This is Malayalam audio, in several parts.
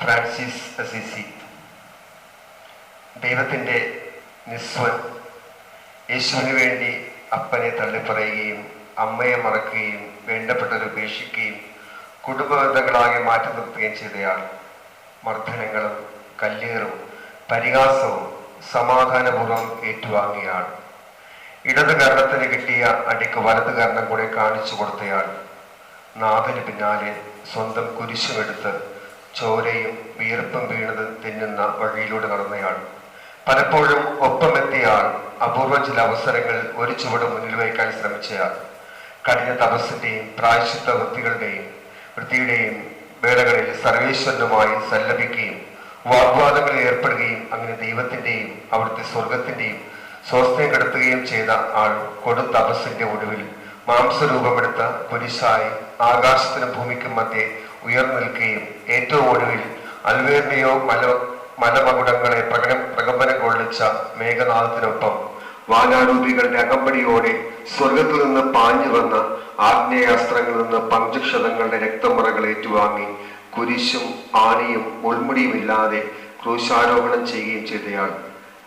Francis Assisi. ദൈവത്തിൻ്റെ നിസ്വൻ യേശുവിന് വേണ്ടി അപ്പനെ തള്ളിപ്പറയുകയും അമ്മയെ മറക്കുകയും വേണ്ടപ്പെട്ടവരെ ഉപേക്ഷിക്കുകയും കുടുംബബന്ധങ്ങളാകെ മാറ്റി നിർത്തുകയും ചെയ്തയാൾ മർദ്ദനങ്ങളും കല്ലേറും പരിഹാസവും സമാധാനപൂർവ്വം ഏറ്റുവാങ്ങിയയാൾ ഇടത് കർണത്തിന് കിട്ടിയ അടിക്ക് വലത് കർണം കൂടെ കാണിച്ചു കൊടുത്തയാൾ നാഥന് പിന്നാലെ സ്വന്തം കുരിശുമെടുത്ത് ചോരയും വിയർപ്പും വീണത് തിന്നുന്ന വഴിയിലൂടെ നടന്നയാൾ പലപ്പോഴും ഒപ്പമെത്തിയയാൾ അപൂർവം ചില അവസരങ്ങൾ ഒരു ചുവട് മുന്നിൽ വയ്ക്കാൻ ശ്രമിച്ചയാൾ കഠിന തപസ്സിൻ്റെയും പ്രായശ്ചിത്ത വൃത്തിയുടെയും വേളകളിൽ സർവേശ്വരനുമായി സല്ലപിക്കുകയും വാഗ്വാദങ്ങളിൽ ഏർപ്പെടുകയും അങ്ങനെ ദൈവത്തിൻ്റെയും അവിടുത്തെ സ്വർഗത്തിൻ്റെയും സ്വാസ്ഥ്യം കെടുത്തുകയും ചെയ്ത ആൾ കൊടും തപസ്സിന്റെ ഒടുവിൽ മാംസരൂപമെടുത്ത കുരിശായി ആകാശത്തിനും ഭൂമിക്കും മധ്യേ ഉയർന്നു നിൽക്കുകയും ഏറ്റവും ഒടുവിൽ അൽവേർണിയോ മലമകുടങ്ങളെ പ്രകമ്പനം കൊള്ളിച്ച മേഘനാഥത്തിനൊപ്പം വാനാരൂപികളുടെ അകമ്പടിയോടെ സ്വർഗത്തിൽ നിന്ന് പാഞ്ഞു വന്ന ആഗ്നേയാസ്ത്രങ്ങളിൽ നിന്ന് പഞ്ചക്ഷതങ്ങളുടെ രക്തമുറകൾ ഏറ്റുവാങ്ങി കുരിശും ആണിയും മുൾമുടിയും ഇല്ലാതെ ക്രൂശാരോഹണം ചെയ്യുകയും ചെയ്തയാൾ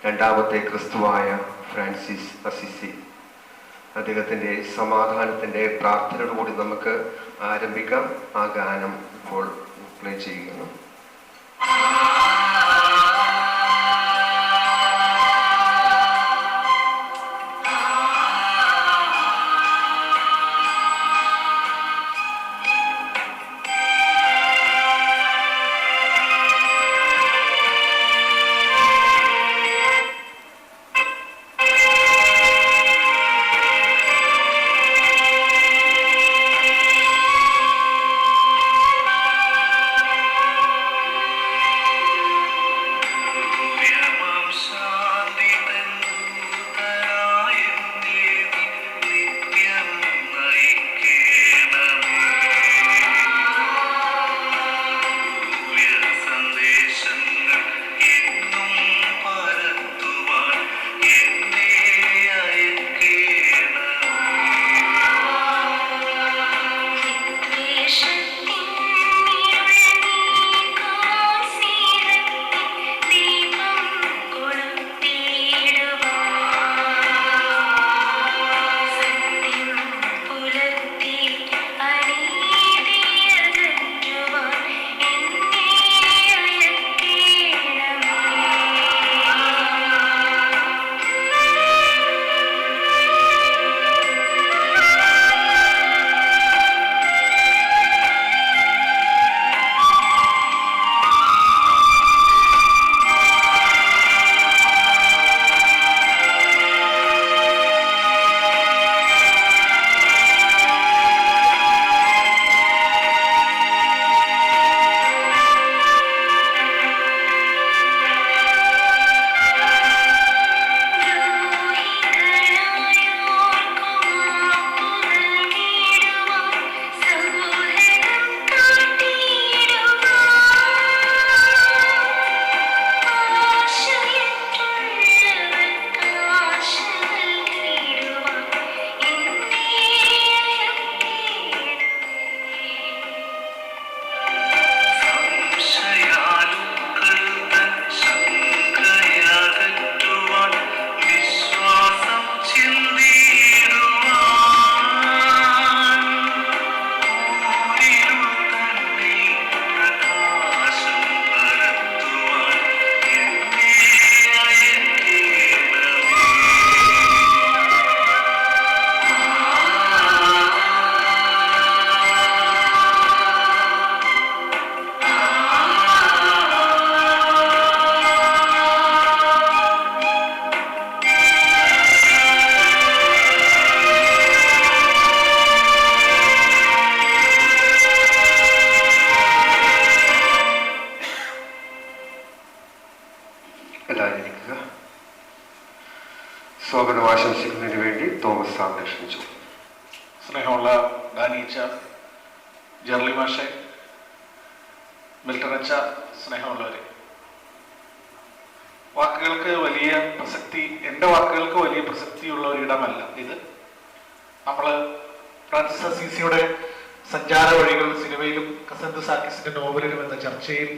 രണ്ടാമത്തെ ക്രിസ്തുവായ ഫ്രാൻസിസ് അസിസി. അദ്ദേഹത്തിൻ്റെ സമാധാനത്തിൻ്റെ പ്രാർത്ഥനയോടുകൂടി നമുക്ക് ആരംഭിക്കാം. ആ ഗാനം ഇപ്പോൾ പ്ലേ ചെയ്യുന്നു. സ്വാഗതം ആശംസിക്കുന്നതിന് വേണ്ടി തോമസ് സാറിനെ ക്ഷണിച്ചു. സ്നേഹമുള്ള ഡാനീച്ച, ജെർലി മാഷെ, മിൽട്ടനച്ച, സ്നേഹമുള്ളവരെ, വാക്കുകൾക്ക് വലിയ പ്രസക്തി, എൻ്റെ വാക്കുകൾക്ക് വലിയ പ്രസക്തിയുള്ള ഒരിടമല്ല ഇത്. നമ്മൾ ഫ്രാൻസിസ് അസീസിയുടെ സഞ്ചാര വഴികൾ സിനിമയിലും കസന്ത് സാക്കിസിന്റെ നോവലിലും എന്ന ചർച്ചയിൽ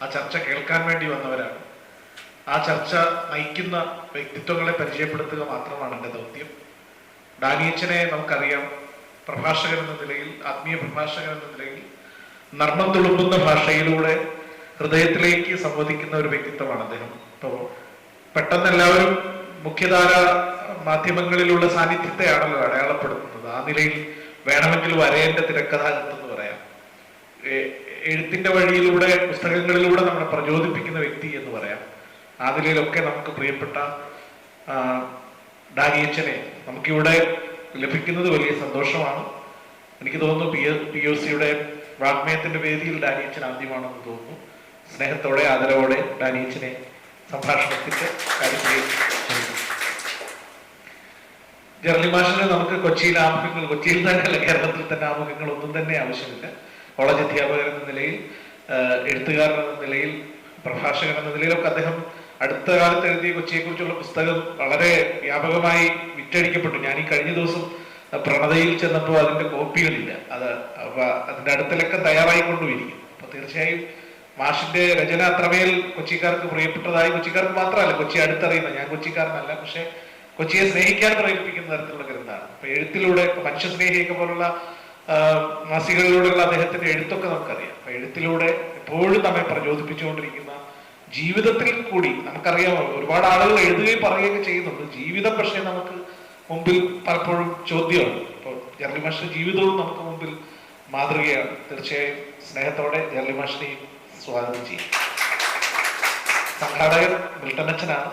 ആ ചർച്ച കേൾക്കാൻ വേണ്ടി വന്നവരാണ്. ആ ചർച്ച നയിക്കുന്ന വ്യക്തിത്വങ്ങളെ പരിചയപ്പെടുത്തുക മാത്രമാണ് എൻ്റെ ദൗത്യം. ഡാനിയച്ചനെ നമുക്കറിയാം, പ്രഭാഷകൻ എന്ന നിലയിൽ, ആത്മീയ പ്രഭാഷകൻ എന്ന നിലയിൽ നർമ്മം തുളുമ്പുന്ന ഭാഷയിലൂടെ ഹൃദയത്തിലേക്ക് സംവദിക്കുന്ന ഒരു വ്യക്തിത്വമാണ് അദ്ദേഹം. ഇപ്പോൾ പെട്ടെന്ന് എല്ലാവരും മുഖ്യധാര മാധ്യമങ്ങളിലുള്ള സാന്നിധ്യത്തെയാണല്ലോ അടയാളപ്പെടുത്തുന്നത്. ആ നിലയിൽ വേണമെങ്കിൽ വരേന്റെ തിരക്കഥാകൃത്തെന്ന് പറയാം. എഴുത്തിന്റെ വഴിയിലൂടെ, പുസ്തകങ്ങളിലൂടെ നമ്മളെ പ്രചോദിപ്പിക്കുന്ന വ്യക്തി എന്ന് പറയാം. ആ നിലയിലൊക്കെ നമുക്ക് പ്രിയപ്പെട്ട ഡാനിയച്ചനെ നമുക്കിവിടെ ലഭിക്കുന്നത് വലിയ സന്തോഷമാണ്. എനിക്ക് തോന്നുന്നു POCയുടെ വാഗ്മയത്തിന്റെ വേദിയിൽ ഡാനിയച്ചൻ ആദ്യമാണെന്ന് തോന്നുന്നു. സ്നേഹത്തോടെ ആദരവോടെ ഡാനിയച്ചനെ സംഭാഷണത്തിന്റെ കാര്യത്തിൽ ജെർലി മാഷിന് നമുക്ക് കൊച്ചിയിൽ ആമുഖങ്ങൾ, കൊച്ചിയിൽ തന്നെയല്ല കേരളത്തിൽ തന്നെ ആമുഖങ്ങൾ ഒന്നും തന്നെ ആവശ്യമില്ല. കോളേജ് അധ്യാപകൻ എന്ന നിലയിൽ, എഴുത്തുകാരൻ എന്ന നിലയിൽ, പ്രഭാഷകൻ എന്ന നിലയിലൊക്കെ അദ്ദേഹം അടുത്ത കാലത്ത് എഴുതിയ കൊച്ചിയെക്കുറിച്ചുള്ള പുസ്തകം വളരെ വ്യാപകമായി വിറ്റഴിക്കപ്പെട്ടു. ഞാൻ ഈ കഴിഞ്ഞ ദിവസം പ്രണതയിൽ ചെന്നപ്പോൾ അതിന്റെ കോപ്പികളില്ല. അതിന്റെ അടുത്ത ലക്കം തയ്യാറായിക്കൊണ്ടുമിരിക്കും. അപ്പൊ തീർച്ചയായും മാഷിന്റെ രചന അത്രമേൽ കൊച്ചിക്കാർക്ക് പ്രിയപ്പെട്ടതായി, കൊച്ചിക്കാർക്ക് മാത്രമല്ല, കൊച്ചി അടുത്തറിയുന്ന, ഞാൻ കൊച്ചിക്കാരനല്ല, പക്ഷെ കൊച്ചിയെ സ്നേഹിക്കാൻ പ്രേരിപ്പിക്കുന്ന തരത്തിലുള്ള ഗ്രന്ഥമാണ്. അപ്പൊ എഴുത്തിലൂടെ, മനുഷ്യസ്നേഹിയൊക്കെ പോലുള്ള മാസികകളിലൂടെയുള്ള അദ്ദേഹത്തിന്റെ എഴുത്തൊക്കെ നമുക്കറിയാം. അപ്പൊ എഴുത്തിലൂടെ എപ്പോഴും നമ്മെ പ്രചോദിപ്പിച്ചുകൊണ്ടിരിക്കുന്ന, ജീവിതത്തിൽ കൂടി നമുക്കറിയാമോ, ഒരുപാട് ആളുകൾ എഴുതുകയും പറയുകയൊക്കെ ചെയ്യുന്നുണ്ട്. ജീവിതം പക്ഷേ നമുക്ക് മുമ്പിൽ പലപ്പോഴും ചോദ്യമാണ്. ഇപ്പോൾ ജെർലി മാഷിന്റെ ജീവിതവും നമുക്ക് മുമ്പിൽ മാതൃകയാണ്. തീർച്ചയായും സ്നേഹത്തോടെ ജെർലി മാഷിനെയും സ്വാഗതം ചെയ്യും. സംഘാടകൻ മിൽട്ടൺ അച്ഛനാണ്.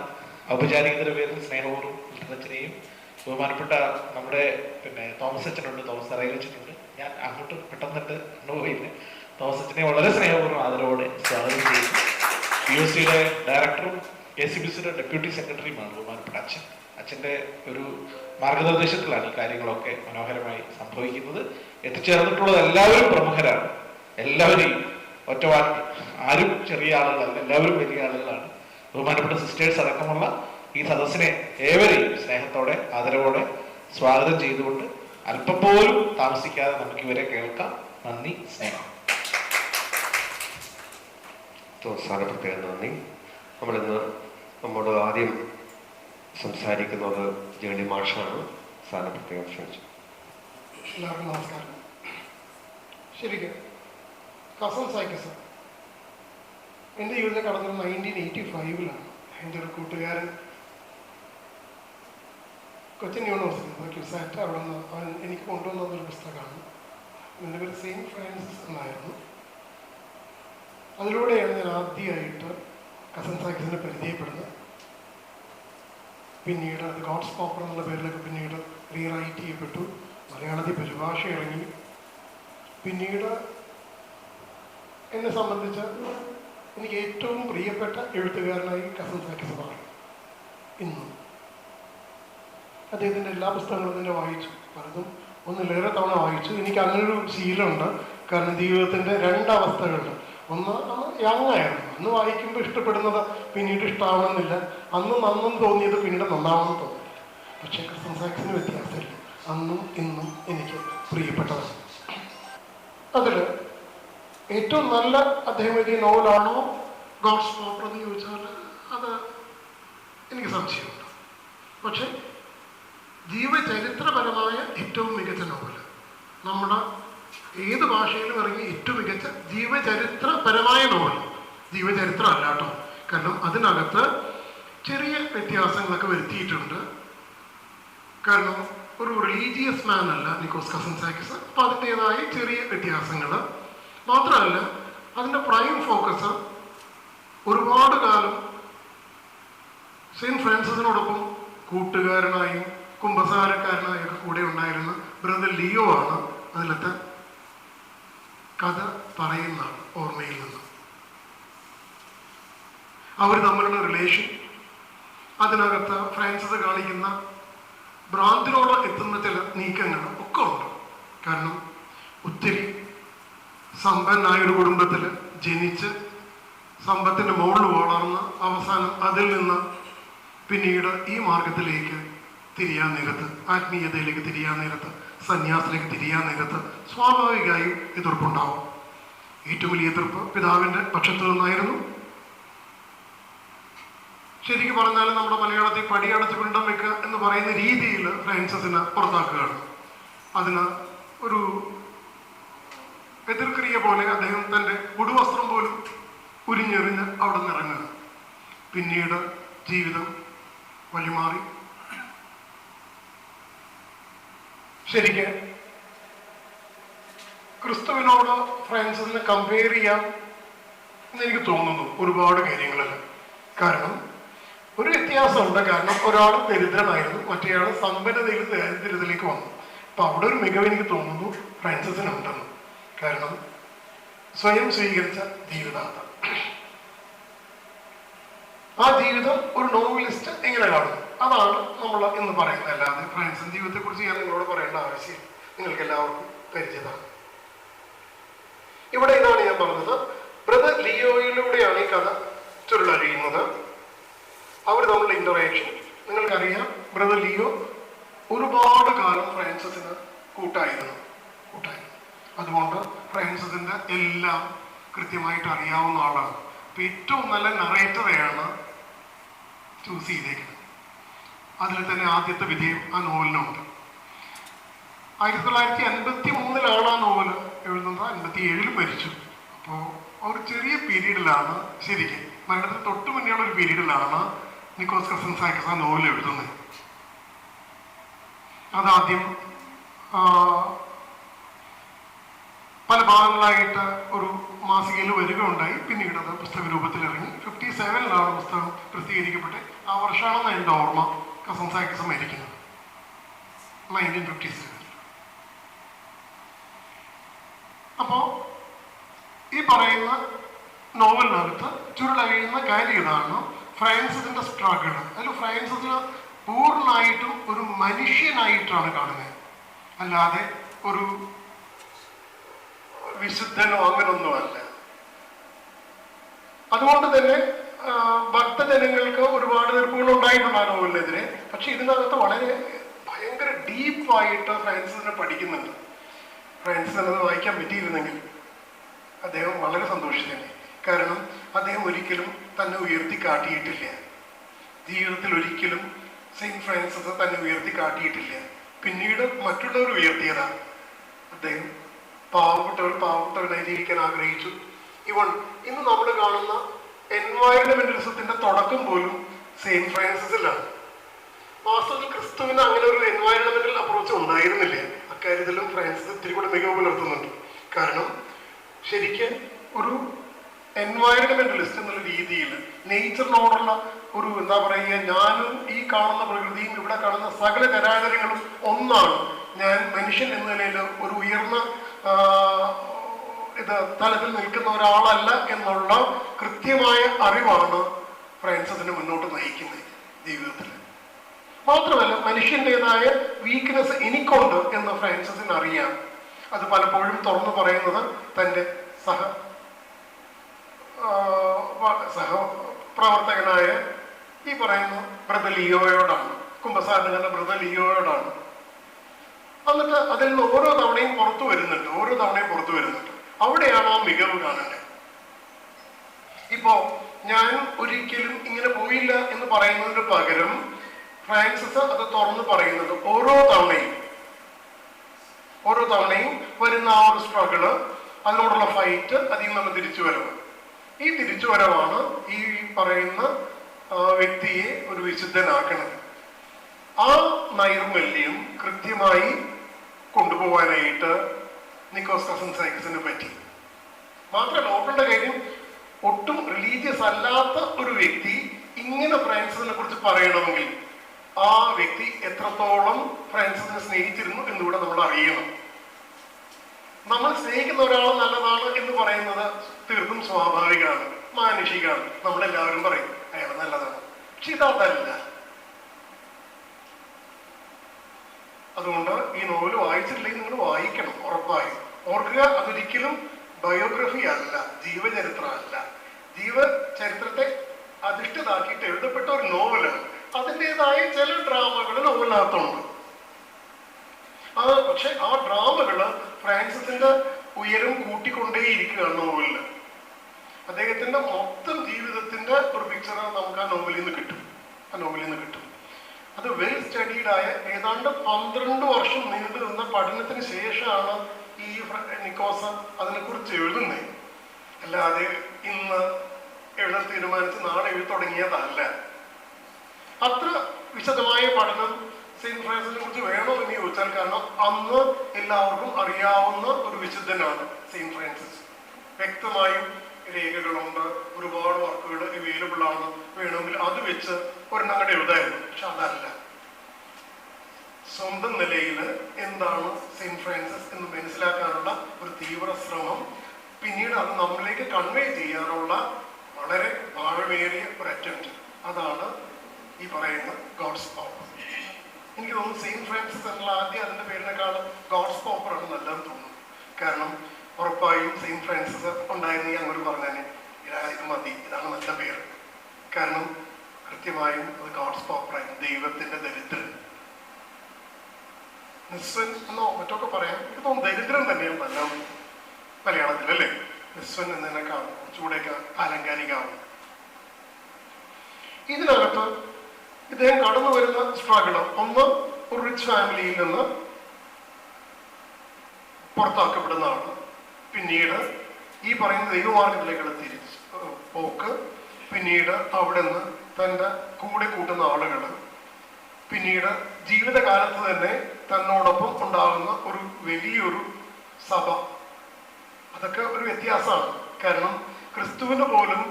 ഔപചാരികതയുടെ പേരിൽ സ്നേഹപൂർവ്വം മിൽട്ടൺ അച്ഛനെയും, ബഹുമാനപ്പെട്ട നമ്മുടെ തോമസ് അച്ഛനുണ്ട്, തോമസ് തറയിലച്ഛനുണ്ട്, ഞാൻ അങ്ങോട്ട് പെട്ടെന്നിട്ട് കൊണ്ടുപോയില്ല. തോമസ് അച്ഛനെ വളരെ സ്നേഹപൂർവ്വം ആദരവോടെ സ്വാഗതം ചെയ്യുന്നു. POCയുടെ ഡയറക്ടറും KCBCയുടെ ഡെപ്യൂട്ടി സെക്രട്ടറിയുമാണ് ബഹുമാനപ്പെട്ട അച്ഛൻ. അച്ഛൻ്റെ ഒരു മാർഗനിർദ്ദേശത്തിലാണ് ഈ കാര്യങ്ങളൊക്കെ മനോഹരമായി സംഭവിക്കുന്നത്. എത്തിച്ചേർന്നിട്ടുള്ളത് എല്ലാവരും പ്രമുഖരാണ്. എല്ലാവരെയും ഒറ്റവാക്കി, ആരും ചെറിയ ആളുകളല്ല, എല്ലാവരും വലിയ ആളുകളാണ്. ബഹുമാനപ്പെട്ട സിസ്റ്റേഴ്സ് അടക്കമുള്ള ഈ സദസ്സിനെ ഏവരെയും സ്നേഹത്തോടെ ആദരവോടെ സ്വാഗതം ചെയ്തുകൊണ്ട് അല്പം പോലും താമസിക്കാതെ നമുക്ക് ഇവരെ കേൾക്കാം. നന്ദി, സ്നേഹം. സാറിന് പ്രത്യേകം നന്ദി. നമ്മളിന്ന് നമ്മോട് ആദ്യം സംസാരിക്കുന്നത് ജേണി മാഷാണ്. സാറിന് പ്രത്യേകം ക്ഷണിച്ചു. എല്ലാവർക്കും നമസ്കാരം. ശരിക്കും കസൻ സൈക്കസ് എൻ്റെ ജീവിതത്തിൽ കടന്നത് 1985-ലാണ്. എൻ്റെ ഒരു കൂട്ടുകാരൻ കൊച്ചിൻ യൂണിവേഴ്സിറ്റി ക്യുസാറ്റ്, അവിടെ നിന്ന് അവൻ എനിക്ക് കൊണ്ടുവന്നൊരു പുസ്തകമാണ്. എൻ്റെ പേര് സെയിൻറ്റ് ഫ്രാൻസിസ് എന്നായിരുന്നു. അതിലൂടെയാണ് ഞാൻ ആദ്യമായിട്ട് കസൻ സൈക്കസിനെ പരിചയപ്പെടുന്നത്. പിന്നീട് അത് ഗോഡ്സ് പോപ്പർ എന്നുള്ള പേരിലൊക്കെ പിന്നീട് റീറൈറ്റ് ചെയ്യപ്പെട്ടു. മലയാളത്തിൽ പരിഭാഷ ഇറങ്ങി. പിന്നീട് എന്നെ സംബന്ധിച്ച് എനിക്ക് ഏറ്റവും പ്രിയപ്പെട്ട എഴുത്തുകാരനായി കസൻ സൈക്കസ് പറയും. ഇന്നും അദ്ദേഹത്തിൻ്റെ എല്ലാ പുസ്തകങ്ങളും തന്നെ വായിച്ചു, പലതും ഒന്നിലേറെ തവണ വായിച്ചു. എനിക്ക് അങ്ങനൊരു ശീലമുണ്ട്. കാരണം ജീവിതത്തിൻ്റെ രണ്ടവസ്ഥകളുണ്ട്. ഒന്ന് യങ് ആയിരുന്നു, അന്ന് വായിക്കുമ്പോൾ ഇഷ്ടപ്പെടുന്നത് പിന്നീട് ഇഷ്ടമാവണമെന്നില്ല, അന്ന് നന്നും തോന്നിയത് പിന്നീട് നന്നാവണം തോന്നില്ല. പക്ഷേ കസൻ സൈക്കസിന് വ്യത്യാസമില്ല, അന്നും ഇന്നും എനിക്ക് പ്രിയപ്പെട്ടത്. അതിൽ ഏറ്റവും നല്ല അദ്ദേഹം എഴുതിയ നോവലാണോ ഗോഡ്സ് പോപ്പർ എന്ന് ചോദിച്ചാൽ അത് എനിക്ക് സംശയമുണ്ട്. പക്ഷെ ജീവചരിത്രപരമായ ഏറ്റവും മികച്ച നോവൽ, നമ്മുടെ ഏത് ഭാഷയിലും ഇറങ്ങി ഏറ്റവും മികച്ച ജീവചരിത്രപരമായ നോവൽ, ജീവചരിത്രം അല്ല കേട്ടോ, കാരണം അതിനകത്ത് ചെറിയ വ്യത്യാസങ്ങളൊക്കെ വരുത്തിയിട്ടുണ്ട്. കാരണം ഒരു റിലീജിയസ് മാൻ അല്ല നിക്കോളാസ് കസൻ സൈക്കസ്. അപ്പം അതിൻ്റെതായ ചെറിയ വ്യത്യാസങ്ങൾ മാത്രമല്ല, അതിൻ്റെ പ്രൈം ഫോക്കസ് ഒരുപാട് കാലം സെയിൻറ്റ് ഫ്രാൻസിസിനോടൊപ്പം കൂട്ടുകാരനായും കുമ്പസാരക്കാരനായും ഒക്കെ കൂടെ ഉണ്ടായിരുന്ന ബ്രദർ ലിയോ ആണ് അതിലത്തെ കഥ പറയുന്നതാണ്. ഓർമ്മയിൽ നിന്ന് അവർ തമ്മിലുള്ള റിലേഷൻ, അതിനകത്ത് ഫ്രാൻസിസ് കാണിക്കുന്ന ഭ്രാന്തിനോട് എത്തുന്ന ചില നീക്കങ്ങൾ ഒക്കെ ഉണ്ട്. കാരണം ഒത്തിരി സമ്പന്നായൊരു കുടുംബത്തിൽ ജനിച്ച് സമ്പത്തിൻ്റെ മുകളിൽ വളർന്ന് അവസാനം അതിൽ നിന്ന് പിന്നീട് ഈ മാർഗത്തിലേക്ക് തിരിയാൻ നേരത്ത്, ആത്മീയതയിലേക്ക് തിരിയാൻ നേരത്ത്, സന്യാസത്തിലേക്ക് തിരിയാൻ നേരത്ത് സ്വാഭാവികമായും എതിർപ്പുണ്ടാവും. ഏറ്റവും വലിയ എതിർപ്പ് പിതാവിൻ്റെ പക്ഷത്തു നിന്നായിരുന്നു. ശരിക്കും പറഞ്ഞാൽ നമ്മുടെ മലയാളത്തിൽ പടിയടച്ച് പിണ്ടം വെക്കുക എന്ന് പറയുന്ന രീതിയിൽ ഫ്രാൻസിസിനെ പുറത്താക്കുകയാണ്. അതിന് ഒരു എതിർക്രിയ പോലെ അദ്ദേഹം തൻ്റെ ഉടുവസ്ത്രം പോലും ഉരിഞ്ഞെറിഞ്ഞ് അവിടെ നിന്ന് ഇറങ്ങുക. പിന്നീട് ജീവിതം വഴിമാറി. ശരിക്ക് ക്രിസ്തുവിനോട് ഫ്രാൻസിസിനെ കമ്പയർ ചെയ്യാം എന്നെനിക്ക് തോന്നുന്നു ഒരുപാട് കാര്യങ്ങളിൽ. കാരണം ഒരു വ്യത്യാസമുണ്ട്. കാരണം ഒരാൾ ദരിദ്രനായിരുന്നു, മറ്റേയാൾ സമ്പന്നതയിൽ ദരിദ്രത്തിലേക്ക് വന്നു. അപ്പൊ അവിടെ ഒരു മികവ് എനിക്ക് തോന്നുന്നു ഫ്രാൻസിസിനുണ്ടെന്ന്. കാരണം സ്വയം സ്വീകരിച്ച ജീവിതാന്തം, ആ ജീവിതം ഒരു നോവലിസ്റ്റ് എങ്ങനെ കാണുന്നു അതാണ് നമ്മൾ ഇന്ന് പറയുന്നത്. അല്ലാതെ ഫ്രാൻസിൻ ജീവിതത്തെ കുറിച്ച് ഞാൻ നിങ്ങളോട് പറയേണ്ട ആവശ്യം നിങ്ങൾക്ക് എല്ലാവർക്കും പരിചിതമാണ്. ഇവിടെ ഇതാണ് ഞാൻ പറഞ്ഞത്, ബ്രദർ ലിയോയിലൂടെയാണ് ഈ കഥ ചുരുളഴിയുന്നത്. അവർ തമ്മിലുള്ള ഇന്ററാക്ഷൻ നിങ്ങൾക്കറിയാം. ബ്രദർ ലിയോ ഒരുപാട് കാലം ഫ്രാൻസിസിന് കൂട്ടായിരുന്നു. അതുകൊണ്ട് ഫ്രാൻസിസിന്റെ എല്ലാം കൃത്യമായിട്ട് അറിയാവുന്ന ആളാണ്. അപ്പൊ ഏറ്റവും നല്ല നറേറ്ററെയാണ് ചൂസ് ചെയ്തേക്കുന്നത്. അതിൽ തന്നെ ആദ്യത്തെ വിജയം ആ നോവലിനുണ്ട്. 1953 ആ നോവല് എഴുതുന്നത്. 57 മരിച്ചു. അപ്പോൾ ഒരു ചെറിയ പീരീഡിലാണ്, ശരിക്കും മരണത്തിന് തൊട്ട് മുന്നേയുള്ള ഒരു പീരീഡിലാണ് നിക്കോസ് കസിൻസാക്കിസ് ആ നോവൽ എഴുതുന്നത്. അതാദ്യം പല ഭാഗങ്ങളായിട്ട് ഒരു മാസികയിൽ വരികയുണ്ടായി. പിന്നീട് അത് പുസ്തക രൂപത്തിൽ ഇറങ്ങി. 57 പുസ്തകം പ്രസിദ്ധീകരിക്കപ്പെട്ടെ. ആ വർഷമാണെന്ന് എൻ്റെ ഓർമ്മ കസിൻസാക്കിസ് മരിക്കുന്നത്, 1957. അപ്പോ ഈ പറയുന്ന നോവലിനകത്ത് ചുരുളഴിയുന്ന കാര്യം ഇതാണ്, ഫ്രാൻസിസിന്റെ സ്ട്രഗിൾ. അതിൽ ഫ്രാൻസിസിന് പൂർണ്ണമായിട്ടും ഒരു മനുഷ്യനായിട്ടാണ് കാണുന്നത്, അല്ലാതെ ഒരു വിശുദ്ധനോ അങ്ങനൊന്നുമല്ല. അതുകൊണ്ട് തന്നെ ഭക്തജനങ്ങൾക്ക് ഒരുപാട് എതിർപ്പുകൾ ഉണ്ടായിട്ടുണ്ട് ആ നോവലിനെതിരെ. പക്ഷെ ഇതിനകത്ത് വളരെ ഭയങ്കര ഡീപ്പായിട്ട് ഫ്രാൻസിസിനെ പഠിക്കുന്നുണ്ട്. ഫ്രാൻസിസിന് അത് വായിക്കാൻ പറ്റിയിരുന്നെങ്കിൽ അദ്ദേഹം വളരെ സന്തോഷിച്ചേനെ. കാരണം അദ്ദേഹം ഒരിക്കലും തന്നെ ഉയർത്തി കാട്ടിയിട്ടില്ല. ജീവിതത്തിൽ ഒരിക്കലും സെയിന്റ് ഫ്രാൻസിസ് തന്നെ ഉയർത്തി കാട്ടിയിട്ടില്ല. പിന്നീട് മറ്റുള്ളവർ ഉയർത്തിയതാണ്. അദ്ദേഹം പാവപ്പെട്ടവനായി ജീവിക്കാൻ ആഗ്രഹിച്ചു. ഇവൺ ഇന്ന് നമ്മൾ കാണുന്ന എൻവയറമെന്റലിസത്തിന്റെ തുടക്കം പോലും സെയിന്റ് ഫ്രാൻസിസിലാണ്. വാസ്തവത്തിൽ ക്രിസ്തുവിന് അങ്ങനെ ഒരു എൻവയറമെന്റൽ അപ്രോച്ച് ഉണ്ടായിരുന്നില്ല. അക്കാര്യത്തിലും ഫ്രാൻസിസ് ഇത്തിരി കൂടെ മികവ് പുലർത്തുന്നുണ്ട്. കാരണം ശരിക്കും ഒരു എൻവയറമെന്റലിസ്റ്റ് എന്നുള്ള രീതിയിൽ നേച്ചറിനോടുള്ള ഒരു എന്താ പറയുക, ഞാനും ഈ കാണുന്ന പ്രകൃതിയും ഇവിടെ കാണുന്ന സകല ചരാചരങ്ങളും ഒന്നാണ്, ഞാൻ മനുഷ്യൻ എന്ന നിലയിൽ ഒരു ഉയർന്ന തലത്തിൽ നിൽക്കുന്ന ഒരാളല്ല എന്നുള്ള കൃത്യമായ അറിവാണ് ഫ്രാൻസിസിനെ മുന്നോട്ട് നയിക്കുന്നത് ജീവിതത്തിൽ. മാത്രമല്ല മനുഷ്യൻ്റെതായ വീക്ക്നെസ് എനിക്കുണ്ട് എന്ന് ഫ്രാൻസിസിന് അറിയാം. അത് പലപ്പോഴും തുറന്നു പറയുന്നത് തൻ്റെ സഹപ്രവർത്തകനായ ഈ പറയുന്ന ബ്രദർ ലിയോയോടാണ്, കുമ്പസാരങ്ങളുടെ ബ്രദർ ലിയോയോടാണ്. എന്നിട്ട് അതിൽ നിന്ന് ഓരോ തവണയും പുറത്തു വരുന്നുണ്ട്. അവിടെയാണ് ആ മികവ് കാണേണ്ടത്. ഇപ്പോ ഞാൻ ഒരിക്കലും ഇങ്ങനെ പോയില്ല എന്ന് പറയുന്നതിന് പകരം ഫ്രാൻസിസ് അത് തുറന്നു പറയുന്നത് ഓരോ തവണയും വരുന്ന ആ ഒരു സ്ട്രഗിള്, അതിനോടുള്ള ഫൈറ്റ്, അതിൽ നിന്ന് തിരിച്ചുവരവ്. ഈ തിരിച്ചുവരവാണ് ഈ പറയുന്ന വ്യക്തിയെ ഒരു വിശുദ്ധനാക്കുന്നത്. ആ നൈർമല്യം കൃത്യമായി കൊണ്ടുപോകാനായിട്ട് നിക്കോസ് കസിൻസാക്കിസിന് പറ്റി. മാത്രമല്ല ഓർക്കേണ്ട കാര്യം, ഒട്ടും റിലീജിയസ് അല്ലാത്ത ഒരു വ്യക്തി ഇങ്ങനെ ഫ്രാൻസിസിനെ കുറിച്ച് പറയണമെങ്കിൽ ആ വ്യക്തി എത്രത്തോളം ഫ്രാൻസിസിനെ സ്നേഹിച്ചിരുന്നു എന്നുകൂടെ നമ്മൾ അറിയണം. നമ്മൾ സ്നേഹിക്കുന്ന ഒരാൾ നല്ലതാണ് എന്ന് പറയുന്നത് തീർത്തും സ്വാഭാവികമാണ്, മാനുഷികമാണ്. നമ്മളെല്ലാവരും പറയും അയാൾ നല്ലതാണ്. പക്ഷെ ഇതല്ല. അതുകൊണ്ട് ഈ നോവൽ വായിച്ചിട്ടില്ലെങ്കിൽ നിങ്ങൾ വായിക്കണം, ഉറപ്പായും. ഓർക്കുക, അതൊരിക്കലും ബയോഗ്രഫി അല്ല, ജീവചരിത്രമല്ല. ജീവചരിത്രത്തെ അധിഷ്ഠിതാക്കിയിട്ട് എഴുതപ്പെട്ട ഒരു നോവലാണ്. അതിൻ്റെതായ ചില ഡ്രാമകൾ നോവലിനകത്തുണ്ട്. പക്ഷെ ആ ഡ്രാമകള് ഫ്രാൻസിസിന്റെ ഉയരം കൂട്ടിക്കൊണ്ടേയിരിക്കുകയാണ് നോവലിൽ. അദ്ദേഹത്തിന്റെ മൊത്തം ജീവിതത്തിന്റെ ഒരു പിക്ചർ നമുക്ക് ആ നോവലിൽ നിന്ന് കിട്ടും. അത് വെൽ സ്റ്റഡീഡായ ഏതാണ്ട് 12 വർഷം നീണ്ടു നിന്ന പഠനത്തിന് ശേഷമാണ് ഈ നിക്കോസ് അതിനെക്കുറിച്ച് എഴുതുന്നത്. അല്ലാതെ ഇന്ന് എഴുതാൻ തീരുമാനിച്ച് നാളെ എഴുതി തുടങ്ങിയതല്ല. അത്ര വിശദമായ പഠനം സെയിന്റ് ഫ്രാൻസിസിനെ കുറിച്ച് വേണോ എന്ന് ചോദിച്ചാൽ, കാരണം അന്ന് എല്ലാവർക്കും അറിയാവുന്ന ഒരു വിശുദ്ധനാണ് സെയിന്റ് ഫ്രാൻസിസ്. വ്യക്തമായും രേഖകളുണ്ട്, ഒരുപാട് വർക്കുകൾ അവൈലബിൾ ആണ്. വേണമെങ്കിൽ അത് വെച്ച് ഒരെണ്ണം അങ്ങോട്ട് എഴുതായിരുന്നു. പക്ഷെ അതല്ല. സ്വന്തം നിലയിൽ എന്താണ് സെയിന്റ് ഫ്രാൻസിസ് എന്ന് മനസ്സിലാക്കാനുള്ള ഒരു തീവ്ര ശ്രമം, പിന്നീട് അത് നമ്മളിലേക്ക് കൺവേ ചെയ്യാനുള്ള വളരെ ആഴമേറിയ ഒരു അറ്റംപ്റ്റ്. അതാണ് ഈ പറയുന്ന ഗോഡ്സ് പവർ. എനിക്ക് തോന്നുന്നു സെയിന്റ് ഫ്രാൻസിസ് എന്നുള്ള ആദ്യം അതിന്റെ പേരിനേക്കാൾ ഗോഡ്സ് പവർ ആണ് നല്ലതെന്ന് തോന്നുന്നു. കാരണം ഉറപ്പായും സെയിന്റ് ഫ്രാൻസിസ് ഉണ്ടായിരുന്നെങ്കിൽ അങ്ങോട്ട് പറഞ്ഞാൽ ഇത് മതി, ഇതാണ് നല്ല പേര്. കാരണം കൃത്യമായും അത് ഗോഡ്സ് പവർ ആയിരുന്നു. ദൈവത്തിന്റെ ദരിദ്രൻ, നിസ്വൻ എന്നോ മറ്റൊക്കെ പറയാം. എനിക്ക് തോന്നുന്നു ദരിദ്രൻ തന്നെയാണ് നല്ല മലയാളത്തിൽ, അല്ലേ? നിസ്വൻ എന്നതിനേക്കാൾ കുറച്ചുകൂടെയൊക്കെ ആലങ്കാരികമാവും. ഇതിനകത്ത് ഇദ്ദേഹം കടന്നു വരുന്ന സ്ട്രഗിള്, ഒന്ന് ഒരു റിച്ച് ഫാമിലിയിൽ നിന്ന് പുറത്താക്കപ്പെടുന്ന ആള്, പിന്നീട് ഈ പറയുന്ന ദൈവമാർഗത്തിലേക്കുള്ള പോക്ക്, പിന്നീട് അവിടെ നിന്ന് തൻ്റെ കൂടെ കൂട്ടുന്ന ആളുകൾ, പിന്നീട് ജീവിതകാലത്ത് തന്നെ തന്നോടൊപ്പം ഉണ്ടാകുന്ന ഒരു വലിയൊരു സഭ. അതൊക്കെ ഒരു വ്യത്യാസമാണ്. കാരണം ക്രിസ്തുവിന് പോലും,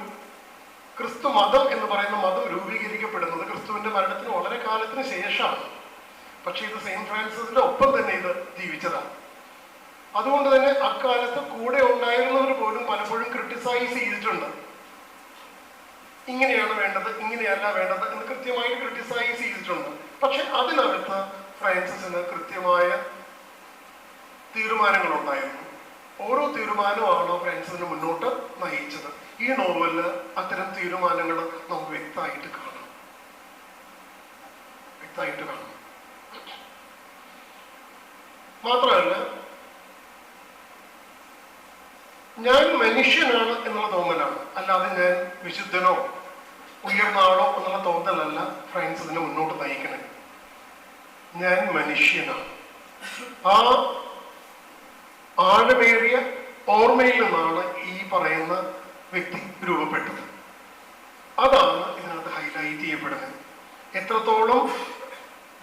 ക്രിസ്തു മതം എന്ന് പറയുന്ന മതം രൂപീകരിക്കപ്പെടുന്നത് ക്രിസ്തുവിന്റെ മരണത്തിന് വളരെ കാലത്തിന് ശേഷമാണ്. പക്ഷെ ഇത് സെയിന്റ് ഫ്രാൻസിസിന്റെ ഒപ്പം തന്നെ ഇത് ജീവിച്ചതാണ്. അതുകൊണ്ട് തന്നെ അക്കാലത്ത് കൂടെ ഉണ്ടായിരുന്നവർ പോലും പലപ്പോഴും ക്രിട്ടിസൈസ് ചെയ്തിട്ടുണ്ട്. ഇങ്ങനെയാണ് വേണ്ടത്, ഇങ്ങനെയല്ല വേണ്ടത് എന്ന് കൃത്യമായി ക്രിട്ടിസൈസ് ചെയ്തിട്ടുണ്ട്. പക്ഷെ അതിനകത്ത് ഫ്രാൻസിസിന് കൃത്യമായ തീരുമാനങ്ങളുണ്ടായിരുന്നു. ഓരോ തീരുമാനമാണോ ഫ്രാൻസിസിനെ മുന്നോട്ട് നയിച്ചത്. ഈ നോവലില് അത്തരം തീരുമാനങ്ങൾ നമുക്ക് വ്യക്തമായിട്ട് കാണാം. മാത്രമല്ല, ഞാൻ മനുഷ്യനാണ് എന്നുള്ള തോന്നലാണ്, അല്ലാതെ ഞാൻ വിശുദ്ധനോ ഉയർന്ന ആളോ എന്നുള്ള തോന്നലല്ല ഫ്രാൻസിസിനെ മുന്നോട്ട് നയിക്കണേ. ഞാൻ മനുഷ്യനാണ്. ആ ആഴമേറിയ ഓർമ്മയിൽ നിന്നാണ് ഈ പറയുന്ന വ്യക്തി രൂപപ്പെട്ടത്. അതാണ് ഇതിനകത്ത് ഹൈലൈറ്റ് ചെയ്യപ്പെടുന്നത്. എത്രത്തോളം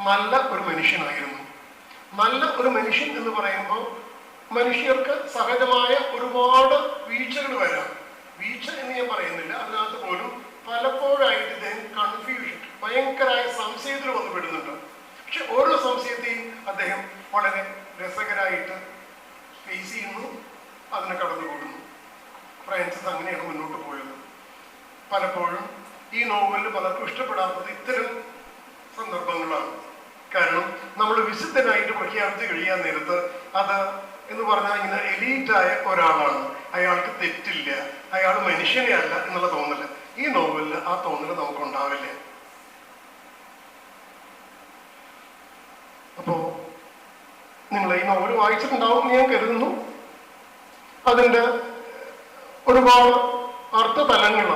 നല്ല ഒരു മനുഷ്യനായിരുന്നു. നല്ല ഒരു മനുഷ്യൻ എന്ന് പറയുമ്പോൾ മനുഷ്യർക്ക് സഹജമായ ഒരുപാട് വീഴ്ചകൾ വരാം. വീഴ്ച എന്ന് ഞാൻ പറയുന്നില്ല, അതിനകത്ത് പോലും പലപ്പോഴായിട്ട് ഇദ്ദേഹം കൺഫ്യൂഷൻ, ഭയങ്കരമായ സംശയത്തിൽ വന്നുപെടുന്നുണ്ട്. പക്ഷെ ഓരോ സംശയത്തെയും അദ്ദേഹം വളരെ രസകരമായിട്ട് ഫേസ് ചെയ്യുന്നു, അതിനെ കടന്നുകൂടുന്നു. ഫ്രാൻസിസ് അങ്ങനെയാണ് മുന്നോട്ട് പോയത്. പലപ്പോഴും ഈ നോവലിൽ പലർക്കും ഇഷ്ടപ്പെടാത്തത് ഇത്തരം സന്ദർഭങ്ങളാണ്. കാരണം നമ്മൾ വിശുദ്ധനായിട്ട് പ്രഖ്യാപിച്ച് കഴിയാൻ നേരത്ത് അത് എന്ന് പറഞ്ഞാൽ ഇങ്ങനെ എലീറ്റായ ഒരാളാണ്, അയാൾക്ക് തെറ്റില്ല, അയാൾ മനുഷ്യനെ അല്ല എന്നുള്ള തോന്നല്. ഈ നോവലിൽ ആ തോന്നല് നമുക്കുണ്ടാവില്ല. അപ്പോ നിങ്ങൾ ഈ നോവൽ വായിച്ചിട്ടുണ്ടാവും ഞാൻ കരുതുന്നു. അതിൻ്റെ ഒരുപാട് അർത്ഥതലങ്ങൾ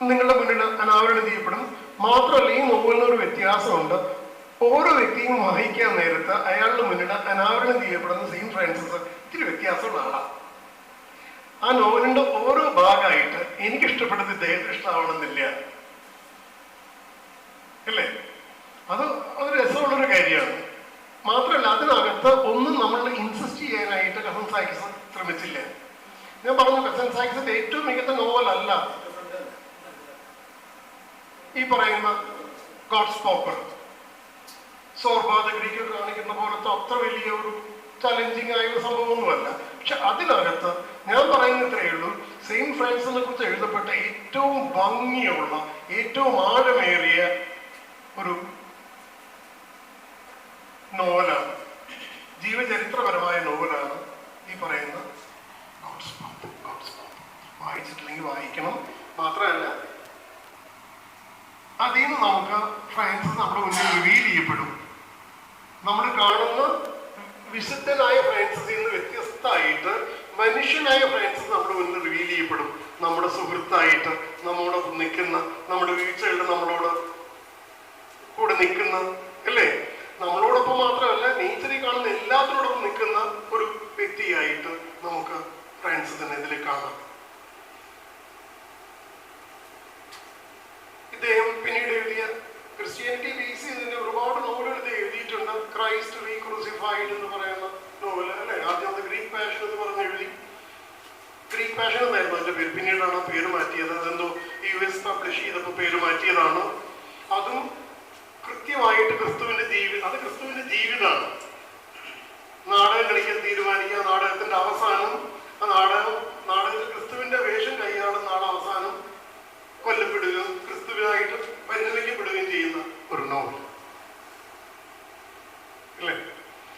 നിങ്ങളുടെ മുന്നിൽ അനാവരണം ചെയ്യപ്പെടും. മാത്രമല്ല, ഈ നോവലിന് ഒരു വ്യത്യാസമുണ്ട്. ഓരോ വ്യക്തിയും വായിക്കാൻ നേരത്ത് അയാളുടെ മുന്നിൽ അനാവരണം ചെയ്യപ്പെടുന്ന സെയിന്റ് ഫ്രാൻസിസ് ഇത്തിരി വ്യത്യാസമുള്ള ആളാണ്. ആ നോവലിന്റെ ഓരോ ഭാഗമായിട്ട് എനിക്കിഷ്ടപ്പെട്ടത് ഇദ്ദേഹത്തിന് ഇഷ്ടമാവണമെന്നില്ല, അല്ലേ? അത് രസമുള്ളൊരു കാര്യമാണ്. മാത്രമല്ല, അതിനകത്ത് ഒന്നും നമ്മൾ ഇൻസിസ്റ്റ് ചെയ്യാനായിട്ട് കസൻ സായിക്സ് ശ്രമിച്ചില്ല. ഞാൻ പറഞ്ഞു, കസൻ സായിക്സിന്റെ ഏറ്റവും മികച്ച നോവലല്ല ഈ പറയുന്ന ഗോഡ്സ് പോപ്പർ. സോർബാദ ഗ്രീക്ക് കാണിക്കുന്ന പോലത്തെ അത്ര വലിയ ഒരു ചലഞ്ചിങ് ആയ ഒരു സംഭവമൊന്നുമല്ല. പക്ഷെ അതിനകത്ത് ഞാൻ പറയുന്ന ഇത്രയേ ഉള്ളൂ, സെയിന്റ് ഫ്രാൻസിസിനെ കുറിച്ച് എഴുതപ്പെട്ട ഏറ്റവും ഭംഗിയുള്ള, ഏറ്റവും ആഴമേറിയ ഒരു നോവലാണ്, ജീവചരിത്രപരമായ നോവലാണ് ഈ പറയുന്ന ഗോഡ്സ് പോപ്പർ. വായിച്ചിട്ടില്ലെങ്കിൽ വായിക്കണം. മാത്രമല്ല, അതിൽ നിന്ന് നമുക്ക് ഫ്രാൻസിസ് നമ്മുടെ മുന്നിൽ റിവീൽ ചെയ്യപ്പെടും. നമ്മൾ കാണുന്ന വിശുദ്ധനായ ഫ്രാൻസിസിൽ നിന്ന് വ്യത്യസ്തമായിട്ട് മനുഷ്യനായ ഫ്രാൻസിസ് നമ്മുടെ മുന്നിൽ റിവീൽ ചെയ്യപ്പെടും. നമ്മുടെ സുഹൃത്തായിട്ട്, നമ്മോടൊപ്പം നിൽക്കുന്ന, നമ്മുടെ വീഴ്ചകളുടെ നമ്മളോട് കൂടെ നിൽക്കുന്ന, അല്ലേ, നമ്മളോടൊപ്പം മാത്രമല്ല നേച്ചറിൽ കാണുന്ന എല്ലാത്തിനോടൊപ്പം നിൽക്കുന്ന ഒരു വ്യക്തിയായിട്ട് നമുക്ക് ഫ്രാൻസിസിനെ ഇതിൽ കാണാം. ഇദ്ദേഹം പിന്നീട് എഴുതിയ ക്രിസ്ത്യാനിറ്റി ബേസ് ചെയ്തതിന്റെ ഒരുപാട് നോവലുകൾ ഇത് എഴുതിയിട്ടുണ്ട്. ക്രൈസ്റ്റ് റീക്രൂസിഫൈഡ് എന്ന് പറയുന്ന നോവൽ, അല്ലെ, ആദ്യം അത് ഗ്രീക്ക് പാഷൻ എന്ന് പറഞ്ഞ് എഴുതി. ഗ്രീക്ക് പാഷൻ എന്നായിരുന്നു അതിന്റെ പേര്, പിന്നീടാണ് പേര് മാറ്റിയത്. അതെന്തോ US പബ്ലിഷ് ചെയ്തപ്പോൾ പേര് മാറ്റിയതാണ്. അതും കൃത്യമായിട്ട് ക്രിസ്തുവിന്റെ ജീവിതം, അത് ക്രിസ്തുവിന്റെ ജീവിതമാണ്. നാടകം കളിക്കാൻ തീരുമാനിക്കുക, നാടകത്തിന്റെ അവസാനം ആ നാടകത്തിൽ ക്രിസ്തുവിന്റെ വേഷം കൈയാളുന്ന നാളെ അവസാനം കൊല്ലപ്പെടുകയും ക്രിസ്തുവിനായിട്ട് പരിഗണിക്കപ്പെടുകയും ചെയ്യുന്ന ഒരു നോവൽ, അല്ലേ.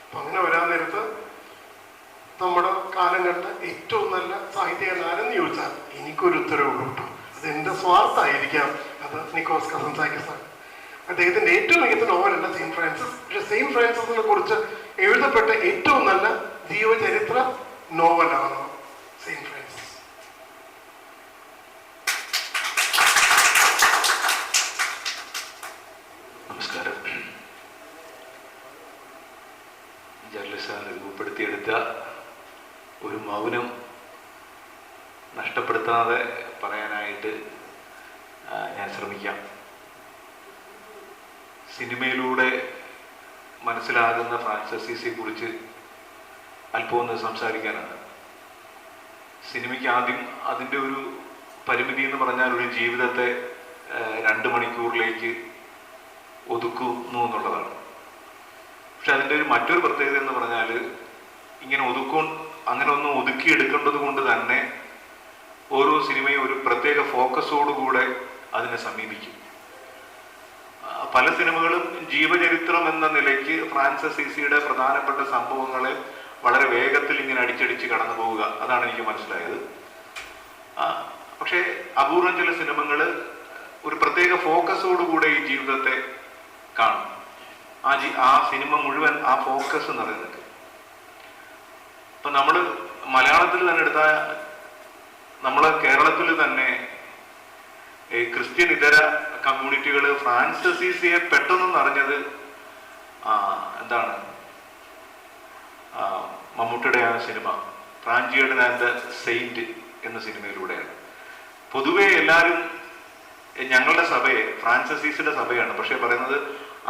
അപ്പൊ അങ്ങനെ വരാൻ നേരത്ത് നമ്മുടെ കാലം കണ്ട ഏറ്റവും നല്ല സാഹിത്യകാരൻ ആരെന്ന് ചോദിച്ചാൽ എനിക്കൊരു ഉത്തരവുള്ളൂ കേട്ടോ. അത് എന്റെ സ്വാർത്ഥമായിരിക്കാം. അത് നിക്കോളാസ് കസൻസാക്കിസ് ആണ്. അദ്ദേഹത്തിന്റെ ഏറ്റവും മികച്ച നോവലല്ല സെയിന്റ് ഫ്രാൻസിസ്. പക്ഷെ സെയിന്റ് ഫ്രാൻസിസിനെ കുറിച്ച് എഴുതപ്പെട്ട ഏറ്റവും നല്ല ജീവചരിത്ര നോവലാണ് സെയിന്റ് ഫ്രാൻസിസ്. നമസ്കാരം. ജർലിസാർ രൂപപ്പെടുത്തിയെടുത്ത ഒരു മൗനം നഷ്ടപ്പെടുത്താതെ പറയാനായിട്ട് ഞാൻ ശ്രമിക്കാം. സിനിമയിലൂടെ മനസ്സിലാകുന്ന ഫ്രാൻസിസ് അസീസിയെ കുറിച്ച് അല്പം ഒന്ന് സംസാരിക്കാനാണ്. സിനിമയ്ക്ക് ആദ്യം അതിൻ്റെ ഒരു പരിമിതി എന്ന് പറഞ്ഞാൽ ഒരു ജീവിതത്തെ 2 മണിക്കൂറിലേക്ക് ഒതുക്കുന്നു എന്നുള്ളതാണ്. പക്ഷെ അതിൻ്റെ മറ്റൊരു പ്രത്യേകത എന്ന് പറഞ്ഞാൽ ഇങ്ങനെ അങ്ങനെ ഒന്നും ഒതുക്കിയെടുക്കേണ്ടത് കൊണ്ട് തന്നെ ഓരോ സിനിമയും ഒരു പ്രത്യേക ഫോക്കസോടുകൂടെ അതിനെ സമീപിക്കും. പല സിനിമകളും ജീവചരിത്രം എന്ന നിലയ്ക്ക് ഫ്രാൻസിസ് അസീസിയുടെ പ്രധാനപ്പെട്ട സംഭവങ്ങളെ വളരെ വേഗത്തിൽ ഇങ്ങനെ അടിച്ചടിച്ച് കടന്നു പോവുക, അതാണ് എനിക്ക് മനസ്സിലായത്. പക്ഷേ അപൂർവം ചില സിനിമകൾ ഒരു പ്രത്യേക ഫോക്കസോടുകൂടെ ഈ ജീവിതത്തെ കാണും. ആ സിനിമ മുഴുവൻ ആ ഫോക്കസ് എന്ന് പറയുന്നത്. ഇപ്പൊ നമ്മൾ മലയാളത്തിൽ തന്നെ എടുത്താൽ, നമ്മള് കേരളത്തിൽ തന്നെ ക്രിസ്ത്യൻ ഇതര കമ്മ്യൂണിറ്റികൾ ഫ്രാൻസിസ് അസീസിയെ പെട്ടെന്ന് അറിഞ്ഞത് എന്താണ്, മമ്മൂട്ടിയുടെ ആ സിനിമ ഫ്രാഞ്ചിയേർഡ് ആൻഡ് ദ സെയിന്റ് എന്ന സിനിമയിലൂടെയാണ്. പൊതുവെ എല്ലാവരും ഞങ്ങളുടെ സഭയെ ഫ്രാൻസിസ് അസീസിയുടെ സഭയാണ്, പക്ഷെ പറയുന്നത്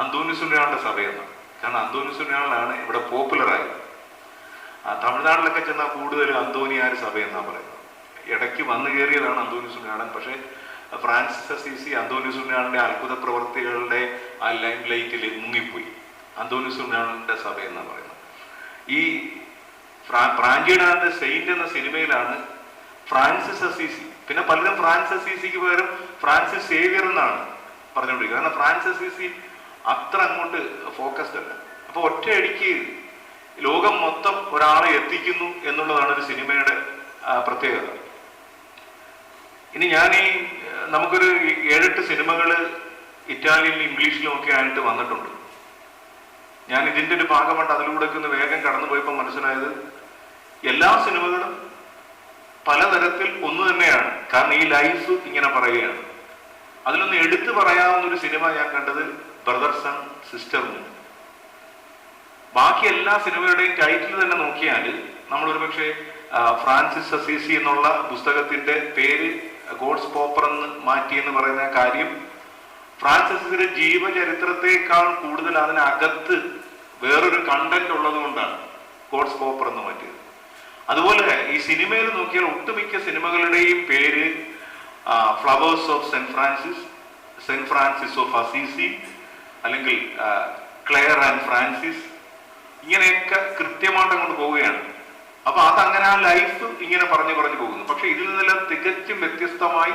അന്തോണിയോസ് പുണ്യാളന്റെ സഭയെന്നാണ്. കാരണം അന്തോണിയോസ് പുണ്യാളനാണ് ഇവിടെ പോപ്പുലറായത്. തമിഴ്നാട്ടിലൊക്കെ ചെന്നാൽ കൂടുതൽ അന്തോണിയാർ സഭയെന്നാണ് പറയുന്നത്. ഇടയ്ക്ക് വന്നു കയറിയതാണ് അന്തോണിയോസ് പുണ്യാളൻ. പക്ഷെ ഫ്രാൻസിസ് അസീസി അന്തോണിയോസ് പുണ്യാളന്റെ അത്ഭുത പ്രവർത്തികളുടെ ആ ലൈം ലൈറ്റിൽ മുങ്ങിപ്പോയി. അന്തോണിയോസ് പുണ്യാളന്റെ സഭ എന്നാണ് പറയുന്നത്. ഈ ഫ്രാഞ്ചിയേർഡ് ആൻഡ് ദ സെയിന്റ് എന്ന സിനിമയിലാണ് ഫ്രാൻസിസ് അസീസി, പിന്നെ പലരും ഫ്രാൻസിസ് അസീസിക്ക് പകരം ഫ്രാൻസിസ് സേവിയർ എന്നാണ് പറഞ്ഞുകൊണ്ടിരിക്കുന്നത്. കാരണം ഫ്രാൻസിസ് അസീസി അത്ര അങ്ങോട്ട് ഫോക്കസ്ഡ് അല്ല. അപ്പൊ ഒറ്റയടിക്ക് ലോകം മൊത്തം ഒരാളെ എത്തിക്കുന്നു എന്നുള്ളതാണ് ഒരു സിനിമയുടെ പ്രത്യേകത. ഇനി നമുക്കൊരു 7-8 സിനിമകൾ ഇറ്റാലിയനിലും ഇംഗ്ലീഷിലും ഒക്കെ ആയിട്ട് വന്നിട്ടുണ്ട്. ഞാൻ ഇതിൻ്റെ ഒരു ഭാഗമായിട്ട് അതിലൂടെ ഒന്ന് വേഗം കടന്നു പോയപ്പോൾ മനസ്സിലായത് എല്ലാ സിനിമകളും പലതരത്തിൽ ഒന്ന് തന്നെയാണ്. കാരണം ഈ ലൈഫ് ഇങ്ങനെ പറയുകയാണ്. അതിലൊന്ന് എടുത്തു പറയാവുന്ന ഒരു സിനിമ ഞാൻ കണ്ടത് ബ്രദേഴ്സ് ആൻഡ് സിസ്റ്റേഴ്സ്. ബാക്കി എല്ലാ സിനിമയുടെയും ടൈറ്റിൽ തന്നെ നോക്കിയാൽ നമ്മൾ ഒരു പക്ഷേ ഫ്രാൻസിസ് അസീസി എന്നുള്ള പുസ്തകത്തിന്റെ പേര് ഗോഡ്സ് പോപ്പർ എന്ന് മാറ്റിയെന്ന് പറയുന്ന കാര്യം ഫ്രാൻസിസിന്റെ ജീവചരിത്രത്തെക്കാൾ കൂടുതൽ അതിനകത്ത് വേറൊരു കണ്ടന്റ് ഉള്ളത് കൊണ്ടാണ് ഗോഡ്സ് പോപ്പർ എന്ന് മാറ്റിയത്. അതുപോലെ ഈ സിനിമയിൽ നോക്കിയാൽ ഒട്ടുമിക്ക സിനിമകളുടെയും പേര് flowers of saint Francis of Assisi, അല്ലെങ്കിൽ ക്ലെയർ ആൻഡ് ഫ്രാൻസിസ്, ഇങ്ങനെയൊക്കെ കൃത്യമായിട്ട് അങ്ങോട്ട് പോവുകയാണ്. അപ്പൊ അതങ്ങനെ ആ ലൈഫ് ഇങ്ങനെ പറഞ്ഞു പോകുന്നു. പക്ഷെ ഇതിൽ നിന്നെല്ലാം തികച്ചും വ്യത്യസ്തമായി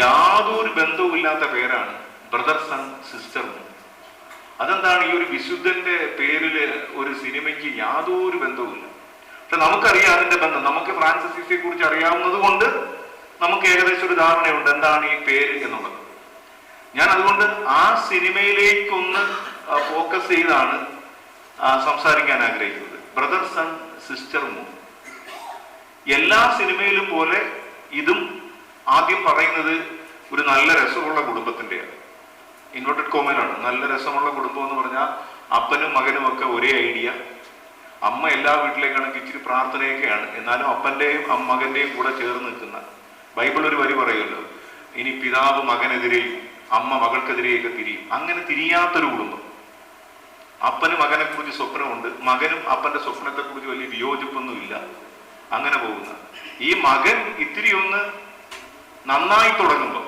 യാതൊരു ബന്ധവുമില്ലാത്ത പേരാണ് ബ്രദേഴ്സ് ആൻഡ് സിസ്റ്റർ. അതെന്താണ്? ഈ ഒരു വിശുദ്ധന്റെ പേരില് ഒരു സിനിമയ്ക്ക് യാതൊരു ബന്ധവുമില്ല. പക്ഷെ നമുക്കറിയാം അതിന്റെ ബന്ധം. നമുക്ക് ഫ്രാൻസിസ് അസീസിയെ കുറിച്ച് അറിയാവുന്നത് കൊണ്ട് നമുക്ക് ഏകദേശം ഒരു ധാരണയുണ്ട് എന്താണ് ഈ പേര് എന്നുള്ളത്. ഞാൻ അതുകൊണ്ട് ആ സിനിമയിലേക്കൊന്ന് ഫോക്കസ് ചെയ്താണ് സംസാരിക്കാൻ ആഗ്രഹിക്കുന്നത്. Brother sun sister moon. എല്ലാ സിനിമയിലും പോലെ ഇതും ആദ്യം പറയുന്നത് ഒരു നല്ല രസമുള്ള കുടുംബത്തിൻ്റെയാണ്. ഇൻവെർട്ടഡ് കോമയിലാണ്. നല്ല രസമുള്ള കുടുംബം എന്ന് പറഞ്ഞാൽ അപ്പനും മകനും ഒക്കെ ഒരേ ഐഡിയ. അമ്മ എല്ലാ വീട്ടിലേക്കാണെങ്കിൽ ഇച്ചിരി പ്രാർത്ഥനയൊക്കെയാണ്, എന്നാലും അപ്പൻ്റെയും മകൻ്റെയും കൂടെ ചേർന്ന് നിൽക്കുന്ന. ബൈബിൾ ഒരു വരി പറയുമല്ലോ, ഇനി പിതാവ് മകനെതിരെയും അമ്മ മകൾക്കെതിരെയൊക്കെ തിരിയും. അങ്ങനെ തിരിയാത്തൊരു കുടുംബം. അപ്പന് മകനെ കുറിച്ച് സ്വപ്നമുണ്ട്, മകനും അപ്പന്റെ സ്വപ്നത്തെ കുറിച്ച് വലിയ വിയോജിപ്പൊന്നുമില്ല. അങ്ങനെ പോകുന്ന ഈ മകൻ ഇത്തിരി ഒന്ന് നന്നായി തുടങ്ങുമ്പോൾ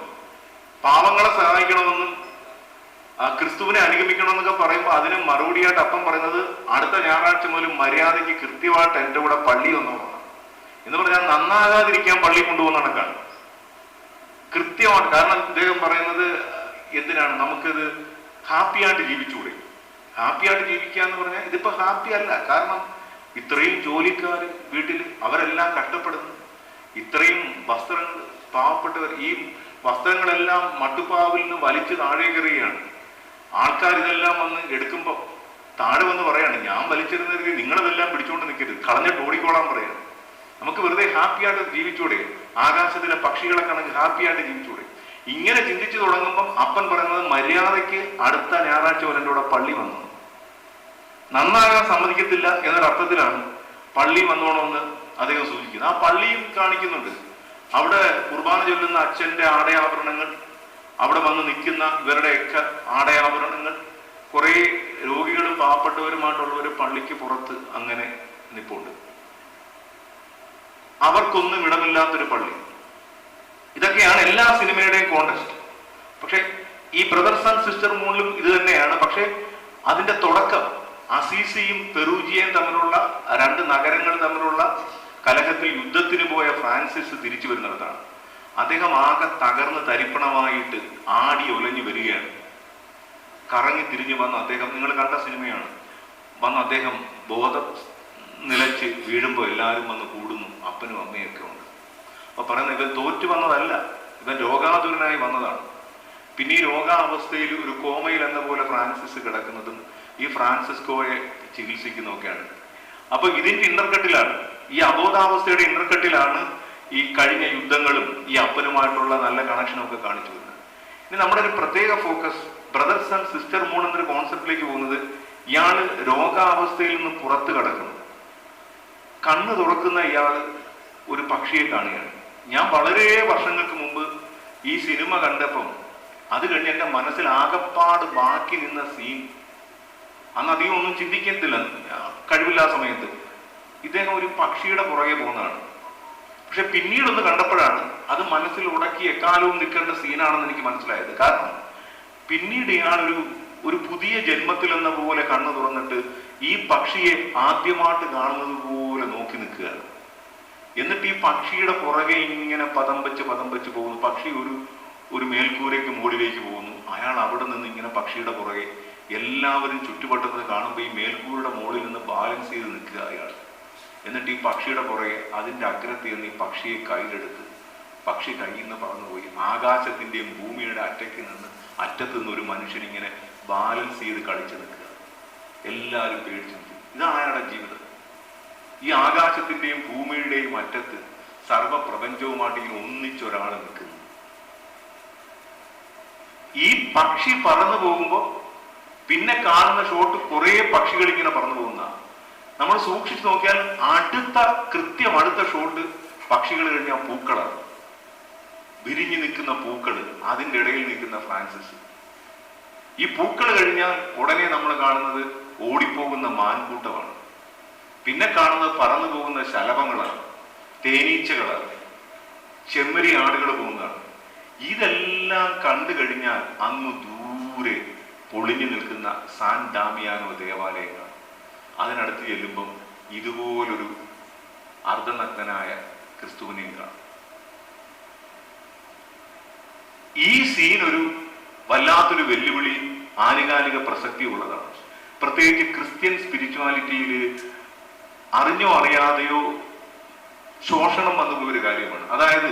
പാവങ്ങളെ സഹായിക്കണമെന്നും ക്രിസ്തുവിനെ അനുഗമിക്കണമെന്നൊക്കെ പറയുമ്പോൾ അതിന് മറുപടിയായിട്ട് അപ്പം പറയുന്നത് അടുത്ത ഞായറാഴ്ച മുതൽ മര്യാദയ്ക്ക് കൃത്യമായിട്ട് എൻ്റെ കൂടെ പള്ളി വന്നോളണം എന്ന് പറഞ്ഞാൽ നന്നാകാതിരിക്കാൻ പള്ളി കൊണ്ടുപോകുന്ന കണക്കാണ് കൃത്യമായിട്ട്. കാരണം അദ്ദേഹം പറയുന്നത് എന്തിനാണ് നമുക്കിത് ഹാപ്പിയായിട്ട് ജീവിച്ചുകൂടെ? ഹാപ്പിയായിട്ട് ജീവിക്കുക എന്ന് പറഞ്ഞാൽ ഇതിപ്പോ ഹാപ്പി അല്ല. കാരണം ഇത്രയും ജോലിക്കാർ വീട്ടിൽ അവരെല്ലാം കഷ്ടപ്പെടുന്നു, ഇത്രയും വസ്ത്രങ്ങൾ പാവപ്പെട്ടവർ, ഈ വസ്ത്രങ്ങളെല്ലാം മട്ടുപ്പാവിൽ നിന്ന് വലിച്ചു താഴേക്കെറിയുകയാണ്. ആൾക്കാർ ഇതെല്ലാം വന്ന് എടുക്കുമ്പോൾ താഴെ വന്ന് പറയാണ്, ഞാൻ വലിച്ചിരുന്നത് നിങ്ങളിതെല്ലാം പിടിച്ചുകൊണ്ട് നിൽക്കരുത്, കളഞ്ഞിട്ട് ഓടിക്കോളാൻ പറയാണ്. നമുക്ക് വെറുതെ ഹാപ്പിയായിട്ട് ജീവിച്ചൂടെ? ആകാശത്തിലെ പക്ഷികളെ കണക്ക് ഹാപ്പിയായിട്ട് ജീവിച്ചൂടെ? ഇങ്ങനെ ചിന്തിച്ചു തുടങ്ങുമ്പം അപ്പൻ പറയുന്നത് മര്യാദയ്ക്ക് അടുത്ത ഞായറാഴ്ച വരെ കൂടെ പള്ളി വന്നു. നന്നാകാൻ സമ്മതിക്കത്തില്ല എന്നൊരർത്ഥത്തിലാണ് പള്ളി വന്നോണമെന്ന് അദ്ദേഹം സൂചിക്കുന്നത്. ആ പള്ളിയും കാണിക്കുന്നുണ്ട്. അവിടെ കുർബാന ചൊല്ലുന്ന അച്ഛന്റെ ആടയാഭരണങ്ങൾ, അവിടെ വന്ന് നിൽക്കുന്ന ഇവരുടെയൊക്കെ ആടയാഭരണങ്ങൾ, കുറെ രോഗികളും പാവപ്പെട്ടവരുമായിട്ടുള്ളവർ പള്ളിക്ക് പുറത്ത് അങ്ങനെ നിൽപ്പുണ്ട്. അവർക്കൊന്നും ഇടമില്ലാത്തൊരു പള്ളി. ഇതൊക്കെയാണ് എല്ലാ സിനിമയുടെയും കോണ്ടസ്റ്റ്. പക്ഷെ ഈ ബ്രദർ സൺ സിസ്റ്റർ മൂണിലും ഇത് തന്നെയാണ്. പക്ഷെ അതിന്റെ തുടക്കം അസീസിയും പെറൂജിയയും തമ്മിലുള്ള രണ്ട് നഗരങ്ങൾ തമ്മിലുള്ള കലഹത്തിൽ യുദ്ധത്തിന് പോയ ഫ്രാൻസിസ് തിരിച്ചു വരുന്നിടത്താണ്. അദ്ദേഹം ആകെ തകർന്ന് തരിപ്പണമായിട്ട് ആടി ഒലഞ്ഞു വരികയാണ്. കറങ്ങി തിരിഞ്ഞു വന്ന് അദ്ദേഹം, നിങ്ങൾ കണ്ട സിനിമയാണ്, വന്ന് അദ്ദേഹം ബോധം നിലച്ച് വീഴുമ്പോൾ എല്ലാവരും വന്ന് കൂടുന്നു, അപ്പനും അമ്മയൊക്കെ ഉണ്ട്. അപ്പൊ പറയുന്നത് ഇവൻ തോറ്റു വന്നതല്ല, ഇവൻ രോഗാതുരനായി വന്നതാണ്. പിന്നെ ഈ രോഗാവസ്ഥയിൽ ഒരു കോമയിൽ എന്ന പോലെ ഫ്രാൻസിസ് കിടക്കുന്നതും ഈ ഫ്രാൻസിസ്കോയെ ചികിത്സിക്കുന്നതൊക്കെയാണ്. അപ്പൊ ഇതിന്റെ ഇന്റർകട്ടിലാണ്, ഈ അബോധാവസ്ഥയുടെ ഇന്റർകട്ടിലാണ് ഈ കഴിഞ്ഞ യുദ്ധങ്ങളും ഈ അപ്പനുമായിട്ടുള്ള നല്ല കണക്ഷനും ഒക്കെ കാണിച്ചു വരുന്നത്. ഇനി നമ്മുടെ ഒരു പ്രത്യേക focus brother sun sister moon എന്നൊരു കോൺസെപ്റ്റിലേക്ക് പോകുന്നത്, ഇയാള് രോഗാവസ്ഥയിൽ നിന്ന് പുറത്തു കടക്കുന്നു. കണ്ണ് തുറക്കുന്ന ഇയാള് ഒരു പക്ഷിയെ കാണുകയാണ്. ഞാൻ വളരെ വർഷങ്ങൾക്ക് മുമ്പ് ഈ സിനിമ കണ്ടപ്പം അത് കഴിഞ്ഞ് എൻ്റെ മനസ്സിൽ ആകപ്പാട് ബാക്കി നിന്ന സീൻ, അന്ന് അധികം ഒന്നും ചിന്തിക്കത്തില്ല, കഴിവില്ലാ സമയത്ത് ഇദ്ദേഹം ഒരു പക്ഷിയുടെ പുറകെ പോകുന്നതാണ്. പക്ഷെ പിന്നീടൊന്ന് കണ്ടപ്പോഴാണ് അത് മനസ്സിൽ ഉടക്കി എക്കാലവും നിൽക്കേണ്ട സീനാണെന്ന് എനിക്ക് മനസ്സിലായത്. കാരണം പിന്നീട് ഇയാൾ ഒരു പുതിയ ജന്മത്തിൽ എന്ന പോലെ കണ്ണു തുറന്നിട്ട് ഈ പക്ഷിയെ ആദ്യമായിട്ട് കാണുന്നത് പോലെ നോക്കി നിൽക്കുകയാണ്. എന്നിട്ട് ഈ പക്ഷിയുടെ പുറകെ ഇങ്ങനെ പദം വെച്ച് പോകുന്നു. പക്ഷി ഒരു മേൽക്കൂരയ്ക്ക് മുകളിലേക്ക് പോകുന്നു. അയാൾ അവിടെ നിന്ന് ഇങ്ങനെ പക്ഷിയുടെ പുറകെ, എല്ലാവരും ചുറ്റുപറ്റുന്നത് കാണുമ്പോൾ ഈ മേൽക്കൂരയുടെ മുകളിൽ നിന്ന് ബാലൻസ് ചെയ്ത് നിൽക്കുക അയാൾ. എന്നിട്ട് ഈ പക്ഷിയുടെ പുറകെ അതിൻ്റെ അഗ്രത്തിൽ നിന്ന് ഈ പക്ഷിയെ കയ്യിലെടുത്ത് പക്ഷി കയ്യിൽ നിന്ന് പറന്നുപോയി ആകാശത്തിൻ്റെയും ഭൂമിയുടെ അറ്റത്ത് നിന്ന് ഒരു മനുഷ്യനിങ്ങനെ ബാലൻസ് ചെയ്ത് കളിച്ചു നിൽക്കുക. എല്ലാവരും പേടിച്ചു നിൽക്കും. ഇതാണ് അയാളുടെ ജീവിതം. ഈ ആകാശത്തിന്റെയും ഭൂമിയുടെയും അറ്റത്ത് സർവപ്രപഞ്ചവുമായിട്ട് ഇങ്ങനെ ഒന്നിച്ചൊരാൾ നിൽക്കുന്നു. ഈ പക്ഷി പറന്നു പോകുമ്പോ പിന്നെ കാണുന്ന ഷോട്ട് കുറെ പക്ഷികൾ ഇങ്ങനെ പറന്നു പോകുന്ന, നമ്മൾ സൂക്ഷിച്ചു നോക്കിയാൽ അടുത്ത ഷോട്ട് പക്ഷികൾ കഴിഞ്ഞാൽ പൂക്കളാണ്, വിരിഞ്ഞു നിൽക്കുന്ന പൂക്കൾ, അതിൻ്റെ ഇടയിൽ നിൽക്കുന്ന ഫ്രാൻസിസ്. ഈ പൂക്കൾ കഴിഞ്ഞാൽ ഉടനെ നമ്മൾ കാണുന്നത് ഓടിപ്പോകുന്ന മാൻകൂട്ടമാണ്. പിന്നെ കാണുന്നത് പറന്നു പോകുന്ന ശലഭങ്ങളാണ്, തേനീച്ചകളാണ്, ചെമ്മരി ആടുകൾ പോകുന്നതാണ്. ഇതെല്ലാം കണ്ടു കഴിഞ്ഞാൽ അങ്ങ് ദൂരെ പൊളിഞ്ഞു നിൽക്കുന്ന സാൻ ഡാമിയാനോ ദേവാലയങ്ങളാണ്. അതിനടുത്ത് ചെല്ലുമ്പം ഇതുപോലൊരു അർദ്ധനഗ്നനായ ക്രിസ്തുവിനെയും കാണും. ഈ സീൻ ഒരു വല്ലാത്തൊരു വെല്ലുവിളി, ആനുകാലിക പ്രസക്തി ഉള്ളതാണ്. പ്രത്യേകിച്ച് ക്രിസ്ത്യൻ സ്പിരിച്വാലിറ്റിയിൽ അറിഞ്ഞോ അറിയാതെയോ ശോഷണം വന്നു ഒരു കാര്യമാണ്. അതായത്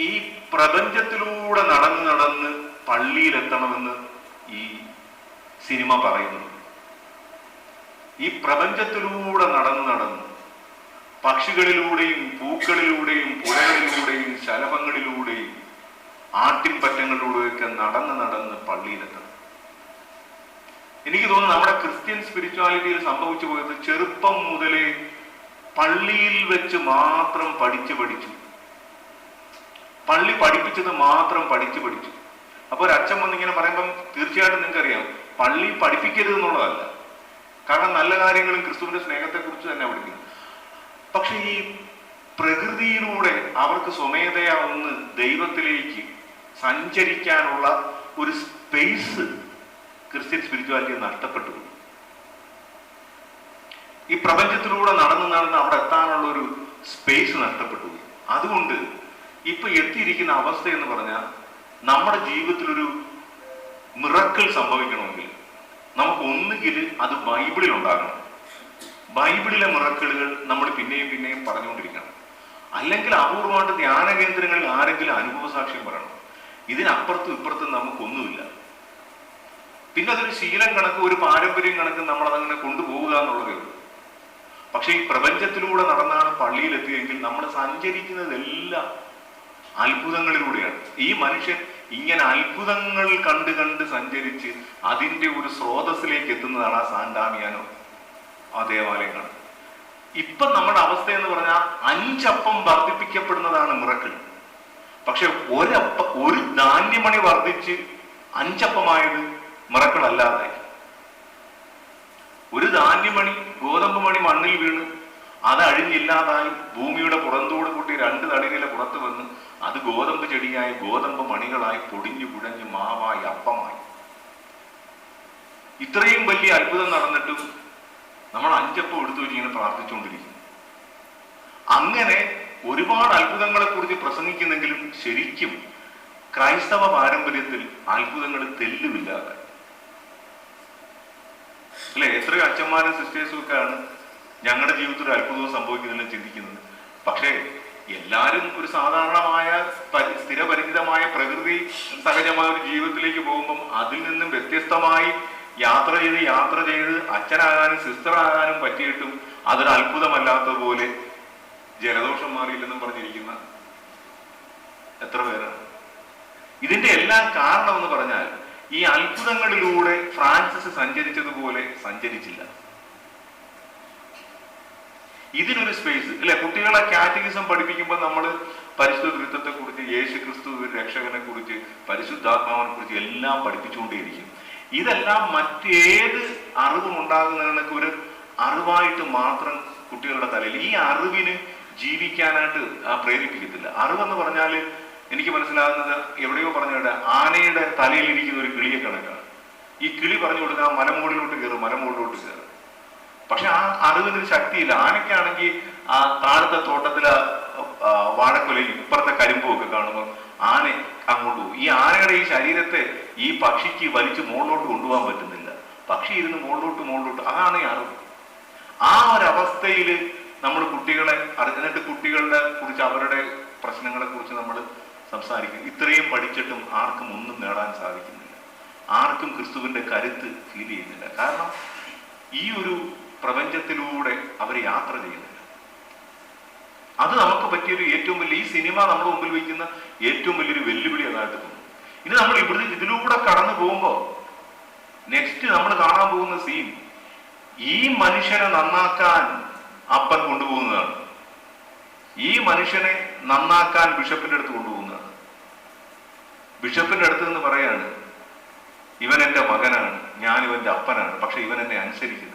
ഈ പ്രപഞ്ചത്തിലൂടെ നടന്ന് പള്ളിയിലെത്തണമെന്ന് ഈ സിനിമ പറയുന്നു. ഈ പ്രപഞ്ചത്തിലൂടെ നടന്ന് പക്ഷികളിലൂടെയും പൂക്കളിലൂടെയും പുഴകളിലൂടെയും ശലഭങ്ങളിലൂടെയും ആട്ടിൻപറ്റങ്ങളിലൂടെയൊക്കെ നടന്ന് പള്ളിയിലെത്തണം. എനിക്ക് തോന്നുന്നു നമ്മുടെ ക്രിസ്ത്യൻ സ്പിരിച്വാലിറ്റിയിൽ സംഭവിച്ചു പോയത് ചെറുപ്പം മുതലേ പള്ളിയിൽ വെച്ച് മാത്രം പഠിച്ചു പള്ളി പഠിപ്പിച്ചത് മാത്രം പഠിച്ചു. അപ്പൊ ഒരു അച്ഛൻ വന്നിങ്ങനെ പറയുമ്പം തീർച്ചയായിട്ടും നിങ്ങൾക്കറിയാം പള്ളി പഠിപ്പിക്കരുത് എന്നുള്ളതല്ല, കാരണം നല്ല കാര്യങ്ങളും ക്രിസ്തുവിന്റെ സ്നേഹത്തെക്കുറിച്ച് തന്നെ പഠിക്കുന്നു. പക്ഷെ ഈ പ്രകൃതിയിലൂടെ അവർക്ക് സ്വമേധയാ ഒന്ന് ദൈവത്തിലേക്ക് സഞ്ചരിക്കാനുള്ള ഒരു സ്പേസ് ക്രിസ്ത്യൻ സ്പിരിച്വാലിറ്റി നഷ്ടപ്പെട്ടു. ഈ പ്രപഞ്ചത്തിലൂടെ നടന്ന് അവിടെ എത്താനുള്ള ഒരു സ്പേസ് നഷ്ടപ്പെട്ടു. അതുകൊണ്ട് ഇപ്പൊ എത്തിയിരിക്കുന്ന അവസ്ഥ എന്ന് പറഞ്ഞാൽ നമ്മുടെ ജീവിതത്തിലൊരു മിറക്കിൾ സംഭവിക്കണമെങ്കിൽ നമുക്ക് ഒന്നുകിൽ അത് ബൈബിളിൽ ഉണ്ടാകണം. ബൈബിളിലെ മിറക്കിളുകൾ നമ്മൾ പിന്നെയും പറഞ്ഞുകൊണ്ടിരിക്കണം. അല്ലെങ്കിൽ അപൂർവമായിട്ട് ധ്യാന കേന്ദ്രങ്ങളിൽ ആരെങ്കിലും അനുഭവ സാക്ഷ്യം പറയണം. ഇതിനപ്പുറത്തും ഇപ്പുറത്തും നമുക്കൊന്നുമില്ല. പിന്നെ അതൊരു ശീലം കണക്ക്, ഒരു പാരമ്പര്യം കണക്ക് നമ്മൾ അതങ്ങനെ കൊണ്ടുപോവുക എന്നുള്ളതേ ഉള്ളൂ. പക്ഷെ ഈ പ്രപഞ്ചത്തിലൂടെ നടന്നാണ് പള്ളിയിലെത്തിയെങ്കിൽ നമ്മൾ സഞ്ചരിക്കുന്നതെല്ലാം അത്ഭുതങ്ങളിലൂടെയാണ്. ഈ മനുഷ്യൻ ഇങ്ങനെ അത്ഭുതങ്ങൾ കണ്ട് സഞ്ചരിച്ച് അതിന്റെ ഒരു സ്രോതസ്സിലേക്ക് എത്തുന്നതാണ് ആ സാൻ ഡാമിയാനോ ആ ദേവാലയങ്ങൾ. ഇപ്പൊ നമ്മുടെ അവസ്ഥ എന്ന് പറഞ്ഞാൽ 5 അപ്പം വർദ്ധിപ്പിക്കപ്പെടുന്നതാണ് മിറക്കിൾ. പക്ഷെ ഒരു ധാന്യമണി വർദ്ധിച്ച് 5 അപ്പമായത് മിറക്കിൾ അല്ലാതെ. ഒരു ധാന്യമണി, ഗോതമ്പ് മണി മണ്ണിൽ വീണ് അത് അഴിഞ്ഞില്ലാതായി ഭൂമിയുടെ പുറന്തോട് കൂട്ടി 2 തളിരില പുറത്ത് വന്ന് അത് ഗോതമ്പ് ചെടിയായി, ഗോതമ്പ് മണികളായി, പൊടിഞ്ഞു കുഴഞ്ഞ് മാവായി, അപ്പമായി. ഇത്രയും വലിയ അത്ഭുതം നടന്നിട്ടും നമ്മൾ 5 അപ്പം എടുത്തു വെച്ച് ഇങ്ങനെ പ്രാർത്ഥിച്ചുകൊണ്ടിരിക്കുന്നു. അങ്ങനെ ഒരുപാട് അത്ഭുതങ്ങളെ കുറിച്ച് പ്രസംഗിക്കുന്നെങ്കിലും ശരിക്കും ക്രൈസ്തവ പാരമ്പര്യത്തിൽ അത്ഭുതങ്ങൾ തെല്ലുമില്ലാതെ അല്ലെ? എത്രയോ അച്ഛന്മാരും സിസ്റ്റേഴ്സും ഒക്കെയാണ് ഞങ്ങളുടെ ജീവിതത്തിൽ ഒരു അത്ഭുതവും സംഭവിക്കുന്നില്ലെന്ന് ചിന്തിക്കുന്നത്. പക്ഷേ എല്ലാവരും ഒരു സാധാരണമായ സ്ഥിരപരിചിതമായ പ്രകൃതി സഹജമായ ഒരു ജീവിതത്തിലേക്ക് പോകുമ്പം അതിൽ നിന്നും വ്യത്യസ്തമായി യാത്ര ചെയ്ത് അച്ഛനാകാനും സിസ്റ്ററാകാനും പറ്റിയിട്ടും അതൊരു അത്ഭുതമല്ലാത്തതുപോലെ ജലദോഷം മാറിയില്ലെന്നും പറഞ്ഞിരിക്കുന്ന എത്ര പേരാണ്? ഇതിന്റെ എല്ലാം കാരണം എന്ന് പറഞ്ഞാൽ ഈ അത്ഭുതങ്ങളിലൂടെ ഫ്രാൻസിസ് സഞ്ചരിച്ചതുപോലെ സഞ്ചരിച്ചില്ല. ഇതിനൊരു സ്പേസ് അല്ലെ? കുട്ടികളെ കാറ്റഗിസം പഠിപ്പിക്കുമ്പോൾ നമ്മൾ പരിശുദ്ധ ത്രിത്വത്തെ കുറിച്ച്, യേശു ക്രിസ്തു രക്ഷകനെ കുറിച്ച്, പരിശുദ്ധാത്മാവിനെ കുറിച്ച് എല്ലാം പഠിപ്പിച്ചുകൊണ്ടേയിരിക്കും. ഇതെല്ലാം മറ്റേത് അറിവും ഉണ്ടാകുന്നതിനൊക്കെ ഒരു അറിവായിട്ട് മാത്രം കുട്ടികളുടെ തലയിൽ. ഈ അറിവിന് ജീവിക്കാനായിട്ട് പ്രേരിപ്പിക്കത്തില്ല. അറിവെന്ന് പറഞ്ഞാൽ എനിക്ക് മനസ്സിലാകുന്നത് എവിടെയോ പറഞ്ഞിട്ട് ആനയുടെ തലയിലിരിക്കുന്ന ഒരു കിളിയെ കണക്കാണ്. ഈ കിളി പറഞ്ഞു കൊടുക്കാൻ മലമുകളിലോട്ട് കയറും. പക്ഷെ ആ അറിവിനൊരു ശക്തിയില്ല. ആനയ്ക്കാണെങ്കിൽ ആ താഴത്തെ തോട്ടത്തിലെ വാഴക്കൊലയും ഇപ്പുറത്തെ കരിമ്പും ഒക്കെ കാണുമ്പോൾ ആന അങ്ങോട്ട് പോകും. ഈ ആനയുടെ ഈ ശരീരത്തെ ഈ പക്ഷിക്ക് വലിച്ച് മുകളിലോട്ട് കൊണ്ടുപോകാൻ പറ്റുന്നില്ല. പക്ഷി ഇരുന്ന് മുകളിലോട്ട് അതാണ് ഈ അറിവ്. ആ ഒരവസ്ഥയിൽ നമ്മൾ കുട്ടികളെ എന്നിട്ട് കുട്ടികളുടെ കുറിച്ച്, അവരുടെ പ്രശ്നങ്ങളെ കുറിച്ച് നമ്മൾ സംസാരിക്കും. ഇത്രയും പഠിച്ചിട്ടും ആർക്കും ഒന്നും നേടാൻ സാധിക്കുന്നില്ല. ആർക്കും ക്രിസ്തുവിന്റെ കരുത്ത് ഫീൽ ചെയ്യുന്നില്ല. കാരണം ഈ ഒരു പ്രപഞ്ചത്തിലൂടെ അവർ യാത്ര ചെയ്യുന്നില്ല. അത് നമുക്ക് പറ്റിയൊരു ഏറ്റവും വലിയ, ഈ സിനിമ നമ്മുടെ മുമ്പിൽ വയ്ക്കുന്ന ഏറ്റവും വലിയൊരു വെല്ലുവിളി അതായിട്ട് തോന്നുന്നു. ഇനി നമ്മൾ ഇതിലൂടെ കടന്നു പോകുമ്പോൾ നെക്സ്റ്റ് നമ്മൾ കാണാൻ പോകുന്ന സീൻ ഈ മനുഷ്യനെ നന്നാക്കാൻ അപ്പൻ കൊണ്ടുപോകുന്നതാണ്. ഈ മനുഷ്യനെ നന്നാക്കാൻ ബിഷപ്പിന്റെ അടുത്ത് കൊണ്ടുപോകുന്നതാണ്. ബിഷപ്പിന്റെ അടുത്ത് നിന്ന് പറയാണ്, ഇവൻ എന്റെ മകനാണ്, ഞാൻ ഇവന്റെ അപ്പനാണ്, പക്ഷെ ഇവൻ എന്നെ അനുസരിക്കുന്നില്ല.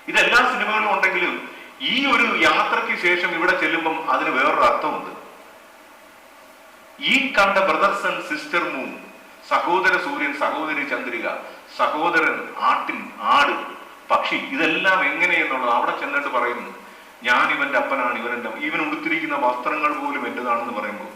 ഇതെല്ലാ സിനിമകളിലും ഉണ്ടെങ്കിലും ഈ ഒരു യാത്രയ്ക്ക് ശേഷം ഇവിടെ ചെല്ലുമ്പം അതിന് വേറൊരു അർത്ഥമുണ്ട്. ഈ കണ്ട ബ്രദർസ് ആൻഡ് സിസ്റ്റർ മൂൺ, സഹോദര സൂര്യൻ, സഹോദരി ചന്ദ്രിക, സഹോദരൻ ആട്, പക്ഷി, ഇതെല്ലാം എങ്ങനെയെന്നുള്ളത് അവിടെ ചെന്നിട്ട് പറയുന്നു, ഞാൻ ഇവന്റെ അപ്പനാണ്, ഇവൻ ഉടുത്തിരിക്കുന്ന വസ്ത്രങ്ങൾ പോലും എന്റേതാണെന്ന് പറയുമ്പോൾ,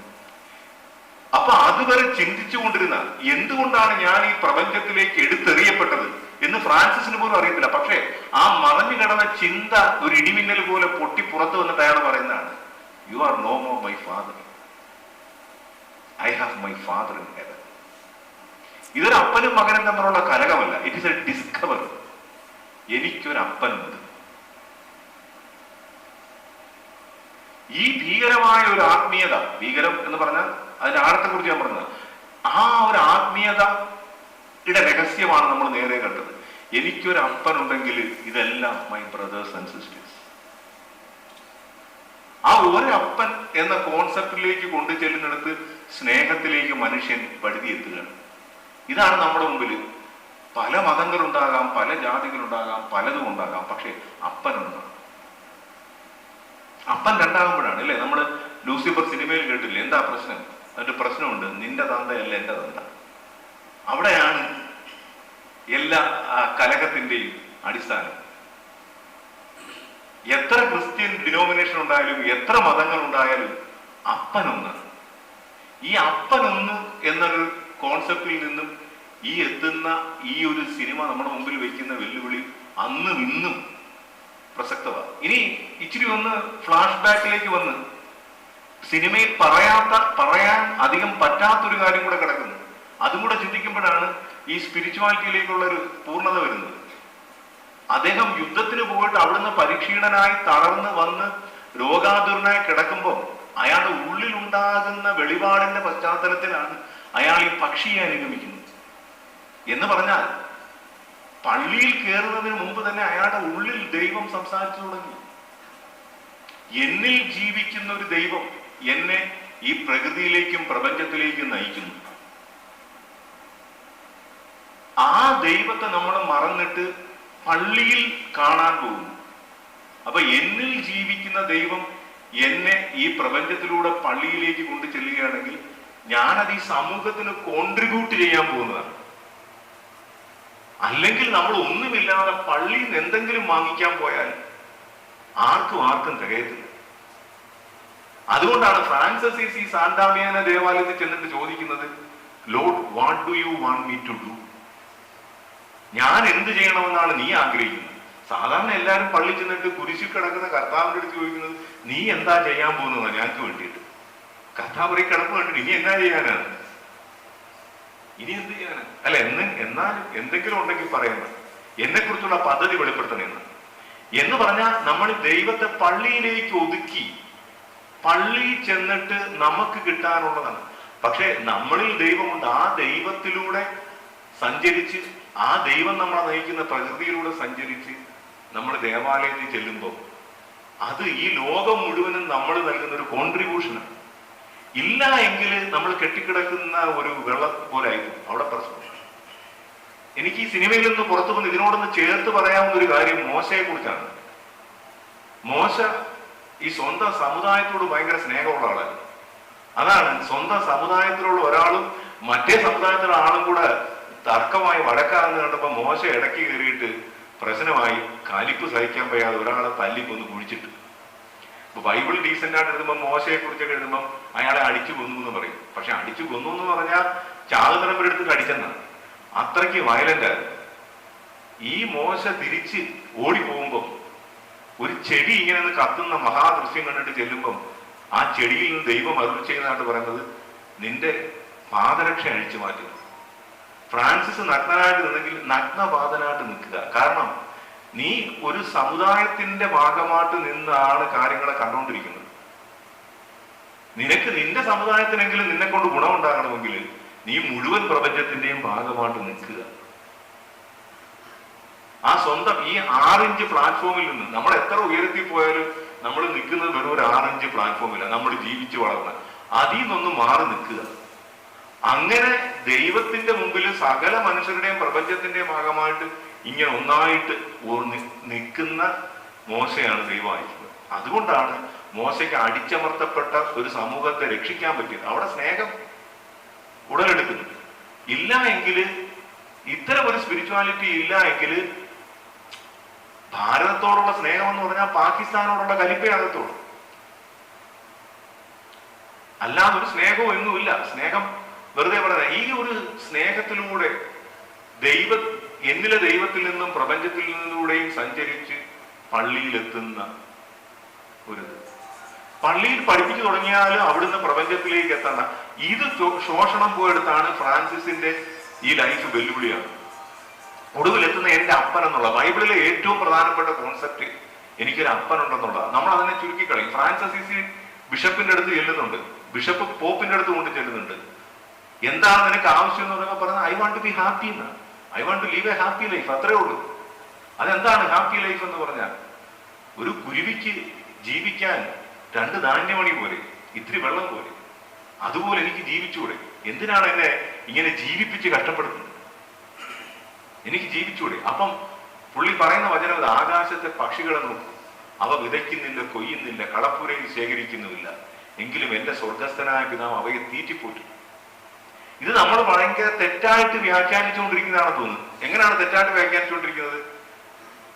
അപ്പൊ അതുവരെ ചിന്തിച്ചുകൊണ്ടിരുന്ന എന്തുകൊണ്ടാണ് ഞാൻ ഈ പ്രപഞ്ചത്തിലേക്ക് എടുത്തെറിയപ്പെട്ടത് എന്ന് ഫ്രാൻസിസിന് പോലും അറിയത്തില്ല. പക്ഷേ ആ മറഞ്ഞു കിടന്ന ചിന്ത ഒരു ഇടിമിന്നൽ പോലെ പൊട്ടി പുറത്തു വന്നിട്ട് അയാൾ പറയുന്നതാണ്, you are no more my father, I have my father in heaven. ഇതൊരു അപ്പനും മകനും തമ്മിലുള്ള കലകമല്ല, ഇറ്റ് ഇസ് എ ഡിസ്കവർ. എനിക്കൊരപ്പനുണ്ട്. ഈ ഭീകരമായ ഒരു ആത്മീയത, ഭീകരം എന്ന് പറഞ്ഞാൽ അതിന്റെ ആഴത്തെ കുറിച്ച് ഞാൻ പറഞ്ഞത്, ആ ഒരു ആത്മീയതയുടെ രഹസ്യമാണ് നമ്മൾ നേരെ കണ്ടത്. എനിക്കൊരു അപ്പനുണ്ടെങ്കിൽ ഇതെല്ലാം മൈ ബ്രദേഴ്സ് ആൻഡ് സിസ്റ്റേഴ്സ്. ആ ഒരു അപ്പൻ എന്ന കോൺസെപ്റ്റിലേക്ക് കൊണ്ടു ചെല്ലുന്നിടത്ത് സ്നേഹത്തിലേക്ക് മനുഷ്യൻ വഴുതിയെത്തുകയാണ്. ഇതാണ് നമ്മുടെ മുമ്പിൽ. പല മതങ്ങളുണ്ടാകാം, പല ജാതികളുണ്ടാകാം, പലതും ഉണ്ടാകാം, പക്ഷെ അപ്പനുണ്ടാകും. അപ്പൻ രണ്ടാകുമ്പോഴാണ് അല്ലേ? നമ്മൾ ലൂസിഫർ സിനിമയിൽ കേട്ടില്ലേ, എന്താ പ്രശ്നം? അതിന്റെ പ്രശ്നമുണ്ട്, നിന്റെ തന്തയല്ല എന്റെ തന്ത. അവിടെയാണ് എല്ലാ കലഹത്തിന്റെയും അടിസ്ഥാനം. എത്ര ക്രിസ്ത്യൻ ഡിനോമിനേഷൻ ഉണ്ടായാലും എത്ര മതങ്ങൾ ഉണ്ടായാലും അപ്പനൊന്ന്. ഈ അപ്പനൊന്ന് എന്നൊരു കോൺസെപ്റ്റിൽ നിന്നും ഈ എത്തുന്ന ഈ ഒരു സിനിമ നമ്മുടെ മുമ്പിൽ വയ്ക്കുന്ന വെല്ലുവിളി അന്നും ഇന്നും പ്രസക്തമാണ്. ഇനി ഇച്ചിരി ഒന്ന് ഫ്ലാഷ് ബാക്കിലേക്ക് വന്ന് സിനിമയിൽ പറയാൻ അധികം പറ്റാത്തൊരു കാര്യം കൂടെ കിടക്കുന്നു. അതും കൂടെ ചിന്തിക്കുമ്പോഴാണ് ഈ സ്പിരിച്വാലിറ്റിയിലേക്കുള്ള ഒരു പൂർണ്ണത വരുന്നത്. അദ്ദേഹം യുദ്ധത്തിന് പോയിട്ട് അവിടുന്ന് പരിക്ഷീണനായി തളർന്ന് വന്ന് രോഗാതുരനായി കിടക്കുമ്പോൾ അയാളുടെ ഉള്ളിലുണ്ടാകുന്ന വെളിപാടിന്റെ പശ്ചാത്തലത്തിലാണ് അയാൾ ഈ പക്ഷിയെ അനുഗമിക്കുന്നത്. എന്ന് പറഞ്ഞാൽ പള്ളിയിൽ കയറുന്നതിന് മുമ്പ് തന്നെ അയാളുടെ ഉള്ളിൽ ദൈവം സംസാരിച്ചു തുടങ്ങി. എന്നിൽ ജീവിക്കുന്ന ഒരു ദൈവം എന്നെ ഈ പ്രകൃതിയിലേക്കും പ്രപഞ്ചത്തിലേക്കും നയിക്കുന്നു. ആ ദൈവത്തെ നമ്മൾ മറന്നിട്ട് പള്ളിയിൽ കാണാൻ പോകുന്നു. അപ്പൊ എന്നിൽ ജീവിക്കുന്ന ദൈവം എന്നെ ഈ പ്രപഞ്ചത്തിലൂടെ പള്ളിയിലേക്ക് കൊണ്ടു ചെല്ലുകയാണെങ്കിൽ ഞാനത് ഈ സമൂഹത്തിന് കോൺട്രിബ്യൂട്ട് ചെയ്യാൻ പോകുന്നതാണ്. അല്ലെങ്കിൽ നമ്മൾ ഒന്നുമില്ലാതെ പള്ളിയിൽ നിന്ന് എന്തെങ്കിലും വാങ്ങിക്കാൻ പോയാൽ ആർക്കും തികയത്തില്ല. അതുകൊണ്ടാണ് ഫ്രാൻസിസ് ഈ സാന്റാമിയാന ദേവാലയത്തിൽ ചെന്നിട്ട് ചോദിക്കുന്നത്, Lord what do you want me to do? ഞാൻ എന്ത് ചെയ്യണമെന്നാണ് നീ ആഗ്രഹിക്കുന്നത്? സാധാരണ എല്ലാവരും പള്ളി ചെന്നിട്ട് കുരിശിൽ കിടക്കുന്ന കർത്താവിന്റെ അടുത്ത് ചോദിക്കുന്നത്, നീ എന്താ ചെയ്യാൻ പോകുന്നതാണ് ഞങ്ങൾക്ക് വേണ്ടിയിട്ട്? കർത്താവ് പറയും, കിടപ്പ് കണ്ടിട്ട് ഇനി എന്നാ ചെയ്യാനാണ്, ഇനി എന്ത് ചെയ്യാനാണ്? അല്ല എന്നാലും എന്തെങ്കിലും ഉണ്ടെങ്കിൽ പറയണം, എന്നെ കുറിച്ചുള്ള പദ്ധതി വെളിപ്പെടുത്തണമെന്ന്. എന്ന് പറഞ്ഞാൽ നമ്മൾ ദൈവത്തെ പള്ളിയിലേക്ക് ഒതുക്കി പള്ളിയിൽ ചെന്നിട്ട് നമുക്ക് കിട്ടാനുള്ളതാണ്. പക്ഷെ നമ്മളിൽ ദൈവമുണ്ട്. ആ ദൈവത്തിലൂടെ സഞ്ചരിച്ച്, ആ ദൈവം നമ്മളെ നയിക്കുന്ന പ്രകൃതിയിലൂടെ സഞ്ചരിച്ച് നമ്മൾ ദേവാലയത്തിൽ ചെല്ലുമ്പോൾ അത് ഈ ലോകം മുഴുവനും നമ്മൾ നൽകുന്ന ഒരു കോൺട്രിബ്യൂഷനാണ്. ഇല്ല എങ്കിൽ നമ്മൾ കെട്ടിക്കിടക്കുന്ന ഒരു വെള്ളം പോലായിരുന്നു അവിടെ പ്രശ്നം. എനിക്ക് ഈ സിനിമയിൽ നിന്ന് പുറത്തു വന്ന് ഇതിനോടൊന്ന് ചേർത്ത് പറയാവുന്ന ഒരു കാര്യം മോശയെ കുറിച്ചാണ്. മോശ ഈ സ്വന്തം സമുദായത്തോട് ഭയങ്കര സ്നേഹമുള്ള ആളായിരുന്നു. അതാണ് സ്വന്തം സമുദായത്തിലുള്ള ഒരാളും മറ്റേ സമുദായത്തിലുള്ള ആളും കൂടെ തർക്കമായി വഴക്കാന്ന് കണ്ടപ്പോ മോശ ഇടയ്ക്ക് കയറിയിട്ട് പ്രശ്നമായി, കലിപ്പ് സഹിക്കാൻ വയ്യാതെ ഒരാളെ തല്ലിക്കൊന്ന് കുഴിച്ചിട്ട്. ഇപ്പൊ ബൈബിൾ ഡീസന്റ് ആയിട്ട് എഴുതുമ്പോൾ മോശയെ കുറിച്ചൊക്കെ എഴുതുമ്പോൾ അയാളെ അടിച്ചു കൊന്നു എന്ന് പറയും. പക്ഷെ അടിച്ചു കൊന്നു എന്ന് പറഞ്ഞാൽ ചാകുന്നവരെടുത്ത് അടിച്ചെന്നാണ്. അത്രയ്ക്ക് വയലന്റ് ആയിരുന്നു. ഈ മോശ തിരിച്ച് ഓടിപ്പോകുമ്പോൾ ഒരു ചെടി ഇങ്ങനെ ഒന്ന് കത്തുന്ന മഹാദൃശ്യം കണ്ടിട്ട് ചെല്ലുമ്പം ആ ചെടിയിൽ നിന്ന് ദൈവം അരുൾ ചെയ്യുന്നതായിട്ട് പറയുന്നത്, നിന്റെ പാദരക്ഷ അഴിച്ചു മാറ്റുക. ഫ്രാൻസിസ് നഗ്നനായിട്ട് നിന്നെങ്കിൽ നഗ്നപാതനായിട്ട് നിൽക്കുക. കാരണം നീ ഒരു സമുദായത്തിന്റെ ഭാഗമായിട്ട് നിന്നാണ് കാര്യങ്ങളെ കണ്ടുകൊണ്ടിരിക്കുന്നത്. നിനക്ക് നിന്റെ സമുദായത്തിനെങ്കിലും നിന്നെ കൊണ്ട് ഗുണമുണ്ടാകണമെങ്കിൽ നീ മുഴുവൻ പ്രപഞ്ചത്തിന്റെയും ഭാഗമായിട്ട് നിൽക്കുക. ആ സ്വന്തം ഈ 6 ഇഞ്ച് പ്ലാറ്റ്ഫോമിൽ നിന്ന് നമ്മൾ എത്ര ഉയരത്തിൽ പോയാലും നമ്മൾ നിൽക്കുന്നത് വെറും ഒരു 6 ഇഞ്ച് പ്ലാറ്റ്ഫോമിലാണ് നമ്മൾ ജീവിച്ചു വളർന്ന. അതിൽ നിന്നൊന്ന് മാറി നിൽക്കുക. അങ്ങനെ ദൈവത്തിന്റെ മുമ്പിൽ സകല മനുഷ്യരുടെയും പ്രപഞ്ചത്തിന്റെയും ഭാഗമായിട്ട് ഇങ്ങനെ ഒന്നായിട്ട് നിൽക്കുന്ന മോശയാണ് ദൈവം അയക്കുന്നത്. അതുകൊണ്ടാണ് മോശയ്ക്ക് അടിച്ചമർത്തപ്പെട്ട ഒരു സമൂഹത്തെ രക്ഷിക്കാൻ പറ്റിയത്. അവിടെ സ്നേഹം ഉടലെടുക്കുന്നു. ഇല്ല എങ്കിൽ, ഇത്തരം ഒരു സ്പിരിച്വാലിറ്റി ഇല്ല എങ്കിൽ, ഭാരതത്തോടുള്ള സ്നേഹം എന്ന് പറഞ്ഞാൽ പാകിസ്ഥാനോടുള്ള കലിപ്പയാകത്തോളൂ. അല്ലാതെ ഒരു സ്നേഹവും എന്നുമില്ല. സ്നേഹം വെറുതെ പറയാം. ഈ ഒരു സ്നേഹത്തിലൂടെ എന്നിലെ ദൈവത്തിൽ നിന്നും പ്രപഞ്ചത്തിൽ നിന്നിലൂടെയും സഞ്ചരിച്ച് പള്ളിയിലെത്തുന്ന ഒരു പള്ളിയിൽ പഠിപ്പിച്ചു തുടങ്ങിയാലും അവിടുന്ന് പ്രപഞ്ചത്തിലേക്ക് എത്തണ്ട. ഇത് ശോഷണം പോയെടുത്താണ് ഫ്രാൻസിസിന്റെ ഈ ലൈഫ് വെല്ലുവിളിയാണ്. ഒടുവിലെത്തുന്ന എൻ്റെ അപ്പൻ എന്നുള്ള ബൈബിളിലെ ഏറ്റവും പ്രധാനപ്പെട്ട കോൺസെപ്റ്റ് എനിക്കൊരു അപ്പൻ ഉണ്ടെന്നുള്ളതാണ്. നമ്മൾ അതിനെ ചുരുക്കിക്കളയും. ഫ്രാൻസിസ് അസീസി ബിഷപ്പിന്റെ അടുത്ത് ചെല്ലുന്നുണ്ട്, ബിഷപ്പ് പോപ്പിന്റെ അടുത്ത് കൊണ്ട് ചെല്ലുന്നുണ്ട്. എന്താണ് നിനക്ക് ആവശ്യം എന്ന് പറയുമ്പോൾ പറഞ്ഞാൽ I want to be happy എന്ന്, I want to live a happy life, അത്രേ ഉള്ളൂ. അതെന്താണ് ഹാപ്പി ലൈഫ് എന്ന് പറഞ്ഞാൽ? ഒരു കുരുവിക്ക് ജീവിക്കാൻ 2 ധാന്യമണി പോലെ, ഇത്തിരി വെള്ളം പോലെ, അതുപോലെ എനിക്ക് ജീവിച്ചുകൂടെ? എന്തിനാണ് എന്നെ ഇങ്ങനെ ജീവിപ്പിച്ച് കഷ്ടപ്പെടുത്തുന്നത്? എനിക്ക് ജീവിച്ചുകൂടെ? അപ്പം പുള്ളി പറയുന്ന വചനം, ആകാശത്തെ പക്ഷികളെ നോക്കൂ, അവ വിതയ്ക്കുന്നില്ല, കൊയ്യുന്നില്ല, കളപ്പുരയിൽ ശേഖരിക്കുന്നുമില്ല, എങ്കിലും എന്റെ സ്വർഗസ്ഥനായ പിതാവ് അവയെ തീറ്റിപ്പോറ്റും. ഇത് നമ്മൾ ഭയങ്കര തെറ്റായിട്ട് വ്യാഖ്യാനിച്ചുകൊണ്ടിരിക്കുന്നതാണെന്ന് തോന്നുന്നു. എങ്ങനെയാണ് തെറ്റായിട്ട് വ്യാഖ്യാനിച്ചുകൊണ്ടിരിക്കുന്നത്?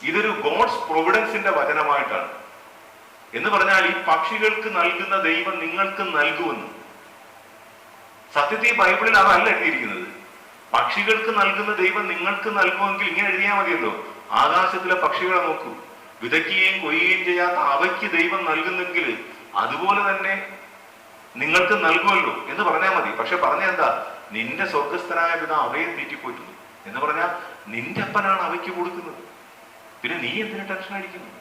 ഇതൊരു ഗോഡ്സ് പ്രൊവിഡൻസിന്റെ വചനമായിട്ടാണ്. എന്ന് പറഞ്ഞാൽ ഈ പക്ഷികൾക്ക് നൽകുന്ന ദൈവം നിങ്ങൾക്ക് നൽകുമെന്ന്. സത്യത്തിൽ ഈ ബൈബിളിൽ അതല്ല എഴുതിയിരിക്കുന്നത്. പക്ഷികൾക്ക് നൽകുന്ന ദൈവം നിങ്ങൾക്ക് നൽകുമെങ്കിൽ ഇങ്ങനെ എഴുതിയാൽ മതിയല്ലോ, ആകാശത്തിലെ പക്ഷികളെ നോക്കൂ, വിതയ്ക്കുകയും കൊയ്യുകയും ചെയ്യാത്ത അവയ്ക്ക് ദൈവം നൽകുന്നെങ്കിൽ അതുപോലെ തന്നെ നിങ്ങൾക്ക് നൽകുമല്ലോ എന്ന് പറഞ്ഞാൽ മതി. പക്ഷെ പറഞ്ഞ എന്താ? നിന്റെ സ്വർഗസ്ഥനായ പിതാവ് അവയെ തീറ്റിപ്പോറ്റുന്നു എന്ന് പറഞ്ഞാൽ നിന്റെ അപ്പനാണ് അവയ്ക്ക് കൊടുക്കുന്നത്. പിന്നെ നീ എന്തിനു ടെൻഷൻ അടിക്കുന്നു?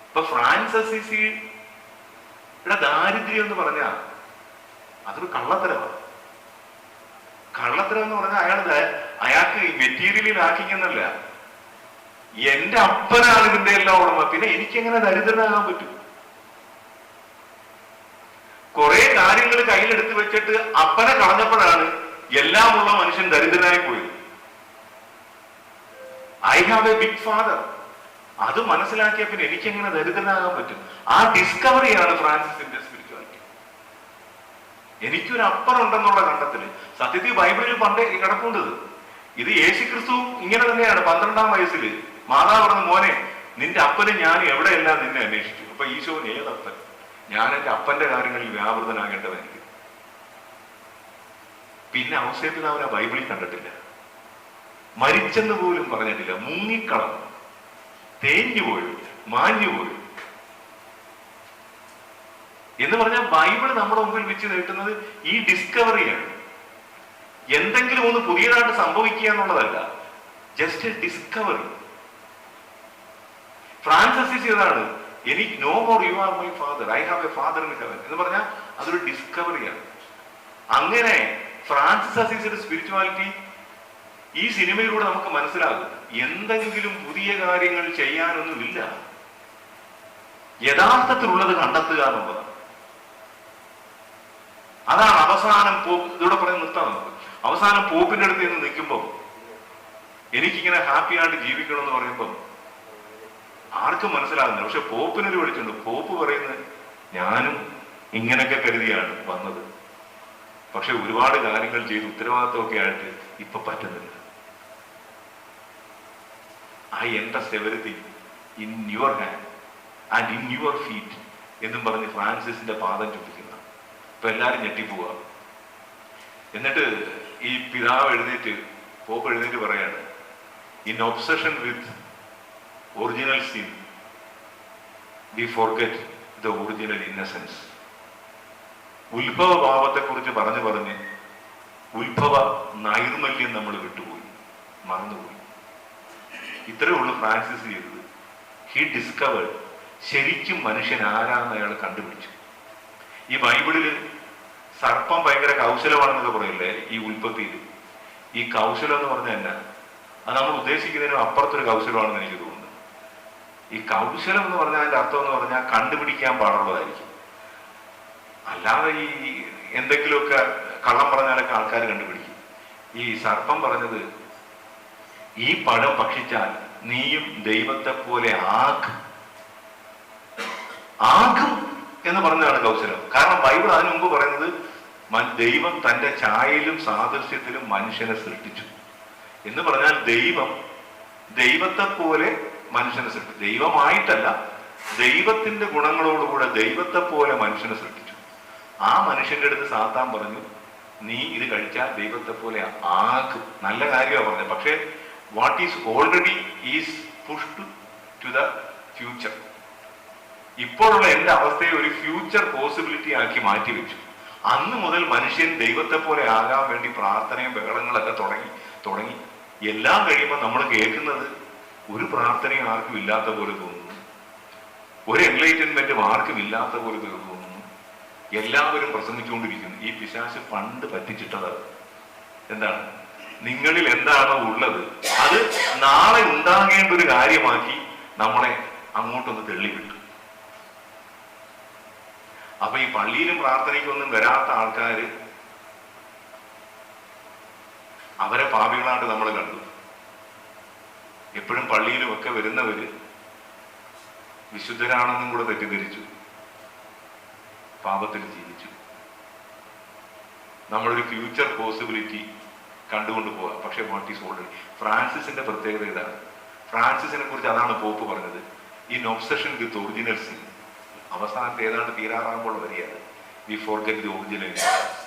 ഇപ്പൊ ഫ്രാൻസിസ് അസീസിയുടെ ദാരിദ്ര്യം എന്ന് പറഞ്ഞാൽ അതൊരു കള്ളത്തരമാണ്. കള്ളത്തരം എന്ന് പറഞ്ഞാൽ അയാൾക്ക് മെറ്റീരിയലിൽ ആക്കിക്കുന്നല്ല, എന്റെ അപ്പനാണ് ഇതിന്റെ എല്ലാം ഉടമ, പിന്നെ എനിക്കെങ്ങനെ ദരിദ്രനാകാൻ പറ്റും? കുറെ കാര്യങ്ങൾ കയ്യിലെടുത്ത് വെച്ചിട്ട് അപ്പനെ കളഞ്ഞപ്പോഴാണ് എല്ലാമുള്ള മനുഷ്യൻ ദരിദ്രനായി പോയത്. I have a big father, അത് മനസ്സിലാക്കിയ പിന്നെ എനിക്കെങ്ങനെ ദരിദ്രനാകാൻ പറ്റും? ആ ഡിസ്കവറിയാണ് ഫ്രാൻസിസിന്റെ സ്പിരിച്വാലിറ്റി. എനിക്കൊരു അപ്പനുണ്ടെന്നുള്ള കണ്ടെത്തല്. സത്യത്തിൽ ബൈബിളിൽ പണ്ടേ കിടപ്പുണ്ടത്. ഇത് യേശുക്രിസ്തു ഇങ്ങനെ തന്നെയാണ്. 12-ാം വയസ്സിൽ മാതാവ് പറഞ്ഞു, മോനെ നിന്റെ അപ്പന് ഞാൻ എവിടെയെല്ലാം നിന്നെ അന്വേഷിച്ചു. അപ്പൊ ഈശോന് ഏതപ്പൻ? ഞാൻ എന്റെ അപ്പന്റെ കാര്യങ്ങളിൽ വ്യാപൃതനാകേണ്ടവനിക്ക്. പിന്നെ ഔസേപ്പിൽ അവനെ ബൈബിളിൽ കണ്ടിട്ടില്ല, മരിച്ചെന്ന് പോലും പറഞ്ഞിട്ടില്ല, മുങ്ങിക്കളഞ്ഞു, തേഞ്ഞുപോയി, മാഞ്ഞുപോയി. എന്ന് പറഞ്ഞാൽ ബൈബിൾ നമ്മുടെ മുമ്പിൽ വെച്ച് നീട്ടുന്നത് ഈ ഡിസ്കവറിയാണ്. എന്തെങ്കിലും ഒന്ന് പുതിയതായിട്ട് സംഭവിക്കുക എന്നുള്ളതല്ല, just a discovery. Francis Assisi ഏതാണ്? എനിക്ക് no more you are my father, I have a father in heaven എന്ന് പറഞ്ഞാൽ അതൊരു ഡിസ്കവറിയാണ്. അങ്ങനെ ഫ്രാൻസിസ് അസീസിയുടെ സ്പിരിച്വാലിറ്റി ഈ സിനിമയിലൂടെ നമുക്ക് മനസ്സിലാകും. എന്തെങ്കിലും പുതിയ കാര്യങ്ങൾ ചെയ്യാനൊന്നുമില്ല, യഥാർത്ഥത്തിലുള്ളത് കണ്ടെത്തുക എന്നുള്ളതാണ്. അതാണ് അവസാനം ഇതിവിടെ പറഞ്ഞ് നിർത്താം നമുക്ക്. അവസാനം പോപ്പിന്റെ അടുത്ത് നിന്ന് നിൽക്കുമ്പോൾ എനിക്കിങ്ങനെ ഹാപ്പി ആയിട്ട് ജീവിക്കണം എന്ന് പറയുമ്പോൾ ആർക്കും മനസ്സിലാകുന്നില്ല. പക്ഷെ പോപ്പിനൊരു വിളിച്ചുണ്ട്. പോപ്പ് പറയുന്നത് ഞാനും ഇങ്ങനെയൊക്കെ കരുതിയാണ് വന്നത്, പക്ഷെ ഒരുപാട് കാര്യങ്ങൾ ചെയ്ത് ഉത്തരവാദിത്വമൊക്കെ ആയിട്ട് ഇപ്പൊ പറ്റുന്നില്ല. I entrust everything in your hand and in your feet എന്നും പറഞ്ഞ് ഫ്രാൻസിസിന്റെ പാദം ചുംബിക്കുന്ന. ഇപ്പൊ എല്ലാരും ഞെട്ടിപ്പോവുക. എന്നിട്ട് ഈ പിതാവ് എഴുന്നേറ്റ്, പോപ്പ് എഴുന്നേറ്റ് പറയാണ്, in obsession with original sin we forget the original innocence. ഉത്ഭവ ഭാവത്തെ കുറിച്ച് പറഞ്ഞ് ഉത്ഭവ നൈർമല്യം നമ്മൾ വിട്ടുപോയി, മറന്നുപോയി. ഇത്രയേ ഉള്ളൂ ഫ്രാൻസിസ് ചെയ്തത്. ഹി ഡിസ്കവേർഡ്, ശരിക്കും മനുഷ്യൻ ആരാന്ന് അയാൾ കണ്ടുപിടിച്ചു. ഈ ബൈബിളില് സർപ്പം ഭയങ്കര കൗശലമാണെന്നൊക്കെ പറയില്ലേ ഈ ഉൽപ്പത്തിയിൽ. ഈ കൗശലം എന്ന് പറഞ്ഞാൽ എന്നാ? അത് നമ്മൾ ഉദ്ദേശിക്കുന്നതിനും അപ്പുറത്തൊരു കൗശലമാണെന്ന് എനിക്ക് തോന്നുന്നു. ഈ കൗശലം എന്ന് പറഞ്ഞാൽ അതിന്റെ അർത്ഥം എന്ന് പറഞ്ഞാൽ കണ്ടുപിടിക്കാൻ പാടുള്ളതായിരിക്കും. അല്ലാതെ ഈ എന്തെങ്കിലുമൊക്കെ കള്ളം പറഞ്ഞാലൊക്കെ ആൾക്കാർ കണ്ടുപിടിക്കും. ഈ സർപ്പം പറഞ്ഞത്, ഈ പഴം ഭക്ഷിച്ചാൽ നീയും ദൈവത്തെ പോലെ ആകും എന്ന് പറഞ്ഞതാണ് കൗശലം. കാരണം ബൈബിൾ അതിനു മുമ്പ് പറയുന്നത് ദൈവം തന്റെ ഛായയിലും സാദൃശ്യത്തിലും മനുഷ്യനെ സൃഷ്ടിച്ചു എന്ന് പറഞ്ഞാൽ ദൈവത്തെ പോലെ മനുഷ്യനെ സൃഷ്ടിച്ചു. ദൈവമായിട്ടല്ല, ദൈവത്തിന്റെ ഗുണങ്ങളോടുകൂടെ ദൈവത്തെ പോലെ മനുഷ്യനെ സൃഷ്ടിച്ചു. ആ മനുഷ്യന്റെ അടുത്ത് സാത്താൻ പറഞ്ഞു, നീ ഇത് കഴിച്ചാൽ ദൈവത്തെ പോലെ ആകും. നല്ല കാര്യമാണ് പറഞ്ഞത്. പക്ഷേ what is already is pushed to the future. ഇപ്പോഴുള്ള എന്റെ അവസ്ഥയെ ഒരു ഫ്യൂച്ചർ പോസിബിലിറ്റി ആക്കി മാറ്റി വെച്ചു. അന്ന് മുതൽ മനുഷ്യൻ ദൈവത്തെ പോലെ ആകാൻ വേണ്ടി പ്രാർത്ഥനയും ബഹളങ്ങളൊക്കെ തുടങ്ങി. എല്ലാം കഴിയുമ്പോൾ നമ്മൾ കേൾക്കുന്നത് ഒരു പ്രാർത്ഥനയും ആർക്കും ഇല്ലാത്ത പോലെ തോന്നുന്നു, ഒരു എൻലൈറ്റൻമെന്റും ആർക്കും ഇല്ലാത്ത പോലെ തോന്നുന്നു. എല്ലാവരും പ്രസംഗിച്ചുകൊണ്ടിരിക്കുന്നു. ഈ പിശാച് പണ്ട് പറ്റിച്ചിട്ടത് എന്താണ്? നിങ്ങളിൽ എന്താണോ ഉള്ളത് അത് നാളെ ഉണ്ടാകേണ്ട ഒരു കാര്യമാക്കി നമ്മളെ അങ്ങോട്ടൊന്ന് തള്ളിവിട്ടു. അപ്പൊ ഈ പള്ളിയിലും പ്രാർത്ഥനയ്ക്കൊന്നും വരാത്ത ആൾക്കാര് അവരെ പാപികളായിട്ട് നമ്മൾ കണ്ടു. എപ്പോഴും പള്ളിയിലും ഒക്കെ വരുന്നവര് വിശുദ്ധരാണെന്നും കൂടെ തെറ്റിദ്ധരിച്ചു, പാപത്തിൽ ജീവിച്ചു. നമ്മളൊരു ഫ്യൂച്ചർ പോസിബിലിറ്റി കണ്ടുകൊണ്ട് പോവാം. പക്ഷെ വാട്ട് ഈസ് ഓൾറെഡി. ഫ്രാൻസിസിന്റെ പ്രത്യേകത ഇതാണ്. ഫ്രാൻസിസിനെ കുറിച്ച് അതാണ് പോപ്പ് പറഞ്ഞത്, in obsession with original sin. അവസാനത്തെ ഏതാണ്ട് തീരാറാകുമ്പോൾ വരികയാണ്, we forget the original innocence.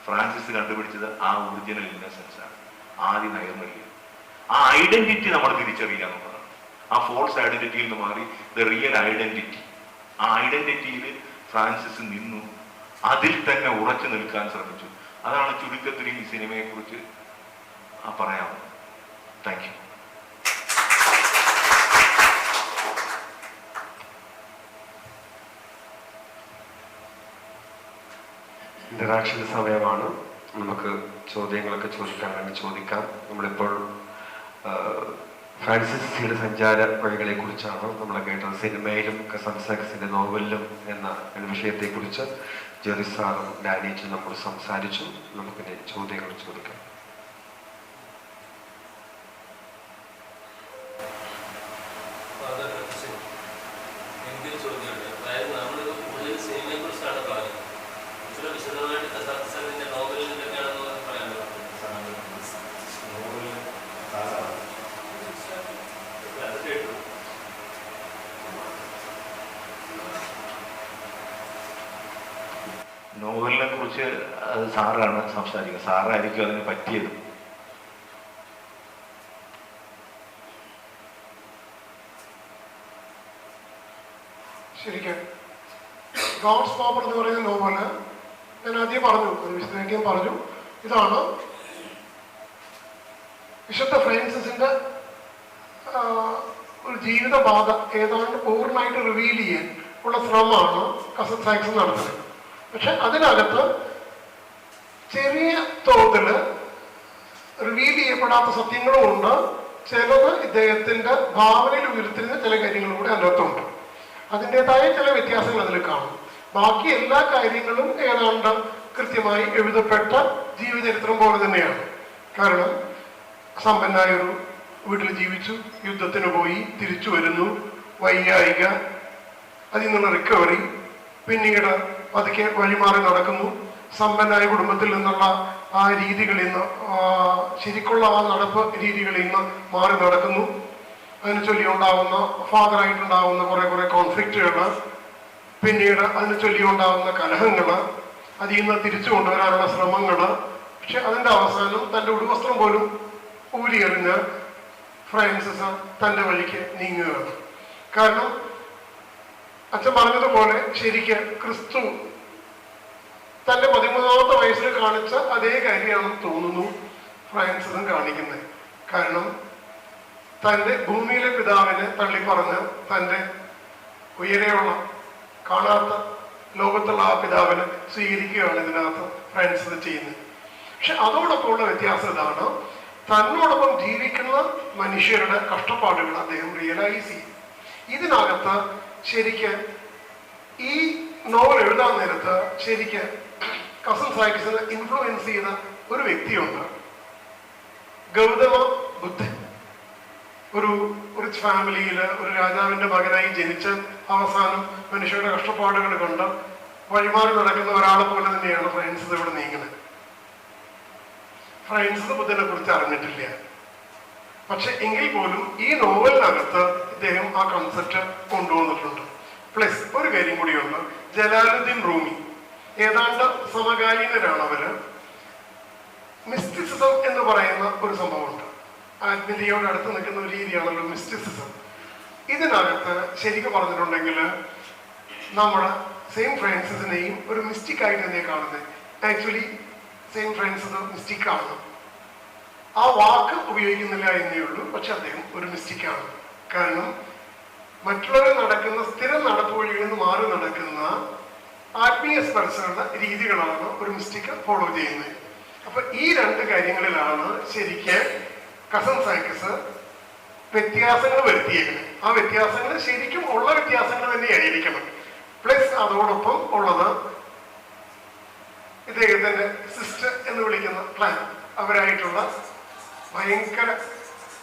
Francis കണ്ടുപിടിച്ചത് ആ ഒറിജിനൽ ഇന്നസെൻസ് ആണ്, ആദ്യ നൈർമല്യം. ആ ഐഡന്റിറ്റി നമ്മൾ തിരിച്ചറിയുക എന്നുള്ളതാണ്. ആ ഫോൾസ് ഐഡന്റിറ്റിയിൽ നിന്ന് മാറി ദ റിയൽ ഐഡന്റിറ്റി. ആ ഐഡന്റിറ്റിയിൽ ഫ്രാൻസിസ് നിന്നു, അതിൽ തന്നെ ഉറച്ചു നിൽക്കാൻ ശ്രമിച്ചു. അതാണ് ചുരുക്കത്തിൽ ഈ സിനിമയെ കുറിച്ച് പറയാവുന്നത്. Thank you. ഇന്ററാക്ഷൻ സമയമാണ്. നമുക്ക് ചോദ്യങ്ങളൊക്കെ ചോദിക്കാൻ വേണ്ടി ചോദിക്കാം. നമ്മളിപ്പോൾ ഫ്രാൻസിസ് സിയുടെ സഞ്ചാര വഴികളെ കുറിച്ചാണ് നമ്മൾ കേട്ടത്. സിനിമയിലും കസൻസാക്സിന്റെ നോവലിലും എന്ന വിഷയത്തെക്കുറിച്ച് ജെറി സാറും ഡാനിച്ചും നമ്മൾ സംസാരിച്ചു. നമുക്കിനി ചോദ്യങ്ങൾ ചോദിക്കാം. നോവലിനെ കുറിച്ച് അത് സാറാണ് സംസാരിക്കുക. സാറായിരിക്കും അതിന് പറ്റിയത്. ശരിക്കും ഗോഡ്സ് പവർ എന്ന് പറയുന്ന നോവല് ഞാൻ ആദ്യം പറഞ്ഞു, വിശദീകരിക്കാൻ പറഞ്ഞു. ഇതാണ് വിശുദ്ധ ഫ്രാൻസിസിന്റെ ഒരു ജീവിതപാത ഏതാണ്ട് പൂർണ്ണമായിട്ട് റിവീൽ ചെയ്യാൻ ഉള്ള ശ്രമമാണ് കസൻസാക്സ് നടത്തുന്നത്. പക്ഷെ അതിനകത്ത് ചെറിയ തോതിൽ റിവീൽ ചെയ്യപ്പെടാത്ത സത്യങ്ങളും ഉണ്ട്. ചിലത് ഇദ്ദേഹത്തിന്റെ ഭാവനയിൽ ഉയർത്തിരുന്ന ചില കാര്യങ്ങളും കൂടെ അതിനകത്തുണ്ട്. അതിൻ്റെതായ ചില വ്യത്യാസങ്ങൾ അതിൽ കാണും. ബാക്കി എല്ലാ കാര്യങ്ങളും ഏതാണ്ട് കൃത്യമായി എഴുതപ്പെട്ട ജീവചരിത്രം പോലെ തന്നെയാണ്. കാരണം സമ്പന്നായൊരു വീട്ടിൽ ജീവിച്ചു, യുദ്ധത്തിന് പോയി, തിരിച്ചു വരുന്നു, വൈകാരിക, അതിൽ നിന്നുള്ള റിക്കവറി, പിന്നീട് പതുക്കെ വഴിമാറി നടക്കുന്നു, സമ്പന്നായ കുടുംബത്തിൽ നിന്നുള്ള ആ രീതികളിൽ നിന്ന്, ശരിക്കുള്ള ആ നടപ്പ് രീതികളിൽ നിന്ന് മാറി നടക്കുന്നു. അതിന് ചൊല്ലി ഉണ്ടാവുന്ന ഫാദറായിട്ടുണ്ടാവുന്ന കുറെ കോൺഫ്ലിക്റ്റുകൾ, പിന്നീട് അതിന് ചൊല്ലി ഉണ്ടാവുന്ന കലഹങ്ങൾ, അതിൽ നിന്ന് തിരിച്ചു കൊണ്ടുവരാനുള്ള ശ്രമങ്ങൾ. പക്ഷെ അതിൻ്റെ അവസാനം തൻ്റെ ഉടുവസ്ത്രം പോലും ഊരിയെറിഞ്ഞ് ഫ്രാൻസിസ് തൻ്റെ വഴിക്ക് നീങ്ങുകയാണ്. കാരണം അച്ഛൻ പറഞ്ഞതുപോലെ ശരിക്ക് ക്രിസ്തു തൻ്റെ 13ാമത്തെ വയസ്സിൽ കാണിച്ച അതേ കാര്യമാണെന്ന് തോന്നുന്നു ഫ്രാൻസിസും കാണിക്കുന്നത്. കാരണം തൻ്റെ ഭൂമിയിലെ പിതാവിനെ തള്ളിപ്പറഞ്ഞ് തൻ്റെ ഉയരെയുള്ള കാണാത്ത ലോകത്തുള്ള ആ പിതാവിനെ സ്വീകരിക്കുകയാണ് ഇതിനകത്ത് ഫ്രാൻസിസ് ചെയ്യുന്നത്. പക്ഷെ അതോടൊപ്പമുള്ള വ്യത്യാസം ഇതാണ്, തന്നോടൊപ്പം ജീവിക്കുന്ന മനുഷ്യരുടെ കഷ്ടപ്പാടുകൾ അദ്ദേഹം റിയലൈസ് ചെയ്യും. ഇതിനകത്ത് ശരിക്ക് ഈ നോവൽ എഴുതാൻ നേരത്ത് ശരിക്ക് കസൻസാക്സിനെ ഇൻഫ്ലുവൻസ് ചെയ്ത ഒരു വ്യക്തിയുണ്ട്, ഗൗതമ ബുദ്ധൻ. ഒരു റിച്ച് ഫാമിലിയിൽ ഒരു രാജാവിന്റെ മകനായി ജനിച്ച് അവസാനം മനുഷ്യരുടെ കഷ്ടപ്പാടുകൾ കണ്ട് വഴിമാറി നടക്കുന്ന ഒരാളെ പോലെ തന്നെയാണ് ഫ്രാൻസിസ് ഇവിടെ നീങ്ങുന്നത്. ഫ്രാൻസിസ് ബുദ്ധനെ കുറിച്ച് അറിഞ്ഞിട്ടില്ല. പക്ഷെ എങ്കിൽ പോലും ഈ നോവലിനകത്ത് ഇദ്ദേഹം ആ കൺസെപ്റ്റ് കൊണ്ടുവന്നിട്ടുണ്ട്. പ്ലസ് ഒരു കാര്യം കൂടിയുണ്ട്, ജലാലുദ്ദീൻ റൂമി ഏതാണ്ട് സമകാലീനരാണ് അവര്. മിസ്റ്റിസിസം എന്ന് പറയുന്ന ഒരു സംഭവമുണ്ട്. ആത്മീയതയോട് അടുത്ത് നിൽക്കുന്ന ഒരു രീതിയാണല്ലോ മിസ്റ്റിസിസം. ഇതിനകത്ത് ശരിക്കും പറഞ്ഞിട്ടുണ്ടെങ്കിൽ നമ്മുടെ സെയിന്റ് ഫ്രാൻസിസിനെയും ഒരു മിസ്റ്റിക് ആയിട്ട് തന്നെ കാണുന്നത്. ആക്ച്വലി സെയിന്റ് ഫ്രാൻസിസ് മിസ്റ്റിക്കാണ്. ആ വാക്ക് ഉപയോഗിക്കുന്നില്ല എന്നേ ഉള്ളൂ. പക്ഷെ അദ്ദേഹം ഒരു മിസ്റ്റിക്കാണ്. കാരണം മറ്റുള്ളവർ നടക്കുന്ന സ്ഥിരം നടപ്പുവഴികളിൽ നിന്ന് മാറി നടക്കുന്ന ആത്മീയ സ്പർശന രീതികളാണ് ഒരു മിസ്റ്റിക്ക് ഫോളോ ചെയ്യുന്നത്. അപ്പൊ ഈ രണ്ട് കാര്യങ്ങളിലാണ് ശരിക്കും കസൻ സൈക്കസ് വ്യത്യാസങ്ങൾ വരുത്തിയേക്കുന്നത്. ആ വ്യത്യാസങ്ങൾ ശരിക്കും ഉള്ള വ്യത്യാസങ്ങൾ തന്നെയായിരിക്കണം. പ്ലസ് അതോടൊപ്പം ഉള്ളത് ഇദ്ദേഹത്തിന്റെ സിസ്റ്റർ എന്ന് വിളിക്കുന്ന പ്ലാൻ, അവരായിട്ടുള്ള ഭയങ്കര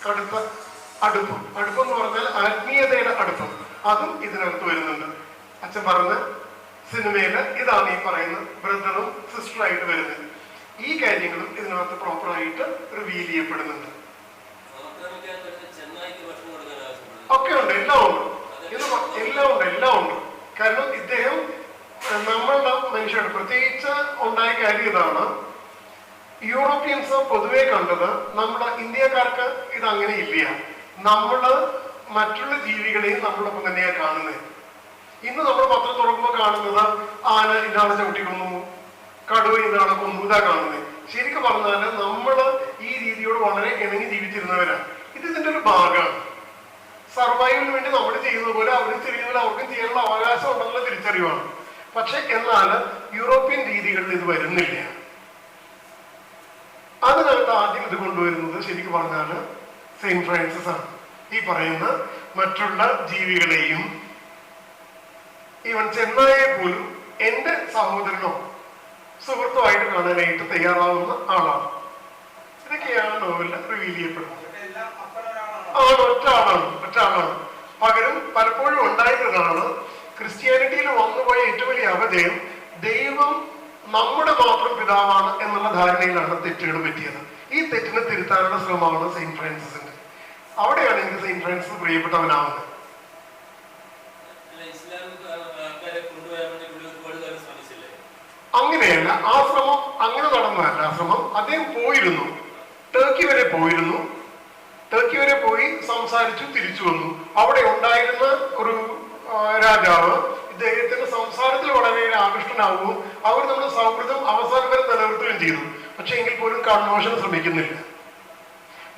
കടുത്ത അടുപ്പം എന്ന് പറഞ്ഞാൽ ആത്മീയതയുടെ അടുപ്പം, അതും ഇതിനകത്ത് വരുന്നുണ്ട്. അച്ഛൻ പറഞ്ഞ സിനിമയില് ഇതാണ് ഈ പറയുന്ന ബ്രദറും സിസ്റ്ററായിട്ട് വരുന്നത്. ഈ കാര്യങ്ങളും ഇതിനകത്ത് പ്രോപ്പറായിട്ട് റിവീൽ ചെയ്യപ്പെടുന്നുണ്ട്. ഒക്കെ ഉണ്ട്, എല്ലാം ഉണ്ട്, എല്ലാം ഉണ്ട്. കാരണം ഇദ്ദേഹം നമ്മളുടെ മനുഷ്യരുടെ പ്രത്യേകിച്ച് ഉണ്ടായ കാര്യം ഇതാണ്. യൂറോപ്യൻസ് പൊതുവെ കണ്ടത് നമ്മുടെ ഇന്ത്യക്കാർക്ക് ഇത് അങ്ങനെ ഇല്ല. നമ്മള് മറ്റുള്ള ജീവികളെയും നമ്മളൊപ്പം തന്നെയാണ് കാണുന്നത്. ഇന്ന് നമ്മൾ പത്രം തുറക്കുമ്പോൾ കാണുന്നത് ആന ഇന്നാളെ ചവിട്ടിക്കൊന്നു, കടുവ ഇന്നാളെ കൊന്നു, ഇതാ കാണുന്നത്. ശരിക്കും പറഞ്ഞാല് നമ്മള് ഈ രീതിയോട് വളരെ ഇണങ്ങി ജീവിച്ചിരുന്നവരാണ്. ഇത് ഇതിന്റെ ഒരു ഭാഗമാണ്. സർവൈവലിന് വേണ്ടി നമ്മൾ ചെയ്യുന്ന പോലെ അവരും ചെയ്യുന്നത് അവർക്കും ചെയ്യാനുള്ള അവകാശം ഉണ്ടെന്നുള്ള തിരിച്ചറിവാണ്. പക്ഷെ എന്നാൽ യൂറോപ്യൻ രീതികളിൽ ഇത് വരുന്നില്ല. അതിനകത്ത് ആദ്യം ഇത് കൊണ്ടുവരുന്നത് ശരിക്കും പറഞ്ഞാല് സെയിന്റ് ഫ്രാൻസിസ് ആണ്. ഈ പറയുന്ന മറ്റുള്ള ജീവികളെയും ഈവൻ ചെന്നായെ പോലും എന്റെ സഹോദരനോ സുഹൃത്തുമായിട്ട് കാണാനായിട്ട് തയ്യാറാവുന്ന ആളാണ്. ഇതൊക്കെയാണ് നോവലിൽ റിവീൽ ചെയ്യപ്പെടുന്നത്. ഒറ്റ ആളാണ്. പകരം പലപ്പോഴും ഉണ്ടായിരുന്നതാണ് ക്രിസ്ത്യാനിറ്റിയിൽ വന്നുപോയ ഏറ്റവും വലിയ അപജയം. ദൈവം നമ്മുടെ മാത്രം പിതാവാണ് എന്നുള്ള ധാരണയിലാണ് തെറ്റുകൾ പറ്റിയത്. ഈ തെറ്റിനെ തിരുത്താനുള്ള ശ്രമമാണ് സെയിന്റ് ഫ്രാൻസിസിന്റെ. അവിടെയാണ് എനിക്ക് സെയിന്റ് ഫ്രാൻസിസ് പ്രിയപ്പെട്ടവനാവുന്നത്. അങ്ങനെയല്ല, ആ ശ്രമം അങ്ങനെ നടന്നതല്ല. ആ ശ്രമം അദ്ദേഹം പോയിരുന്നു, ടർക്കി വരെ പോയി സംസാരിച്ചു, തിരിച്ചു വന്നു. അവിടെ ഉണ്ടായിരുന്ന ഒരു രാജാവ് ഇദ്ദേഹത്തിന്റെ സംസാരത്തിൽ വളരെ ആകൃഷ്ടനാവുകയും അവർ നമ്മുടെ സൗഹൃദം അവസാനം വരെ നിലനിർത്തുകയും ചെയ്തു. പക്ഷെ എങ്കിൽ പോലും കൺവേർഷൻ ശ്രമിക്കുന്നില്ല.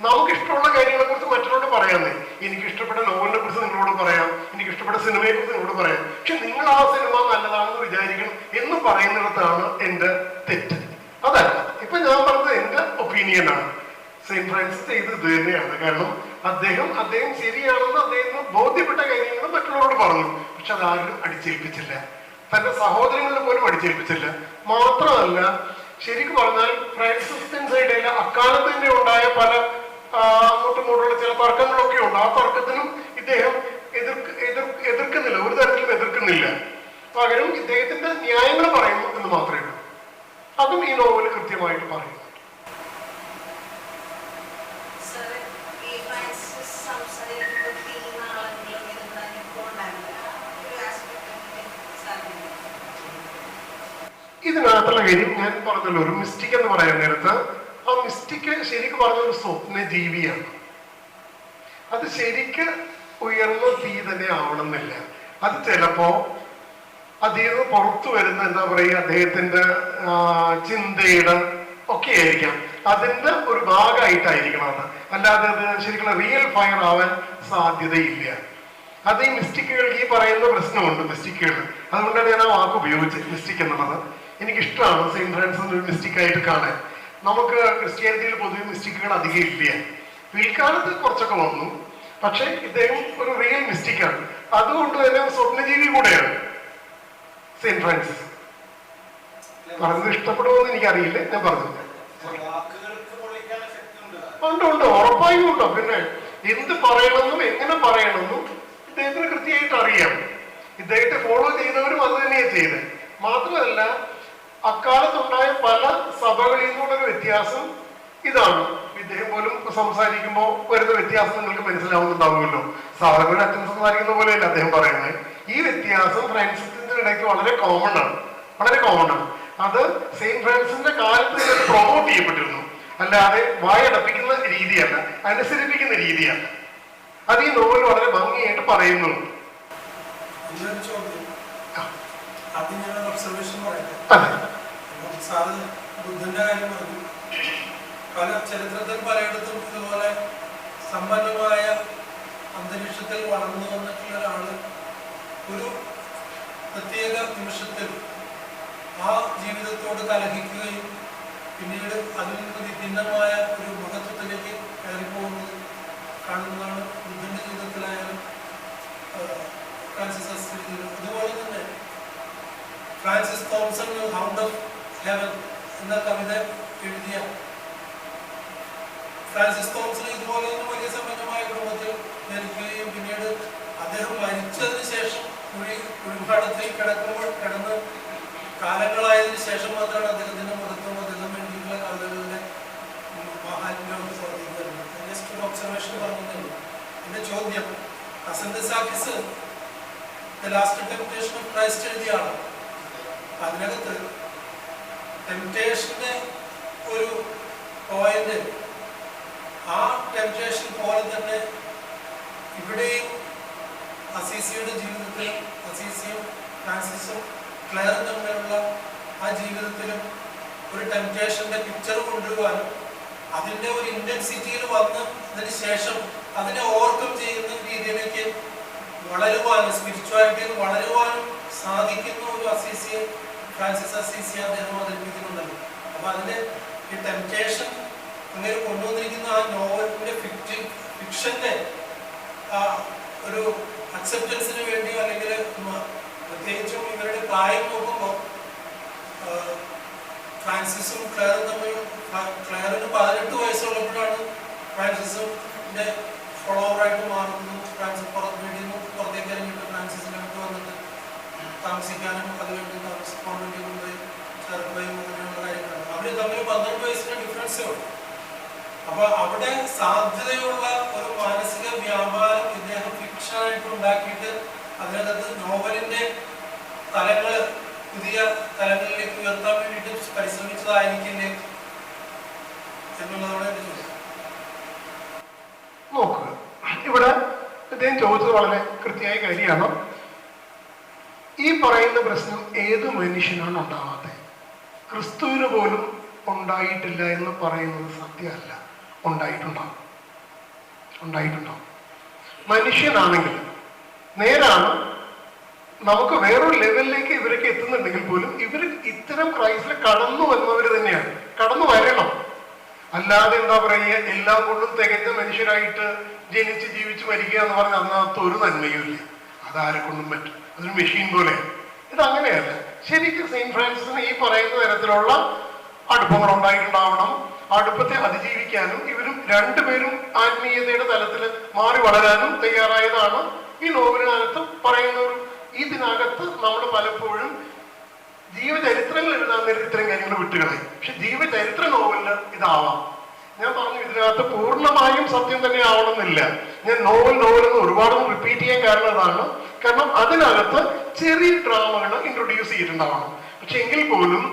നമുക്ക് ഇഷ്ടമുള്ള കാര്യങ്ങളെ കുറിച്ച് മറ്റുള്ളവരോട് പറയാന്നേ. എനിക്ക് ഇഷ്ടപ്പെട്ട നോവലിനെ കുറിച്ച് നിങ്ങളോട് പറയാം, എനിക്ക് ഇഷ്ടപ്പെട്ട സിനിമയെ കുറിച്ച് നിങ്ങളോട് പറയാം. പക്ഷെ നിങ്ങൾ ആ സിനിമ നല്ലതാണെന്ന് വിചാരിക്കണം എന്ന് പറയുന്നിടത്താണ് എന്റെ തെറ്റ്. അതല്ല, ഇപ്പൊ ഞാൻ പറഞ്ഞത് എന്റെ ഒപ്പീനിയനാണ്. സെയിന്റ് ഫ്രാൻസിസ് ചെയ്തത് ഇത് തന്നെയാണ്. കാരണം അദ്ദേഹം ശരിയാണെന്ന് അദ്ദേഹത്തിന് ബോധ്യപ്പെട്ട കാര്യങ്ങൾ മറ്റുള്ളവരോട് പറഞ്ഞു. പക്ഷെ അതാരും അടിച്ചേൽപ്പിച്ചില്ല, തന്റെ സഹോദരങ്ങളിൽ പോലും അടിച്ചേൽപ്പിച്ചില്ല. മാത്രമല്ല, ശരിക്കും പറഞ്ഞാൽ ഫ്രാൻസിസ്കൻസ് ഇടയിൽ അക്കാലത്ത് തന്നെ ഉണ്ടായ പല അങ്ങോട്ടും ഇങ്ങോട്ടുള്ള ചില തർക്കങ്ങളൊക്കെ ഉണ്ട്. ആ തർക്കത്തിനും ഇദ്ദേഹം എതിർക്കുന്നില്ല, ഒരു തരത്തിലും എതിർക്കുന്നില്ല. പകരം ഇദ്ദേഹത്തിന്റെ ന്യായങ്ങൾ പറയുന്നു എന്ന് മാത്രമേ ഉള്ളൂ. അതും ഈ നോവൽ കൃത്യമായിട്ട് പറയുന്നു. ഇതിനകത്തുള്ള കാര്യം ഞാൻ പറഞ്ഞല്ലോ, ഒരു മിസ്റ്റിക് എന്ന് പറയാൻ നേരത്ത് ആ മിസ്റ്റിക് ശരിക്കും പറഞ്ഞ ഒരു സ്വപ്ന ജീവിയാണ്. അത് ശരിക്ക് ഉയർന്ന തീ തന്നെ ആവണമെന്നില്ല. അത് ചിലപ്പോ അദ്ദേഹം പുറത്തു വരുന്ന എന്താ പറയുക, അദ്ദേഹത്തിന്റെ ചിന്തയുടെ ഒക്കെ ആയിരിക്കാം. അതിന്റെ ഒരു ഭാഗമായിട്ടായിരിക്കണം അത്. അല്ലാതെ അത് ശരിക്കുള്ള റിയൽ ഫയർ ആവാൻ സാധ്യതയില്ല. അത് ഈ മിസ്റ്റിക്കുകൾക്ക് ഈ പറയുന്ന പ്രശ്നമുണ്ട്, മിസ്റ്റിക്കുകൾ. അതുകൊണ്ടാണ് ഞാൻ ആ വാക്ക് ഉപയോഗിച്ചത്, മിസ്റ്റിക് എന്നുള്ളത്. എനിക്കിഷ്ടമാണ് സെയിന്റ് ഫ്രാൻസിസ് ഒരു മിസ്റ്റിക്കായിട്ട് കാണാൻ. നമുക്ക് ക്രിസ്ത്യാനിറ്റിയിൽ പൊതുവെ മിസ്റ്റിക്കുകൾ അധികം ഇല്ല. പിൽക്കാലത്ത് കുറച്ചൊക്കെ വന്നു, പക്ഷെ ഇദ്ദേഹം ഒരു റിയൽ മിസ്റ്റിക്കാണ്. അതുകൊണ്ട് തന്നെ സ്വപ്നജീവി കൂടെയാണ് സെയിന്റ് ഫ്രാൻസിസ്. പറഞ്ഞത് ഇഷ്ടപ്പെടുമോന്ന് എനിക്കറിയില്ല, ഞാൻ പറഞ്ഞു. ഉണ്ട്, ഉറപ്പായും ഉണ്ടോ. പിന്നെ എന്ത് പറയണമെന്നും എങ്ങനെ പറയണമെന്നും ഇദ്ദേഹത്തിന് കൃത്യമായിട്ട് അറിയാം. ഇദ്ദേഹത്തെ ഫോളോ ചെയ്യുന്നവരും അത് തന്നെയാണ് ചെയ്തത്. മാത്രമല്ല, അക്കാലത്തുണ്ടായ പല സഭകളിൽ നിന്നുള്ളൊരു വ്യത്യാസം ഇതാണ്. ഇദ്ദേഹം പോലും സംസാരിക്കുമ്പോൾ വരുന്ന വ്യത്യാസം നിങ്ങൾക്ക് മനസ്സിലാവുന്നുണ്ടാവുമല്ലോ. സാധാരണ അച്ഛൻ സംസാരിക്കുന്ന പോലെയല്ല അദ്ദേഹം പറയുന്നത്. ഈ വ്യത്യാസം ഫ്രാൻസിസിന്റെ ഇടയ്ക്ക് വളരെ കോമൺ ആണ്. അത് സെയിന്റ് ഫ്രാൻസിസിന്റെ കാലത്ത് പ്രൊമോട്ട് ചെയ്യപ്പെട്ടിരുന്നു, അല്ലാതെ വായടപ്പിക്കുന്ന രീതിയല്ല, അനുസരിപ്പിക്കുന്ന രീതിയല്ല. അത് ഈ നോവൽ വളരെ ഭംഗിയായിട്ട് പറയുന്നുണ്ട്. ബുദ്ധന്റെ കാര്യം പറഞ്ഞു. പല ചരിത്രത്തിൽ പലയിടത്തും ഇതുപോലെ സമ്പന്നമായ അന്തരീക്ഷത്തിൽ വളർന്നു വന്നിട്ടുള്ള ഒരാള് ഒരു പ്രത്യേക നിമിഷത്തിൽ ആ ജീവിതത്തോട് കലഹിക്കുകയും പിന്നീട് അതിൽ നിന്ന് വിഭിന്നമായ ഒരു മഹത്വത്തിലേക്ക് കയറിപ്പോകുന്നത് കാണുന്നതാണ് ബുദ്ധന്റെ ജീവിതത്തിലായാലും ഫ്രാൻസിസ് അസിസിയിലും. അതുപോലെ തന്നെ Francis Thompson hound of heaven എന്ന കവിത എഴുതിയ ഫ്രാൻസിസ് തോംസൺ ഇതുപോലെ തന്നെ വലിയ സമ്പന്നമായ കുടുംബത്തിൽ ജനിക്കുകയും പിന്നീട് അദ്ദേഹം മരിച്ചതിന് ശേഷം കുഴിമാടത്തിൽ കിടന്ന് കാലങ്ങളായതിനു ശേഷം മാത്രമാണ് അദ്ദേഹത്തിന്റെ മഹത്വം അദ്ദേഹം എഴുതിയിട്ടുള്ള കവിതകളുടെ മഹാത്മ്യം സ്വാധീനിക്കുന്നത്. ജസ്റ്റ് ഒരു ഒബ്സർവേഷൻ പറഞ്ഞതേ. എന്റെ ചോദ്യം, അസന്തസാക്കിസ് the last temptation of Christ എഴുതിയാണ്. അതിനകത്ത് ടെംപ്റ്റേഷന്റെ ഒരു പോയിന്റ്, ആ ടെംപ്റ്റേഷൻ പോലെ തന്നെ ഇവിടെയും അസീസിയുടെ ജീവിതത്തിൽ അസീസിയും ഫ്രാൻസിസും ക്ലെയറും തമ്മിലുള്ള ആ ജീവിതത്തിലും ഒരു ടെംപ്റ്റേഷന്റെ പിക്ചർ കൊണ്ടുവരുവാനും അതിന്റെ ഒരു ഇന്റൻസിറ്റിയിൽ വന്നതിന് ശേഷം അതിനെ ഓവർകം ചെയ്യുന്ന രീതിയിലേക്ക് വളരുവാനും സ്പിരിച്വാലിറ്റിയിൽ വളരുവാനും സാധിക്കുന്ന ഒരു അസീസിയെ ഫ്രാൻസിസ് അസീസിയെ അദ്ദേഹം അവതരിപ്പിക്കുന്നുണ്ടല്ലോ. അപ്പൊ അതിന്റെ ഈ ടെംപ്റ്റേഷൻ അങ്ങനെ കൊണ്ടുവന്നിരിക്കുന്ന ആ നോവലിന്റെ ഫിക്ഷന്റെ ഒരു അക്സെപ്റ്റൻസിന് വേണ്ടിയോ അല്ലെങ്കിൽ പ്രത്യേകിച്ചും ഇവരുടെ പ്രായം നോക്കുമ്പോൾ ഫ്രാൻസിസും ക്ലെയറും തമ്മിൽ ക്ലെയറിന് 18 വയസ്സുള്ളപ്പോഴാണ് ഫ്രാൻസിസിന്റെ ഫോളോവറായിട്ട് മാറുന്നതും ഫ്രാൻസിസ് വീട്ടിൽ നിന്ന് പുറത്തേക്ക് ഇറങ്ങിയിട്ട് ഫ്രാൻസിസിന്റെ അടുത്ത് വന്നിട്ട് താമസിക്കാനും അതുകഴിഞ്ഞ് താമസിക്കാൻ വേണ്ടി കൊണ്ടുപോയി ചേർക്കുകയും അങ്ങനെയുള്ള കാര്യങ്ങളാണ്. അവര് തമ്മിൽ 12 വയസ്സിന്റെ ഡിഫറൻസേ ഉള്ളൂ. അപ്പൊ അവിടെ സാധ്യതയുള്ള ഒരു മാനസിക വ്യാപാരം ഇദ്ദേഹം ഫിക്ഷനായിട്ട് ഉണ്ടാക്കിയിട്ട് അതിനകത്ത് നോവലിന്റെ തലങ്ങള് പുതിയ തലങ്ങളിലേക്ക് ഉയർത്താൻ വേണ്ടിയിട്ട് പരിശ്രമിച്ചതായിരിക്കില്ലേ എന്നുള്ളതാണ് എന്റെ ചോദ്യം. നോക്കുക, ഇവിടെ അദ്ദേഹം ചോദിച്ചത് വളരെ കൃത്യമായ കാര്യമാണ്. ഈ പറയുന്ന പ്രശ്നം ഏത് മനുഷ്യനാണ് ഉണ്ടാവാത്തത്? ക്രിസ്തുവിന് പോലും ഉണ്ടായിട്ടില്ല എന്ന് പറയുന്നത് സത്യമല്ല. ഉണ്ടായിട്ടുണ്ടാവും. മനുഷ്യനാണെങ്കിൽ നേരാണ്. നമുക്ക് വേറൊരു ലെവലിലേക്ക് ഇവരൊക്കെ എത്തുന്നുണ്ടെങ്കിൽ പോലും ഇവർ ഇത്തരം ക്രൈസിൽ കടന്നു വന്നവർ തന്നെയാണ്. കടന്നു വരണം. അല്ലാതെ എന്താ പറയുക, എല്ലാം കൊണ്ടും തികഞ്ഞ മനുഷ്യരായിട്ട് ജനിച്ച് ജീവിച്ച് മരിക്കുക എന്ന് പറഞ്ഞാൽ അതിനകത്ത് ഒരു നന്മയും ഇല്ല. അതാരെ കൊണ്ടും പറ്റും. അതൊരു മെഷീൻ പോലെ. ഇതങ്ങനെയല്ല. ശരിക്കും സെയിന്റ് ഫ്രാൻസിസിന് ഈ പറയുന്ന തരത്തിലുള്ള അടുപ്പങ്ങൾ ഉണ്ടായിട്ടുണ്ടാവണം. അടുപ്പത്തെ അതിജീവിക്കാനും ഇവരും രണ്ടുപേരും ആത്മീയതയുടെ തലത്തിൽ മാറി വളരാനും തയ്യാറായതാണ് ഈ നോവലിനകത്ത് പറയുന്നവർ. ഇതിനകത്ത് നമ്മൾ പലപ്പോഴും ജീവചരിത്രങ്ങൾ എഴുതാൻ നേരത്തെ ഇത്തരം കാര്യങ്ങൾ വിട്ടുകളായി. പക്ഷെ ജീവചരിത്ര നോവലിന് ഇതാവാം. ഞാൻ പറഞ്ഞു, ഇതിനകത്ത് പൂർണ്ണമായും സത്യം തന്നെ ആവണമെന്നില്ല. ഞാൻ നോവൽ ഒരുപാട് റിപ്പീറ്റ് ചെയ്യാൻ കാരണം അതാണ്. കാരണം അതിനകത്ത് ചെറിയ ഡ്രാമകൾ ഇൻട്രൊഡ്യൂസ് ചെയ്തിട്ടുണ്ടാവണം. പക്ഷെ എങ്കിൽ പോലും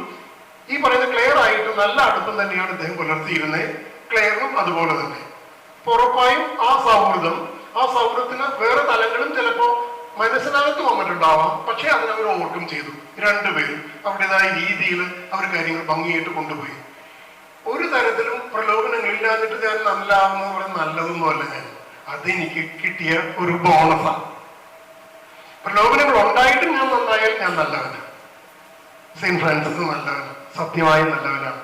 ഈ പറയുന്ന ക്ലെയർ ആയിട്ട് നല്ല അടുപ്പം തന്നെയാണ് ഇദ്ദേഹം പുലർത്തിയിരുന്നത്. ക്ലെയറും അതുപോലെ തന്നെ. ഉറപ്പായും ആ സൗഹൃദത്തിന് വേറെ തലങ്ങളും ചിലപ്പോ മനസ്സിനകത്ത് വന്നിട്ടുണ്ടാവാം. പക്ഷെ അതിനവർ ഓവർകം ചെയ്തു. രണ്ടുപേരും അവരുടേതായ രീതിയിൽ അവർ കാര്യങ്ങൾ ഭംഗിയായിട്ട് കൊണ്ടുപോയി. ഒരു തരത്തിലും പ്രലോഭനങ്ങളില്ലാന്നിട്ട് ഞാൻ നല്ലതാണെന്ന് പറയുന്നത് നല്ലതൊന്നുമല്ല. ഞാൻ അതെനിക്ക് കിട്ടിയ ഒരു ബോണസാണ്. പ്രലോഭനങ്ങൾ ഉണ്ടായിട്ടും ഞാൻ നന്നായാൽ ഞാൻ നല്ലവനാണ്. സെയിന്റ് ഫ്രാൻസിസ് നല്ലവനാണ്, സത്യമായി നല്ലവനാണ്.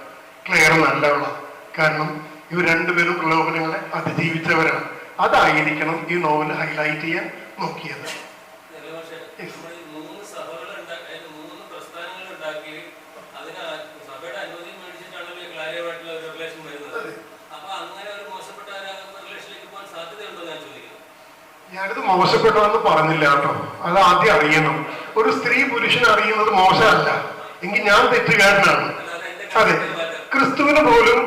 ക്ലെയർ നല്ലവനാണ്. കാരണം ഇവർ രണ്ടുപേരും പ്രലോഭനങ്ങളെ അതിജീവിച്ചവരാണ്. അതായിരിക്കണം ഈ നോവൽ ഹൈലൈറ്റ് ചെയ്യാൻ നോക്കിയത്. ഞാനിത് മോശപ്പെട്ടതെന്ന് പറഞ്ഞില്ല കേട്ടോ. അത് ആദ്യം അറിയണം. ഒരു സ്ത്രീ പുരുഷൻ അറിയുന്നത് മോശമല്ല. എങ്കിൽ ഞാൻ തെറ്റുകാരനാണ്. അതെ, ക്രിസ്തുവിന് പോലും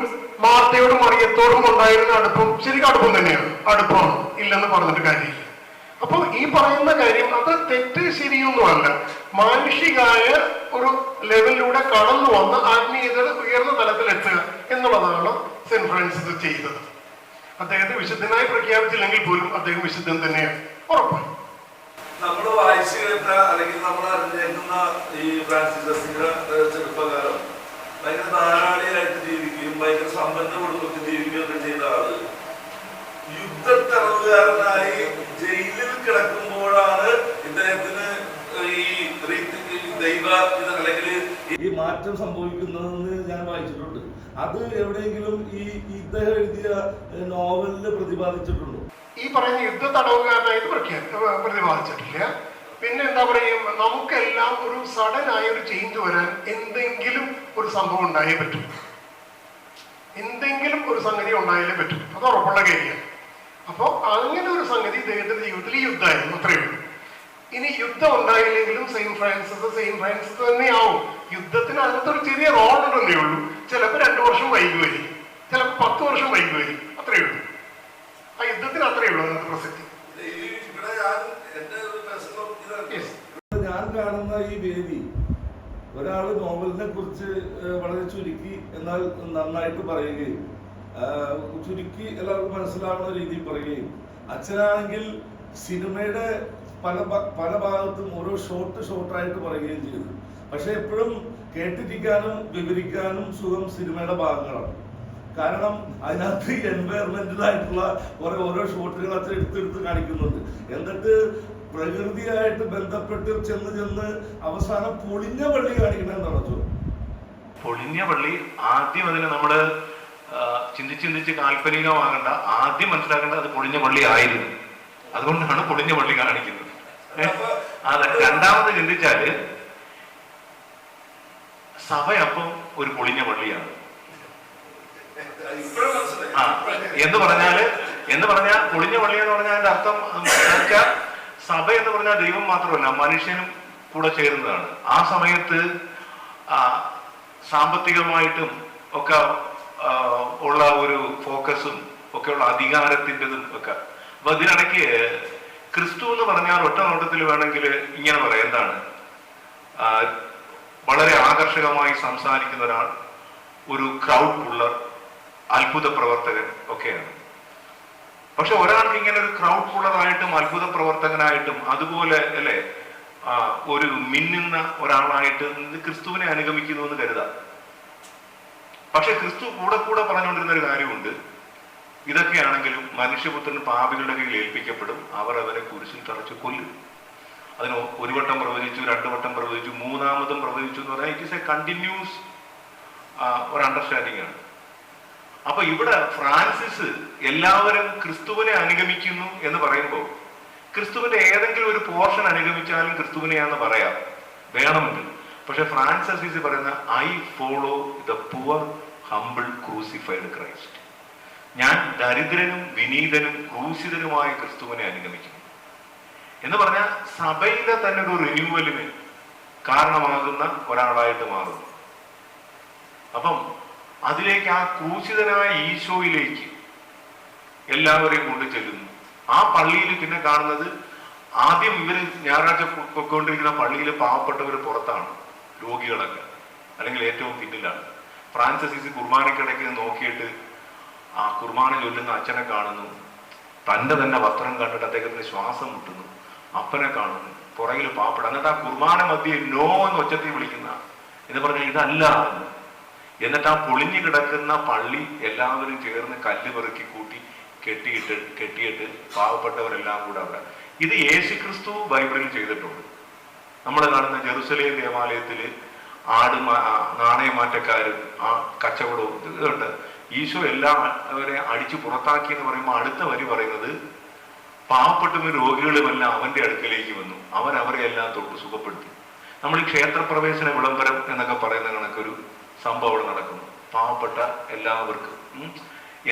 മാർത്തയോടും മറിയത്തോടും ഉണ്ടായിരുന്ന അടുപ്പം ശരിക്കും അടുപ്പം തന്നെയാണ്. അടുപ്പമാണ്, ഇല്ലെന്ന് പറഞ്ഞിട്ട് കാര്യമില്ല. അപ്പൊ ഈ പറയുന്ന കാര്യം അത് തെറ്റ് ശരിയൊന്നുമല്ല. മാനുഷികമായ ഒരു ലെവലിലൂടെ കടന്നു വന്ന് ആത്മീയതയുടെ ഉയർന്ന തലത്തിലെത്തുക എന്നുള്ളതാണ് സെന്റ് ഫ്രാൻസിസ് ചെയ്തത്. അദ്ദേഹത്തെ വിശുദ്ധനായി പ്രഖ്യാപിച്ചില്ലെങ്കിൽ പോലും അദ്ദേഹം വിശുദ്ധൻ തന്നെയാണ്, ഉറപ്പായി. നമ്മൾ വായിച്ചു കേട്ട അല്ലെങ്കിൽ നമ്മൾ അറിഞ്ഞേക്കുന്ന ഈ ഫ്രാൻസിസ് ചെറുപ്പകാലം ഭയങ്കര ധാരാളിയായിട്ട് ജീവിക്കുകയും ഭയങ്കര സമ്പന്ന കുടുംബത്തിൽ മാറ്റം സംഭവിക്കുന്നതെന്ന് ഞാൻ വായിച്ചിട്ടുണ്ട്. അത് എവിടെയെങ്കിലും ഈ ഇദ്ദേഹം എഴുതിയ നോവലിൽ പ്രതിപാദിച്ചിട്ടുണ്ടോ? ഈ പറയുന്ന യുദ്ധ തടവുകാരനായിട്ട് പ്രതിപാദിച്ചിട്ടില്ല. പിന്നെ എന്താ പറയുക, നമുക്കെല്ലാം ഒരു സഡനായ ഒരു ചേഞ്ച് വരാൻ എന്തെങ്കിലും ഒരു സംഭവം ഉണ്ടായേ പറ്റും, എന്തെങ്കിലും ഒരു സംഗതി ഉണ്ടായാലേ പറ്റും, അത് ഉറപ്പുള്ള കാര്യമാണ്. അപ്പോൾ അങ്ങനെ ഒരു സംഗതി ഇദ്ദേഹത്തിന്റെ ജീവിതത്തിൽ ഈ യുദ്ധമായിരുന്നു, അത്രയേ ഉള്ളൂ. ഇനി യുദ്ധം ഉണ്ടായില്ലെങ്കിലും സെയിം ഫ്രാൻസിസ് തന്നെയാവും. യുദ്ധത്തിന് അതിനകത്തൊരു ചെറിയ റോൾ ഉണ്ടെന്നേ ഉള്ളൂ. ചിലപ്പോൾ 2 വർഷം വൈകുമായിരിക്കും, ചിലപ്പോൾ 10 വർഷം വൈകുമായിരിക്കും, അത്രയേ ഉള്ളൂ. ആ യുദ്ധത്തിന് അത്രയേ ഉള്ളൂ അതിനകത്ത് പ്രസക്തി. ഞാൻ കാണുന്ന ഈ വേദി, ഒരാൾ നോവലിനെ കുറിച്ച് വളരെ ചുരുക്കി എന്നാൽ നന്നായിട്ട് പറയുകയും ചുരുക്കി എല്ലാവർക്കും മനസ്സിലാവുന്ന രീതിയിൽ പറയുകയും, അച്ഛനാണെങ്കിൽ സിനിമയുടെ പല ഭാഗത്തും ഓരോ ഷോർട്ടായിട്ട് പറയുകയും ചെയ്തു. പക്ഷെ എപ്പോഴും കേട്ടിരിക്കാനും വിവരിക്കാനും സുഖം സിനിമയുടെ ഭാഗങ്ങളാണ്. കാരണം അതിനകത്ത് എൻവയറമെന്റലായിട്ടുള്ള ഓരോ ഷോട്ടുകൾ അച്ഛൻ എടുത്തെടുത്ത് കാണിക്കുന്നുണ്ട്. എന്നിട്ട് പ്രകൃതിയായിട്ട് ബന്ധപ്പെട്ട് ചെന്ന് അവസാനം പൊളിഞ്ഞ പള്ളി കാണിക്കണമെന്ന് പറഞ്ഞു. പൊളിഞ്ഞ പള്ളി ആദ്യം അതിന് നമ്മള് ചിന്തിച്ച് കാൽപ്പനികമാകണ്ട, ആദ്യം മനസ്സിലാക്കേണ്ടത് അത് പൊളിഞ്ഞ പള്ളി ആയിരുന്നു. അതുകൊണ്ടാണ് പൊളിഞ്ഞ പള്ളി കാണിക്കുന്നത്. അത് രണ്ടാമത് ചിന്തിച്ചാല് സഭ അപ്പം ഒരു പൊളിഞ്ഞ പള്ളിയാണ്. എന്ന് പറഞ്ഞാൽ പൊളിഞ്ഞ പള്ളി എന്ന് പറഞ്ഞാൽ അതിന്റെ അർത്ഥം സഭ എന്ന് പറഞ്ഞാൽ ദൈവം മാത്രമല്ല മനുഷ്യനും കൂടെ ചേരുന്നതാണ്. ആ സമയത്ത് സാമ്പത്തികമായിട്ടും ഒക്കെ ഉള്ള ഒരു ഫോക്കസും ഒക്കെയുള്ള അധികാരത്തിൻ്റെതും ഒക്കെ. അപ്പൊ അതിനിടയ്ക്ക് ക്രിസ്തു എന്ന് പറഞ്ഞാൽ ഒറ്റ നോട്ടത്തിൽ വേണമെങ്കിൽ ഇങ്ങനെ പറയാം, എന്താണ് വളരെ ആകർഷകമായി സംസാരിക്കുന്ന ഒരാൾ, ഒരു ക്രൗഡ് പുള്ളർ, അത്ഭുത പ്രവർത്തകൻ ഒക്കെയാണ്. പക്ഷെ ഒരാൾക്ക് ഇങ്ങനെ ഒരു ക്രൗഡ് പുള്ളറായിട്ടും അത്ഭുത പ്രവർത്തകനായിട്ടും അതുപോലെ അല്ലെ ഒരു മിന്നുന്ന ഒരാളായിട്ട് ക്രിസ്തുവിനെ അനുഗമിക്കുന്നു എന്ന് കരുതാം. പക്ഷെ ക്രിസ്തു കൂടെ പറഞ്ഞുകൊണ്ടിരുന്ന ഒരു കാര്യമുണ്ട്, ഇതൊക്കെയാണെങ്കിലും മനുഷ്യപുത്രൻ പാപികളുടെ കയ്യിൽ ഏൽപ്പിക്കപ്പെടും, അവർ അവരെ കുരിശിൽ തറച്ച് കൊല്ലും. അതിന് 1 വട്ടം പ്രവചിച്ചു, 2 വട്ടം പ്രവചിച്ചു, 3-ാമതും പ്രവചിച്ചു എന്ന് പറഞ്ഞാൽ ഇറ്റ് ഈസ് എ കണ്ടിന്യൂസ് ഒരു അണ്ടർസ്റ്റാൻഡിങ് ആണ്. അപ്പൊ ഇവിടെ ഫ്രാൻസിസ് എല്ലാവരും ക്രിസ്തുവിനെ അനുഗമിക്കുന്നു എന്ന് പറയുമ്പോൾ ക്രിസ്തുവിന്റെ ഏതെങ്കിലും ഒരു പോർഷൻ അനുഗമിച്ചാലും ക്രിസ്തുവിനെയാന്ന് പറയാം വേണമെങ്കിൽ. പക്ഷെ ഫ്രാൻസിസ് പറയുന്ന I follow the poor humble crucified Christ, ഞാൻ ദരിദ്രനും വിനീതനും ക്രൂശിതനുമായ ക്രിസ്തുവിനെ അനുഗമിക്കുന്നു എന്ന് പറഞ്ഞാൽ സഭയിലെ തന്നെ ഒരു റിന്യൂവലിന് കാരണമാകുന്ന ഒരാളായിട്ട് മാറുന്നു. അപ്പം അതിലേക്ക് ആ ക്രൂശിതനായ ഈശോയിലേക്ക് എല്ലാവരെയും കൊണ്ട് ചെല്ലുന്നു. ആ പള്ളിയിൽ പിന്നെ കാണുന്നത്, ആദ്യം ഇവര് ഞായറാഴ്ച പൊയ്ക്കൊണ്ടിരിക്കുന്ന പള്ളിയിൽ പാവപ്പെട്ടവർ പുറത്താണ്, രോഗികളൊക്കെ, അല്ലെങ്കിൽ ഏറ്റവും പിന്നിലാണ്. ഫ്രാൻസിസ് കുർബാനക്കിടയ്ക്ക് നോക്കിയിട്ട് ആ കുർബാന ചൊല്ലുന്ന അച്ഛനെ കാണുന്നു, തന്നെ വസ്ത്രം കണ്ടിട്ട് അദ്ദേഹത്തിന് ശ്വാസം മുട്ടുന്നു, അപ്പനെ കാണുന്നു, പുറകിൽ പാവപ്പെട്ട, എന്നിട്ട് ആ കുർബാന മധ്യേ നോ എന്ന് ഒച്ചത്തിൽ വിളിക്കുന്ന എന്ന് പറഞ്ഞാൽ ഇതല്ല. എന്നിട്ട് ആ പൊളിഞ്ഞു കിടക്കുന്ന പള്ളി എല്ലാവരും ചേർന്ന് കല്ല് പെറുക്കി കൂട്ടി കെട്ടിയിട്ട് പാവപ്പെട്ടവരെല്ലാം കൂടെ അവിടെ. ഇത് യേശുക്രിസ്തു ബൈബിളിൽ ചെയ്തിട്ടുണ്ട്. നമ്മൾ കാണുന്ന ജെറുസലേം ദേവാലയത്തില് നാണയമാറ്റക്കാരും ആ കച്ചവടവും ഇതുണ്ട്. ഈശോ എല്ലാവരെ അടിച്ചു പുറത്താക്കി എന്ന് പറയുമ്പോൾ അടുത്ത വരി പറയുന്നത് പാവപ്പെട്ടവരും രോഗികളുമെല്ലാം അവന്റെ അടുക്കലേക്ക് വന്നു, അവൻ അവരെ എല്ലാം തൊട്ട് സുഖപ്പെടുത്തി. നമ്മൾ ഈ ക്ഷേത്രപ്രവേശന വിളംബരം എന്നൊക്കെ പറയുന്ന കണക്കൊരു സംഭവം അവിടെ നടക്കുന്നു, പാവപ്പെട്ട എല്ലാവർക്കും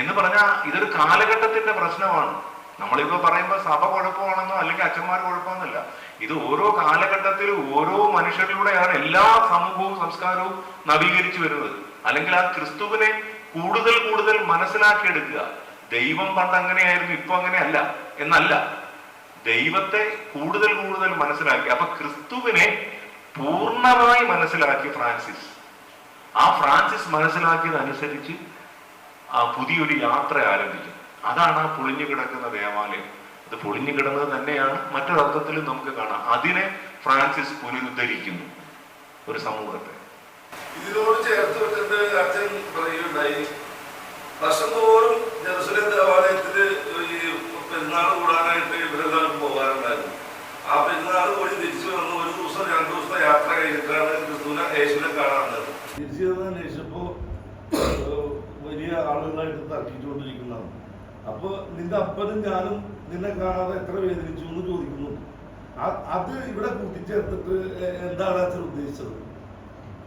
എന്ന് പറഞ്ഞാൽ ഇതൊരു കാലഘട്ടത്തിന്റെ പ്രശ്നമാണ്. നമ്മളിപ്പോ പറയുമ്പോൾ സഭ കുഴപ്പമാണെന്നോ അല്ലെങ്കിൽ അച്ഛന്മാർ കുഴപ്പമെന്നല്ല, ഇത് ഓരോ കാലഘട്ടത്തിലും ഓരോ മനുഷ്യരിലൂടെയാണ് എല്ലാ സമൂഹവും സംസ്കാരവും നവീകരിച്ചു വരുന്നത്. അല്ലെങ്കിൽ ആ ക്രിസ്തുവിനെ കൂടുതൽ മനസ്സിലാക്കിയെടുക്കുക. ദൈവം പണ്ട് അങ്ങനെയായിരുന്നു, ഇപ്പൊ അങ്ങനെയല്ല എന്നല്ല, ദൈവത്തെ കൂടുതൽ മനസ്സിലാക്കി. അപ്പൊ ക്രിസ്തുവിനെ പൂർണ്ണമായി മനസ്സിലാക്കി ഫ്രാൻസിസ്. ആ ഫ്രാൻസിസ് മനസ്സിലാക്കിയതനുസരിച്ച് ആ പുതിയൊരു യാത്ര ആരംഭിച്ചു. അതാണ് ആ പൊളിഞ്ഞു കിടക്കുന്ന ദേവാലയം. അത് പൊളിഞ്ഞു കിടന്നത് തന്നെയാണ്, മറ്റൊരർത്ഥത്തിലും നമുക്ക് കാണാം. അതിനെ ഫ്രാൻസിസ് പുനരുദ്ധരിക്കുന്നു ഒരു സമൂഹത്തെ. ഇതിനോട് ചേർത്ത് വെച്ചിട്ട് അച്ഛൻ പറയുകയുണ്ടായി, വർഷം തോറും ജെറുസലേം ദേവാലയത്തില് ഈ പെരുന്നാൾ കൂടാനായിട്ട് ഇവരെല്ലാവരും പോകാറുണ്ടായിരുന്നു. ആ പെരുന്നാൾ കൂടി തിരിച്ചു വന്ന് 1 ദിവസം 2 ദിവസത്തെ യാത്ര കഴിഞ്ഞിട്ടാണ് ക്രിസ്തുവിനെ യേശുവിനെ കാണാറുള്ളത്. തിരിച്ചു ചെന്ന് അന്വേഷിച്ചപ്പോൾ വലിയ ആളുകളായിട്ട് തർക്കിച്ചുകൊണ്ടിരിക്കുന്നതാണ്. അപ്പോൾ നിന്റെ അപ്പനും ഞാനും നിന്നെ കാണാതെ എത്ര വേദനിച്ചു എന്ന് ചോദിക്കുന്നു. അത് ഇവിടെ കൂട്ടിച്ചേർത്തിട്ട് എന്താണ് അച്ഛൻ ഉദ്ദേശിച്ചത്?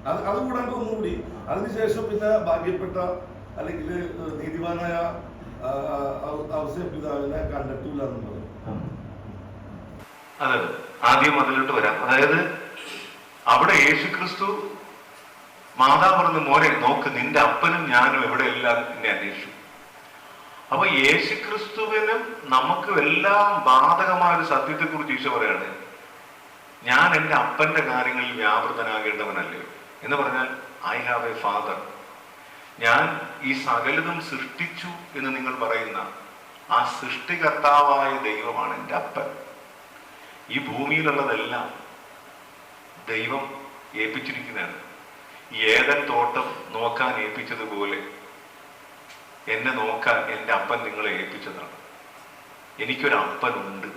അത് കൂടാണ്ട് ഒന്നുകൂടി അതിനുശേഷം പിന്നെ ഭാഗ്യപ്പെട്ട അല്ലെങ്കിൽ നീതിമാനായ ഔസേപ്പ് പിതാവിനെ കണ്ടിട്ടില്ല എന്നുള്ളത്. അതെ, ആദ്യം അതിലോട്ട് വരാം. അതായത് അവിടെ യേശുക്രിസ്തു മാതാവ് പറഞ്ഞു, മോനെ നോക്ക്, നിന്റെ അപ്പനും ഞാനും എവിടെയെല്ലാം എന്നെ അന്വേഷിച്ചു. അപ്പൊ യേശുക്രിസ്തുവിനും നമുക്കും എല്ലാം ബാധകമായ ഒരു സത്യത്തെ കുറിച്ച് ഈശോ പറയാണ്, ഞാൻ എൻ്റെ അപ്പന്റെ കാര്യങ്ങളിൽ വ്യാപൃതനാകേണ്ടവനല്ലയോ എന്ന് പറഞ്ഞാൽ ഐ ഹാവ് എ ഫാദർ. ഞാൻ ഈ സകലതും സൃഷ്ടിച്ചു എന്ന് നിങ്ങൾ പറയുന്ന ആ സൃഷ്ടികർത്താവായ ദൈവമാണ് എൻ്റെ അപ്പൻ. ഈ ഭൂമിയിലുള്ളതെല്ലാം ദൈവം ഏൽപ്പിച്ചിരിക്കുന്നതാണ്. ഏദൻ തോട്ടം നോക്കാൻ ഏൽപ്പിച്ചതുപോലെ എന്നെ നോക്കാൻ എൻ്റെ അപ്പൻ നിങ്ങളെ ഏൽപ്പിച്ചതാണ്. എനിക്കൊരു അപ്പനുണ്ട്.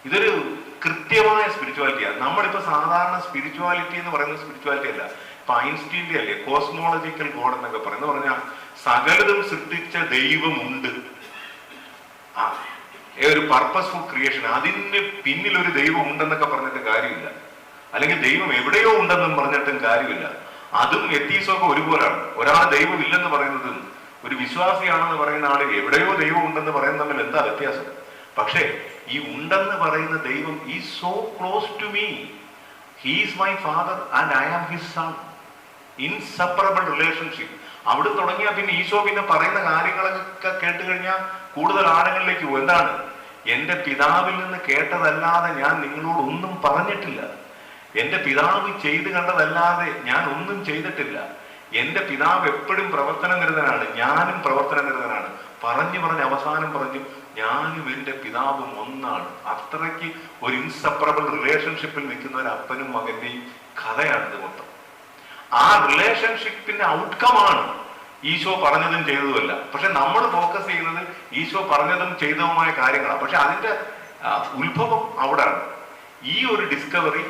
ഇതൊരു കൃത്യമായ സ്പിരിച്വാലിറ്റിയാണ്. നമ്മളിപ്പോ സാധാരണ സ്പിരിച്വാലിറ്റി എന്ന് പറയുന്ന സ്പിരിച്വാലിറ്റി അല്ല, ഇപ്പൊ ഐൻസ്റ്റീൻ്റെ അല്ലേ കോസ്മോളജിക്കൽ ഗോഡ് എന്നൊക്കെ പറയുന്നത് പറഞ്ഞാൽ സകലതും സൃഷ്ടിച്ച ദൈവമുണ്ട്, ഒരു പർപ്പസ്ഫുൾ ക്രിയേഷൻ, അതിന് പിന്നിൽ ഒരു ദൈവം ഉണ്ടെന്നൊക്കെ പറഞ്ഞിട്ട് കാര്യമില്ല. അല്ലെങ്കിൽ ദൈവം എവിടെയോ ഉണ്ടെന്നും പറഞ്ഞിട്ടും കാര്യമില്ല. അതും എത്തീസൊക്കെ ഒരുപോലാണ്. ഒരാൾ ദൈവം ഇല്ലെന്ന് പറയുന്നതും ഒരു വിശ്വാസിയാണെന്ന് പറയുന്ന ആൾ എവിടെയോ ദൈവം ഉണ്ടെന്ന് പറയുന്നത് തമ്മിൽ എന്താ വ്യത്യാസം? പക്ഷേ ഈ ഉണ്ടെന്ന് പറയുന്ന ദൈവം is so close to me. He is my father and I am his son. Inseparable relationship. അവിടെ തുടങ്ങിയാൽ പിന്നെ ഈശോ പിന്നെ പറയുന്ന കാര്യങ്ങളൊക്കെ കേട്ട് കഴിഞ്ഞാൽ കൂടുതൽ ആഴങ്ങളിലേക്ക് പോകും. എന്താണ്? എൻ്റെ പിതാവിൽ നിന്ന് കേട്ടതല്ലാതെ ഞാൻ നിങ്ങളോട് ഒന്നും പറഞ്ഞിട്ടില്ല. എൻ്റെ പിതാവ് ചെയ്ത് കണ്ടതല്ലാതെ ഞാൻ ഒന്നും ചെയ്തിട്ടില്ല. എൻ്റെ പിതാവ് എപ്പോഴും പ്രവർത്തന നിരതനാണ്, ഞാനും പ്രവർത്തന നിരതനാണ്. പറഞ്ഞ് അവസാനം പറഞ്ഞു, ഞാനും എൻ്റെ പിതാവും ഒന്നാണ്. അത്രയ്ക്ക് ഒരു ഇൻസെപ്പറബിൾ റിലേഷൻഷിപ്പിൽ നിൽക്കുന്ന ഒരു അപ്പനും മകന്റെയും കഥയാണിത് മൊത്തം. ആ റിലേഷൻഷിപ്പിന്റെ ഔട്ട്കമാണ് ഈശോ പറഞ്ഞതും ചെയ്തതുമല്ല. പക്ഷെ നമ്മൾ ഫോക്കസ് ചെയ്യുന്നത് ഈശോ പറഞ്ഞതും ചെയ്തതുമായ കാര്യങ്ങളാണ്. പക്ഷെ അതിന്റെ ഉത്ഭവം അവിടെയാണ്. ഈ ഒരു ഡിസ്കവറി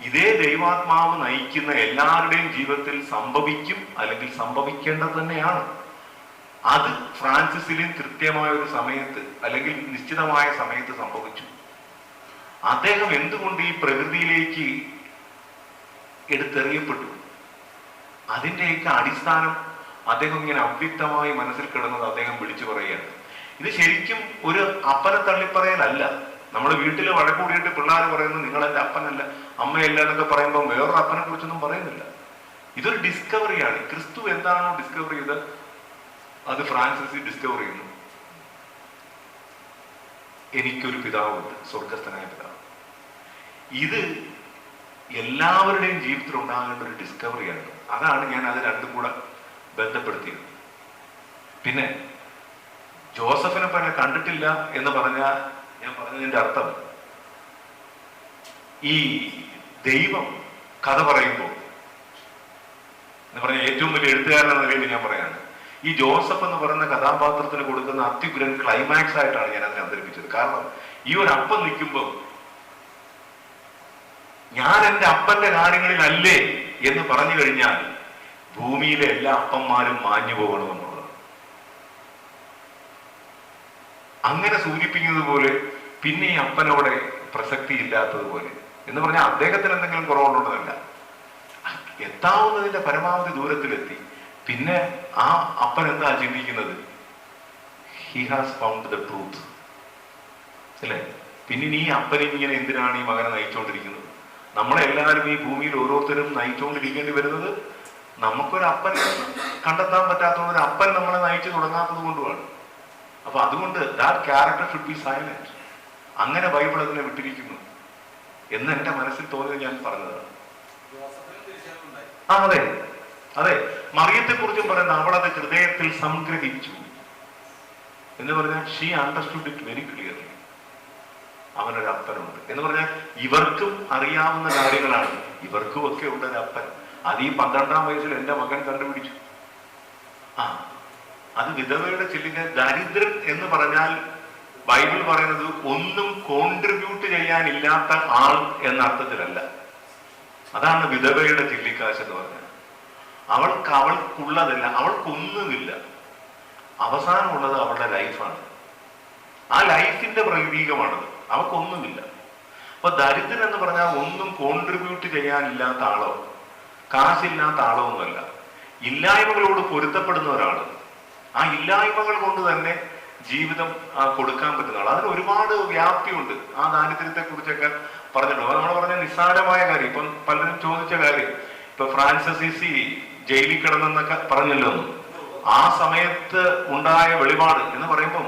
ഇതേ ദൈവാത്മാവ് നയിക്കുന്ന എല്ലാവരുടെയും ജീവിതത്തിൽ സംഭവിക്കും, അല്ലെങ്കിൽ സംഭവിക്കേണ്ടത് തന്നെയാണ്. അത് ഫ്രാൻസിസിലും കൃത്യമായ ഒരു സമയത്ത് അല്ലെങ്കിൽ നിശ്ചിതമായ സമയത്ത് സംഭവിച്ചു. അദ്ദേഹം എന്തുകൊണ്ട് ഈ പ്രകൃതിയിലേക്ക് എടുത്തെറിയപ്പെട്ടു, അതിൻ്റെയൊക്കെ അടിസ്ഥാനം അദ്ദേഹം ഇങ്ങനെ അവ്യക്തമായി മനസ്സിൽ കിടന്നത് അദ്ദേഹം വിളിച്ചു പറയുകയാണ്. ഇത് ശരിക്കും ഒരു അപ്പനെ തള്ളിപ്പറയലല്ല. നമ്മൾ വീട്ടിൽ വഴക്കൂടിയിട്ട് പിള്ളേർ പറയുന്നു നിങ്ങൾ എൻ്റെ അപ്പനല്ല അമ്മയല്ല എന്നൊക്കെ പറയുമ്പോൾ വേറൊരു അപ്പനെ കുറിച്ചൊന്നും പറയുന്നില്ല. ഇതൊരു ഡിസ്കവറിയാണ്. ക്രിസ്തു എന്താണോ ഡിസ്കവർ ചെയ്ത് അത് ഫ്രാൻസിസ് ഡിസ്കവർ ചെയ്യുന്നു. എനിക്കൊരു പിതാവുണ്ട്, സ്വർഗസ്ഥനായ പിതാവ്. ഇത് എല്ലാവരുടെയും ജീവിതത്തിൽ ഉണ്ടാകേണ്ട ഒരു ഡിസ്കവറിയാണ്. അതാണ് ഞാൻ അത് രണ്ടും കൂടെ ബന്ധപ്പെടുത്തിയത്. പിന്നെ ജോസഫിനെ തന്നെ കണ്ടിട്ടില്ല എന്ന് പറഞ്ഞാൽ ഞാൻ പറഞ്ഞതിന്റെ അർത്ഥം, ഈ ദൈവം കഥ പറയുമ്പോൾ എന്ന് പറഞ്ഞാൽ ഏറ്റവും വലിയ എഴുത്തുകാരൻ എന്ന നിലയിൽ ഞാൻ പറയാണ്, ഈ ജോസഫ് എന്ന് പറയുന്ന കഥാപാത്രത്തിന് കൊടുക്കുന്ന അത്യുഗ്രൻ ക്ലൈമാക്സ് ആയിട്ടാണ് ഞാൻ അതിനെ അവതരിപ്പിച്ചത്. കാരണം ഈ ഒരു അപ്പം നിൽക്കുമ്പോൾ ഞാൻ എൻ്റെ അപ്പന്റെ കാര്യങ്ങളിൽ അല്ലേ എന്ന് പറഞ്ഞു കഴിഞ്ഞാൽ ഭൂമിയിലെ എല്ലാ അപ്പന്മാരും മാഞ്ഞു പോകണമെന്നുള്ളത്. അങ്ങനെ സൂചിപ്പിക്കുന്നത് പോലെ പിന്നെ ഈ അപ്പനോടെ പ്രസക്തി ഇല്ലാത്തതുപോലെ എന്ന് പറഞ്ഞാൽ അദ്ദേഹത്തിന് എന്തെങ്കിലും കുറവുള്ളതല്ല, എത്താവുന്നതിന്റെ പരമാവധി ദൂരത്തിലെത്തി. പിന്നെ ആ അപ്പൻ എന്താ ചിന്തിക്കുന്നത്? He has found the truth അല്ലേ? പിന്നെ ഈ അപ്പനെ ഇങ്ങനെ എന്തിനാണ് ഈ മകനെ നയിച്ചുകൊണ്ടിരിക്കുന്നത്? നമ്മളെല്ലാവരും ഈ ഭൂമിയിൽ ഓരോരുത്തരും നയിച്ചുകൊണ്ടിരിക്കേണ്ടി വരുന്നത് നമുക്കൊരു അപ്പനെ കണ്ടെത്താൻ പറ്റാത്തതുകൊണ്ട് ഒരു അപ്പൻ നമ്മളെ നയിച്ചു തുടങ്ങാത്തത് കൊണ്ടുമാണ്. അപ്പൊ അതുകൊണ്ട് that character should be silent. അങ്ങനെ ബൈബിൾ അതിനെ വിട്ടിരിക്കുന്നു എന്ന് എന്റെ മനസ്സിൽ തോന്നിയത് ഞാൻ പറഞ്ഞതാണ്. അതെ അതെ, മറിയത്തെ കുറിച്ചും പറയുന്ന അവളത് ഹൃദയത്തിൽ സംഗ്രഹിച്ചു എന്ന് പറഞ്ഞാൽ she understood it very clearly. അവനൊരു അപ്പനുണ്ട് എന്ന് പറഞ്ഞാൽ ഇവർക്കും അറിയാവുന്ന കാര്യങ്ങളാണ്, ഇവർക്കും ഒക്കെ ഉണ്ട് ഒരു അപ്പൻ. അത് ഈ 12-ാം വയസ്സിൽ എൻ്റെ മകൻ കണ്ടുപിടിച്ചു. അത് വിധവയുടെ ചില്ലിക്ക. ദരിദ്രൻ എന്ന് പറഞ്ഞാൽ ബൈബിൾ പറയുന്നത് ഒന്നും കോൺട്രിബ്യൂട്ട് ചെയ്യാനില്ലാത്ത ആൾ എന്ന അർത്ഥത്തിലല്ല. അതാണ് വിധവയുടെ ചില്ലിക്കാശ് എന്ന് പറഞ്ഞാൽ. അവൾക്കുള്ളതല്ല, അവൾക്കൊന്നുമില്ല. അവസാനമുള്ളത് അവളുടെ ലൈഫാണ്. ആ ലൈഫിന്റെ പ്രതീകമാണത്. അവൾക്കൊന്നുമില്ല. അപ്പൊ ദരിദ്രൻ എന്ന് പറഞ്ഞാൽ ഒന്നും കോൺട്രിബ്യൂട്ട് ചെയ്യാനില്ലാത്ത ആളോ കാശില്ലാത്ത ആളോ ഒന്നുമല്ല. ഇല്ലായ്മകളോട് പൊരുത്തപ്പെടുന്ന ഒരാള്. ആ ഇല്ലായ്മകൾ കൊണ്ട് തന്നെ ജീവിതം കൊടുക്കാൻ പറ്റുന്ന ആൾ. അതിന് ഒരുപാട് വ്യാപ്തിയുണ്ട്. ആ ദാരിദ്ര്യത്തെ കുറിച്ചൊക്കെ പറഞ്ഞിട്ടുണ്ട്. അപ്പൊ നമ്മൾ പറഞ്ഞ നിസ്സാരമായ കാര്യം, ഇപ്പം പലരും ചോദിച്ച കാര്യം, ഇപ്പൊ ഫ്രാൻസിസ് അസീസി ജയിലിൽ കിടന്നെന്നൊക്കെ പറഞ്ഞല്ലോ. ആ സമയത്ത് ഉണ്ടായ വെളിപാട് എന്ന് പറയുമ്പം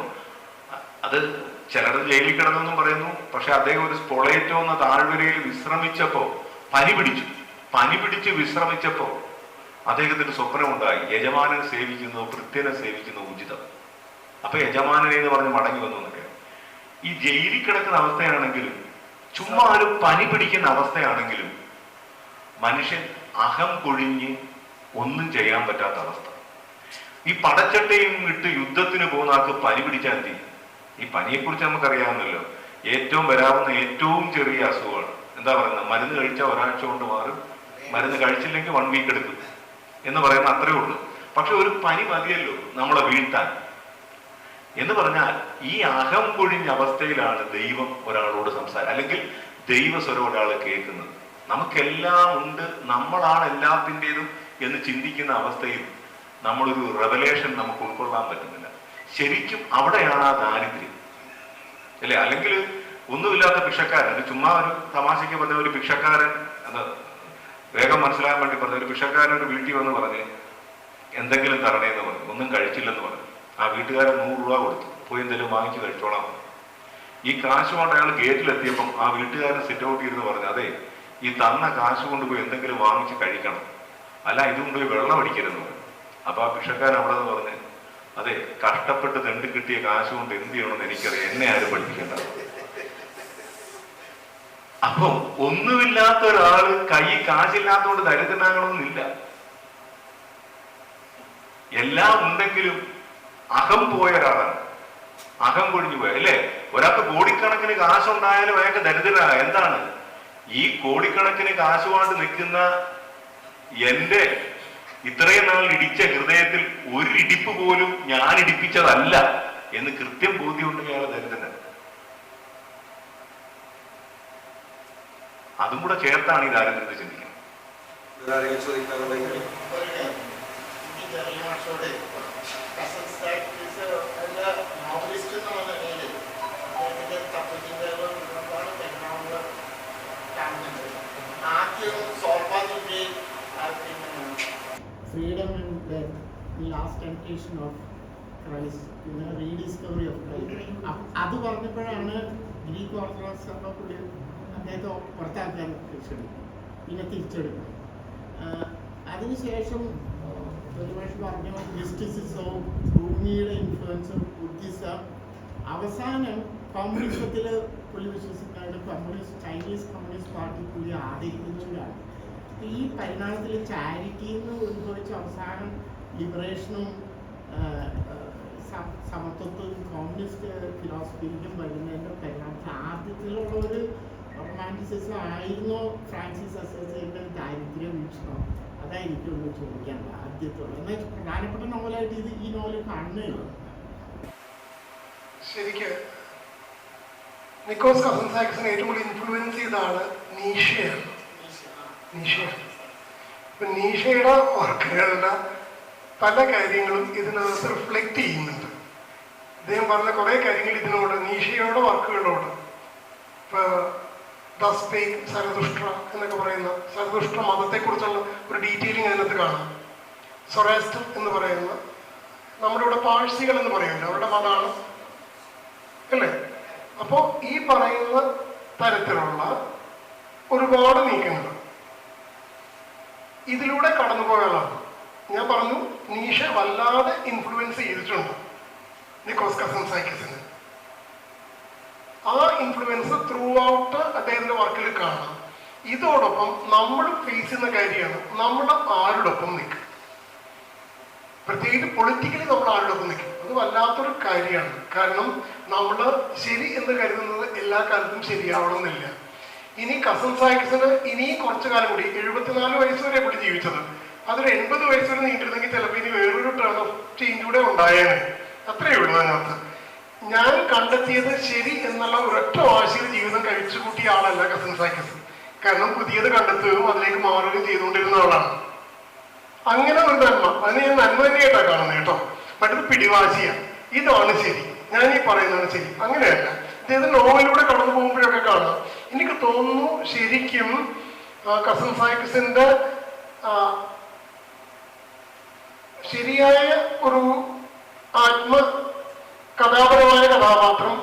അത് ചിലർ ജയിലിൽ കിടന്നെന്നും പറയുന്നു. പക്ഷെ അദ്ദേഹം ഒരു സ്പൊളേറ്റോ എന്ന താഴ്വരയിൽ വിശ്രമിച്ചപ്പോ പനി പിടിച്ച് വിശ്രമിച്ചപ്പോ അദ്ദേഹത്തിന് സ്വപ്നമുണ്ടായി, യജമാനനെ സേവിക്കുന്നു, ഭൃത്യനെ സേവിക്കുന്നു ഉചിതം. അപ്പൊ യജമാനനെ എന്ന് പറഞ്ഞ് മടങ്ങി വന്നു എന്നൊക്കെ. ഈ ജയിലിൽ കിടക്കുന്ന അവസ്ഥയാണെങ്കിലും ചുമ്മാ ഒരു പനി പിടിക്കുന്ന അവസ്ഥയാണെങ്കിലും മനുഷ്യൻ അഹം കൊഴിഞ്ഞ് ഒന്നും ചെയ്യാൻ പറ്റാത്ത അവസ്ഥ. ഈ പടച്ചട്ടയും ഇട്ട് യുദ്ധത്തിന് പോകുന്ന ആൾക്ക് പനി പിടിച്ചാൽ മതി. ഈ പനിയെക്കുറിച്ച് നമുക്കറിയാവുന്നല്ലോ, ഏറ്റവും വരാവുന്ന ഏറ്റവും ചെറിയ അസുഖമാണ്. എന്താ പറയുന്നത്, മരുന്ന് കഴിച്ചാൽ ഒരാഴ്ച കൊണ്ട് മാറും, മരുന്ന് കഴിച്ചില്ലെങ്കിൽ 1 വീക്ക് എടുക്കും എന്ന് പറയുന്ന അത്രേ ഉള്ളൂ. പക്ഷെ ഒരു പനി മതിയല്ലോ നമ്മളെ വീഴ്ത്താൻ എന്ന് പറഞ്ഞാൽ ഈ അഹം കൊഴിഞ്ഞ അവസ്ഥയിലാണ് ദൈവം ഒരാളോട് അല്ലെങ്കിൽ ദൈവസ്വരം ഒരാൾ കേൾക്കുന്നത്. നമുക്കെല്ലാം ഉണ്ട്, നമ്മളാണ് എല്ലാത്തിൻ്റെതും എന്ന് ചിന്തിക്കുന്ന അവസ്ഥയിൽ നമ്മളൊരു റെവലേഷൻ നമുക്ക് ഉൾക്കൊള്ളാൻ പറ്റുന്നില്ല. ശരിക്കും അവിടെയാണ് ആ ദാരിദ്ര്യം അല്ലെ. അല്ലെങ്കിൽ ഒന്നുമില്ലാത്ത ഭിക്ഷക്കാരൻ, അത് ചുമ്മാ ഒരു തമാശയ്ക്ക് പറഞ്ഞ ഒരു ഭിക്ഷക്കാരൻ, അത് വേഗം മനസ്സിലാകാൻ വേണ്ടി പറഞ്ഞ ഒരു ഭിക്ഷക്കാരൻ ഒരു വീട്ടിൽ വന്ന് പറഞ്ഞ് എന്തെങ്കിലും തരണേന്ന് പറഞ്ഞു. ഒന്നും കഴിച്ചില്ലെന്ന് പറഞ്ഞു. ആ വീട്ടുകാരൻ 100 രൂപ കൊടുത്തു, പോയി എന്തെങ്കിലും വാങ്ങിച്ച് കഴിച്ചോളാം. ഈ കാശ് കൊണ്ട് അയാൾ ഗേറ്റിലെത്തിയപ്പം ആ വീട്ടുകാരൻ സിറ്റ് ഔട്ട് ചെയ്തെന്ന് പറഞ്ഞു, അതെ ഈ തന്ന കാശ് കൊണ്ടുപോയി എന്തെങ്കിലും വാങ്ങിച്ച് കഴിക്കണം, അല്ല ഇത് കൊണ്ടുപോയി വെള്ളം അടിക്കരുതെന്ന് പറഞ്ഞു. അപ്പൊ ആ ഭിക്ഷക്കാരൻ അവിടെ നിന്ന് പറഞ്ഞ്, അതെ കഷ്ടപ്പെട്ട് തെണ്ടി കിട്ടിയ കാശ് കൊണ്ട് എന്ത് ചെയ്യണമെന്ന് എനിക്കറിയാം, എന്നെ ആരും പഠിപ്പിക്കേണ്ട. അപ്പൊ ഒന്നുമില്ലാത്ത ഒരാള് കൈ കാശില്ലാത്തതുകൊണ്ട് ദരിദ്രനാകണമെന്നില്ല. എല്ലാം ഉണ്ടെങ്കിലും അഹം പോയ ഒരാളാണ്, അഹം കൊഴിഞ്ഞു പോയ അല്ലേ. ഒരാൾക്ക് കോടിക്കണക്കിന് കാശുണ്ടായാലും അയാൾക്ക് ദരിദ്രനാ. എന്താണ് ഈ കോടിക്കണക്കിന് കാശുമായിട്ട് നിൽക്കുന്ന എന്റെ ഇത്രയും നാൾ ഇടിച്ച ഹൃദയത്തിൽ ഒരു ഇടിപ്പ് പോലും ഞാൻ ഇടിപ്പിച്ചതല്ല എന്ന് കൃത്യം ബോധ്യമുണ്ടെങ്കിൽ അയാൾ ദരിദ്രനാണ്. അതും കൂടെ ചേർത്താണ് ഈ ദാരിദ്ര്യത്തെ ചിന്തിക്കുന്നത്. Freedom and death, the last temptation of Christ, rediscovery of Christ. അത് പറഞ്ഞപ്പോഴാണ് ഗ്രീക്ക് ഓർത്തഡോക്സ് സഭ കൂടി അദ്ദേഹത്തെ പുറത്താക്കാൻ ശ്രമിക്കും, പിന്നെ തിരിച്ചെടുക്കും. അതിനുശേഷം ഒരുപക്ഷെ പറഞ്ഞു മിസ്റ്റിസിസവും ഭൂമിയുടെ ഇൻഫ്ലുവൻസും ബുദ്ധിസം, അവസാനം കമ്മ്യൂണിസത്തിൽ പുള്ളി വിശ്വസിക്കാണ്ട് ചൈനീസ് കമ്മ്യൂണിസ്റ്റ് പാർട്ടി പുള്ളി ആദരിക്കുന്നവരാണ്. ഈ പരിണാമത്തിൽ ചാരിറ്റിയിൽ നിന്ന് ഉത്ഭവിച്ച അവസാനം ലിബറേഷനും സമത്വത്വവും കമ്മ്യൂണിസ്റ്റ് ഫിലോസഫിയിലേക്കും വരുന്നതിൻ്റെ പരിണാമത്തിൽ ആദ്യത്തിലുള്ള ഒരു റൊമാൻറ്റിസിസം ആയിരുന്നു ഫ്രാൻസിസ് അസീസിയുടെ ദാരിദ്ര്യ വീക്ഷണം. അതായിരിക്കും ചോദിക്കാനുള്ളത് ആദ്യത്തുള്ള. എന്നാൽ പ്രധാനപ്പെട്ട നോവലായിട്ട് ഈ നോവൽ കാണുന്നതാണ്. ശരിക്ക് നിക്കോസ് കസൻസാക്സിനെ ഏറ്റവും കൂടുതൽ ഇൻഫ്ലുവൻസ് ചെയ്ത ആള് നീഷയാണ്. ഇപ്പൊ നീഷയുടെ വർക്കുകളുടെ പല കാര്യങ്ങളും ഇതിനകത്ത് റിഫ്ലക്റ്റ് ചെയ്യുന്നുണ്ട്. അദ്ദേഹം പറഞ്ഞ കുറെ കാര്യങ്ങൾ ഇതിനോട് നീഷയുടെ വർക്കുകളോട്, ഇപ്പൊ സരതുഷ്ട്ര എന്നൊക്കെ പറയുന്ന സരതുഷ്ട്ര മതത്തെക്കുറിച്ചുള്ള ഒരു ഡീറ്റെയിലിംഗ് അതിനകത്ത് കാണാം. സൊറാസ്റ്റർ എന്ന് പറയുന്ന നമ്മുടെ ഇവിടെ പാഴ്സികൾ എന്ന് പറയുന്നത് അവരുടെ മതമാണ് അല്ലേ. അപ്പോൾ ഈ പറയുന്ന തരത്തിലുള്ള ഒരുപാട് നീക്കങ്ങൾ ഇതിലൂടെ കടന്നുപോയാളാണ്. ഞാൻ പറഞ്ഞു നീഷ വല്ലാതെ ഇൻഫ്ലുവൻസ് ചെയ്തിട്ടുണ്ട് നിക്കോസ് കസൻസാക്കിസിന്. ആ ഇൻഫ്ലുവൻസ് ത്രൂ ഔട്ട് അദ്ദേഹത്തിന്റെ വർക്കിൽ കാണാം. ഇതോടൊപ്പം നമ്മൾ ഫേസ് ചെയ്യുന്ന കാര്യമാണ് നമ്മൾ ആരോടൊപ്പം നിൽക്കും, പ്രത്യേകിച്ച് പൊളിറ്റിക്കലി നമ്മൾ ആരോടൊപ്പം നിൽക്കും. അത് വല്ലാത്തൊരു കാര്യമാണ്. കാരണം നമ്മൾ ശരി എന്ന് കരുതുന്നത് എല്ലാ കാലത്തും ശരിയാവണമെന്നില്ല. ഇനി കസൻസാക്കിസിന് ഇനി കുറച്ചു കാലം കൂടി 74 വയസ്സ് വരെ പുള്ളി ജീവിച്ചത്. അതൊരു 80 വയസ്സ് വരെ നീണ്ടിരുന്നെങ്കിൽ ചിലപ്പോൾ ഇനി വേറൊരു ടേൺ ഓഫ് ചേഞ്ച് കൂടെ ഉണ്ടായേനെ. അത്രയേ ഉള്ളൂ അതിനകത്ത്. ഞാൻ കണ്ടെത്തിയത് ശരി എന്നുള്ള ഒരൊറ്റ വാശിയിൽ ജീവിതം കഴിച്ചു കൂട്ടിയ ആളല്ല കസിൻ സായിക്കസ്. കാരണം പുതിയത് കണ്ടെത്തുകയും അതിലേക്ക് മാറുകയും ചെയ്തുകൊണ്ടിരുന്ന ആളാണ്. അങ്ങനെ ഒരു നന്മ, അതിന് ഞാൻ നന്മ തന്നെയായിട്ടാണ് കാണുന്നത് കേട്ടോ. മറ്റത് പിടിവാശിയാണ്. ഇതാണ് ശരി, ഞാൻ ഈ പറയുന്നതാണ് ശരി, അങ്ങനെയല്ല. ഇദ്ദേഹത്തെ നോവലിലൂടെ കടന്നു പോകുമ്പോഴൊക്കെ കാണാം. എനിക്ക് തോന്നുന്നു ശരിക്കും കസിൻ സായിക്കസിന്റെ ശരിയായ ഒരു കഥാപരമായ കഥാപാത്രം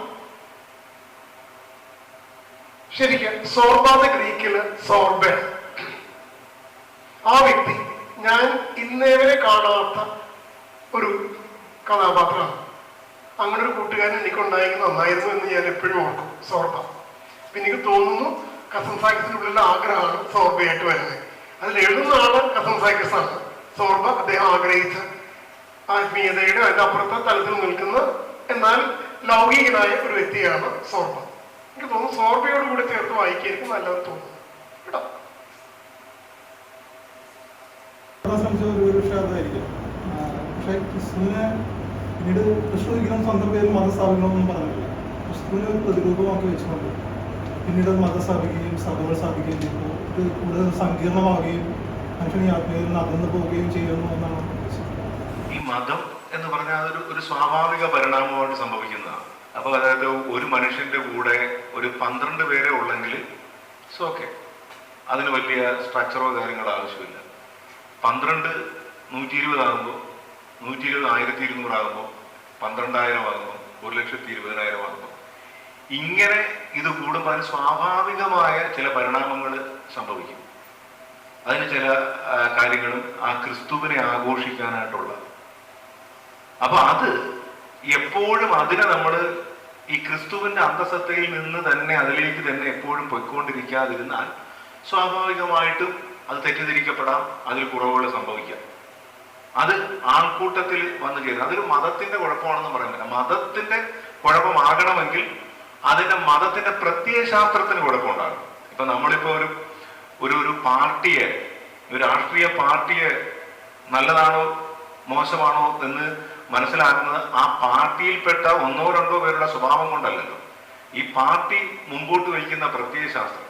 ശരിക്കും സോർബാദ് ഗ്രീക്കില് സോർബൻ, ആ വ്യക്തി ഞാൻ ഇന്നേവരെ കാണാത്ത ഒരു കഥാപാത്രമാണ്. അങ്ങനെ ഒരു കൂട്ടുകാരൻ എനിക്കുണ്ടായെങ്കിൽ നന്നായിരുന്നു എന്ന് ഞാൻ എപ്പോഴും ഓർക്കും, സോർബ. പിന്നെ എനിക്ക് തോന്നുന്നു കസിൻ സായിക്കസിനുള്ളിലെ ആഗ്രഹമാണ് സോർബയായിട്ട് വരുന്നത്. അതിൽ എഴുതുന്ന ആള് കസിൻ സായിക്കസ് ആണ്. സോർബ അദ്ദേഹം ആഗ്രഹിച്ച ആത്മീയതയുടെ അതിന്റെ അപ്പുറത്തെ തലത്തിൽ നിൽക്കുന്ന എന്നാൽ ലൗകികനായ ഒരു വ്യക്തിയാണ് സോർബ. എനിക്ക് തോന്നുന്നു സോർബയോട് കൂടെ ചേർത്ത് വായിക്കായിരിക്കും നല്ലതെന്ന് തോന്നുന്നു കേട്ടോ. പക്ഷെ ക്രിസ്തുവിനെ പിന്നീട് കൃഷ്ണ ഒരിക്കലും സ്വന്തം പേരിൽ മതം സ്ഥാപിക്കണമെന്നും പറഞ്ഞില്ല. ക്രിസ്തുവിനെ ഒരു പ്രതിരൂപമാക്കി വെച്ചുകൊണ്ട് പിന്നീട് അത് മതം സ്ഥാപിക്കുകയും സഭകൾ സ്ഥാപിക്കുകയും ചെയ്യുമ്പോൾ ഇത് കൂടുതൽ സങ്കീർണമാവുകയും മനുഷ്യൻ ഈ ആത്മീയതയിൽ നിന്ന് അകന്നു പോവുകയും ചെയ്യുന്നു എന്നാണ്. ഈ മതം എന്ന് പറഞ്ഞാൽ അതൊരു ഒരു സ്വാഭാവിക പരിണാമമായിട്ട് സംഭവിക്കുന്നതാണ്. അപ്പോൾ അതായത് ഒരു മനുഷ്യന്റെ കൂടെ ഒരു 12 പേരെ ഉള്ളെങ്കിൽ ഇറ്റ്സ് ഓക്കെ, അതിന് വലിയ സ്ട്രക്ചറോ കാര്യങ്ങളോ ആവശ്യമില്ല. 12 120 ആകുമ്പോൾ 120 1200 ആകുമ്പോൾ 12,000 ആകുമ്പോൾ 1,20,000 ആകുമ്പോൾ ഇങ്ങനെ ഇത് കൂടുമ്പോൾ അതിന് സ്വാഭാവികമായ ചില പരിണാമങ്ങൾ സംഭവിക്കും. അതിന് ചില കാര്യങ്ങളും ആ ക്രിസ്തുവിനെ ആഘോഷിക്കാനായിട്ടുള്ള, അപ്പൊ അത് എപ്പോഴും അതിനെ നമ്മൾ ഈ ക്രിസ്തുവിന്റെ അന്തസത്തയിൽ നിന്ന് തന്നെ അതിലേക്ക് തന്നെ എപ്പോഴും പൊയ്ക്കൊണ്ടിരിക്കാതിരുന്നാൽ സ്വാഭാവികമായിട്ടും അത് തെറ്റിദ്ധരിക്കപ്പെടാം, അതിൽ കുറവുകൾ സംഭവിക്കാം. അത് ആൾക്കൂട്ടത്തിൽ വന്നു ചേരുന്നത് അതൊരു മതത്തിന്റെ കുഴപ്പമാണെന്ന് പറയുന്നില്ല. മതത്തിന്റെ കുഴപ്പമാകണമെങ്കിൽ അതിന്റെ മതത്തിന്റെ പ്രത്യയശാസ്ത്രത്തിന് കുഴപ്പമുണ്ടാകും. ഇപ്പൊ നമ്മളിപ്പോ ഒരു പാർട്ടിയെ, ഒരു രാഷ്ട്രീയ പാർട്ടിയെ നല്ലതാണോ മോശമാണോ എന്ന് മനസ്സിലാക്കുന്നത് ആ പാർട്ടിയിൽപ്പെട്ട 1 or 2 പേരുടെ സ്വഭാവം കൊണ്ടല്ലല്ലോ. ഈ പാർട്ടി മുമ്പോട്ട് വയ്ക്കുന്ന പ്രത്യയശാസ്ത്രം,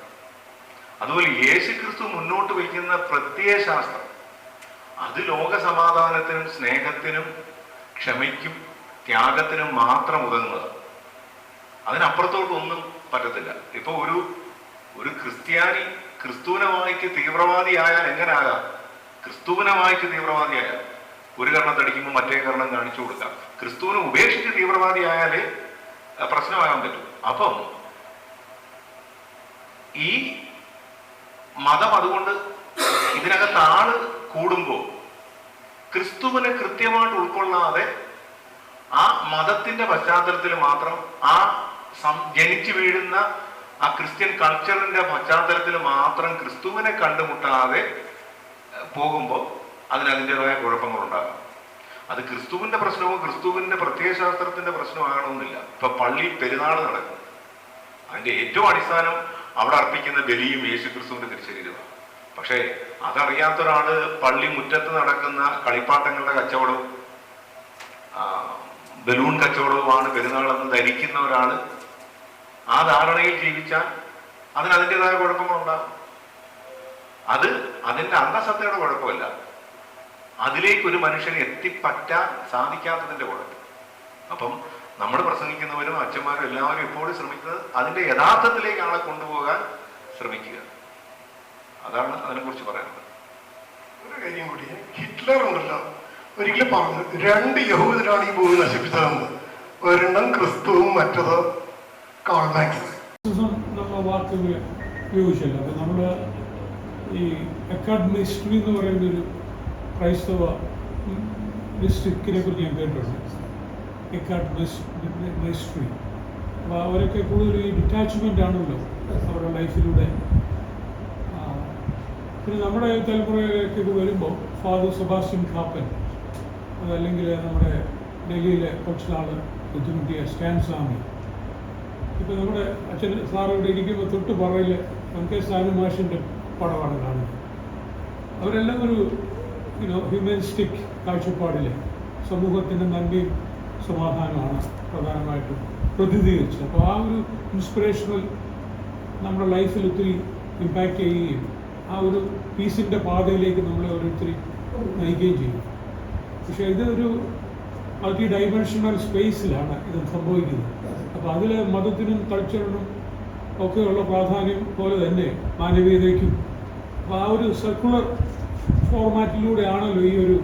അതുപോലെ യേശുക്രിസ്തു മുന്നോട്ട് വയ്ക്കുന്ന പ്രത്യയശാസ്ത്രം, അത് ലോക സമാധാനത്തിനും സ്നേഹത്തിനും ക്ഷമയ്ക്കും ത്യാഗത്തിനും മാത്രം ഉതകുന്നത്. അതിനപ്പുറത്തോട്ടൊന്നും പറ്റത്തില്ല. ഇപ്പൊ ഒരു ക്രിസ്ത്യാനി ക്രിസ്തുവിനെ വായിച്ച് തീവ്രവാദിയായാൽ എങ്ങനെ ആകാം? ക്രിസ്തുവിനെ വായിച്ച് തീവ്രവാദിയായാൽ ഒരു കർണം തടിക്കുമ്പോൾ മറ്റേ കർണം കാണിച്ചു കൊടുക്കാം. ക്രിസ്തുവിനെ ഉപേക്ഷിച്ച് തീവ്രവാദിയായാലേ പ്രശ്നമാകാൻ പറ്റും. അപ്പം ഈ മതം അതുകൊണ്ട് ഇതിനകത്ത് ആള് കൂടുമ്പോൾ ക്രിസ്തുവിനെ കൃത്യമായിട്ട് ഉൾക്കൊള്ളാതെ ആ മതത്തിന്റെ പശ്ചാത്തലത്തിൽ മാത്രം ആ ജനിച്ചു വീഴുന്ന ആ ക്രിസ്ത്യൻ കൾച്ചറിന്റെ പശ്ചാത്തലത്തിൽ മാത്രം ക്രിസ്തുവിനെ കണ്ടുമുട്ടാതെ പോകുമ്പോൾ അതിൻ്റെതായ കുഴപ്പങ്ങളുണ്ടാകാം. അത് ക്രിസ്തുവിന്റെ പ്രശ്നവും ക്രിസ്തുവിന്റെ പ്രത്യയശാസ്ത്രത്തിന്റെ പ്രശ്നമാകണമെന്നില്ല. ഇപ്പൊ പള്ളിയിൽ പെരുന്നാൾ നടക്കും, അതിന്റെ ഏറ്റവും അടിസ്ഥാനം അവിടെ അർപ്പിക്കുന്ന ബലിയും യേശു ക്രിസ്തുവിന്റെ തിരുശരീരമാണ്. പക്ഷേ അതറിയാത്ത ഒരാള് പള്ളി മുറ്റത്ത് നടക്കുന്ന കളിപ്പാട്ടങ്ങളുടെ കച്ചവടവും ബലൂൺ കച്ചവടവുമാണ് പെരുന്നാളെന്ന് ധരിക്കുന്ന ഒരാള് ആ ധാരണയിൽ ജീവിച്ചാൽ അതിൻ്റെതായ കുഴപ്പങ്ങളുണ്ടാകും. അത് അതിന്റെ അന്തസത്തയുടെ കുഴപ്പമല്ല, അതിലേക്ക് ഒരു മനുഷ്യന് എത്തിപ്പറ്റാൻ സാധിക്കാത്തതിന്റെ കുഴപ്പം. അപ്പം നമ്മൾ പ്രസംഗിക്കുന്നവരും അച്ഛന്മാരും എല്ലാവരും എപ്പോഴും ശ്രമിക്കുന്നത് അതിന്റെ യഥാർത്ഥത്തിലേക്ക് ആളെ കൊണ്ടുപോകാൻ ശ്രമിക്കുക. അതാണ് അതിനെക്കുറിച്ച് പറയാനുള്ളത്. ഒരു കാര്യം കൂടി, ഹിറ്റ്ലർ ഉണ്ടല്ലോ ഒരിക്കലും പറഞ്ഞു 2 യഹൂദരാണ് ഈ ഭൂമി നശിപ്പിച്ചതെന്ന്. ഒരെണ്ണം ക്രിസ്തുവും മറ്റത് കാൾ മാർക്സ്. നമ്മുടെ വാക്കുകൾ ഉപയോഗിച്ചല്ലോ. അപ്പൊ നമ്മുടെ ഈ എക്കാർഡ് മിനിസ്ട്രി എന്ന് പറയുന്ന ഒരു ക്രൈസ്തവ ഡിസ്ട്രിക്റ്റിനെ കുറിച്ച് ഞാൻ കേട്ടിട്ടുണ്ട്. എക്കാർഡ് മിനിസ്ട്രി. അപ്പോൾ അവരൊക്കെ കൂടുതൽ ഈ ഡിറ്റാച്ച്മെൻ്റ് ആണല്ലോ അവരുടെ ലൈഫിലൂടെ. പിന്നെ നമ്മുടെ തലമുറയിലേക്ക് വരുമ്പോൾ ഫാദർ സെബാസ്റ്റ്യൻ കാപ്പൻ, അതല്ലെങ്കിൽ നമ്മുടെ ഡൽഹിയിലെ കുറച്ച് നാൾ ബുദ്ധിമുട്ടിയ സ്റ്റാൻ സ്വാമി. ഇപ്പം നമ്മുടെ അച്ഛൻ സാറ് ഇവിടെ ഇരിക്കുമ്പോൾ തൊട്ട് പറയിൽ എം കെ സാനു മാഷിൻ്റെ പടമാണ് കാണുന്നത്. അവരെല്ലാം ഒരു ഹ്യൂമനിസ്റ്റിക് കാഴ്ചപ്പാടിൽ സമൂഹത്തിൻ്റെ നന്മയും സമാധാനമാണ് പ്രധാനമായിട്ടും പ്രതിനിധീകരിച്ചത്. അപ്പോൾ ആ ഒരു ഇൻസ്പിറേഷണൽ നമ്മുടെ ലൈഫിൽ ഒത്തിരി ഇമ്പാക്റ്റ് ചെയ്യുകയും ആ ഒരു പീസിൻ്റെ പാതയിലേക്ക് നമ്മളെ ഓരോരുത്തരും നയിക്കുകയും ചെയ്യും. പക്ഷേ ഇതൊരു മൾട്ടി ഡൈമെൻഷണൽ സ്പേസിലാണ് ഇത് സംഭവിക്കുന്നത്. അപ്പോൾ അതിൽ മതത്തിനും കൾച്ചറിനും ഒക്കെയുള്ള പ്രാധാന്യം പോലെ തന്നെ മാനവീയതയ്ക്കും, അപ്പോൾ ആ ഒരു സർക്കുലർ ഫോർമാറ്റിലൂടെയാണല്ലോ ഈ ഒരു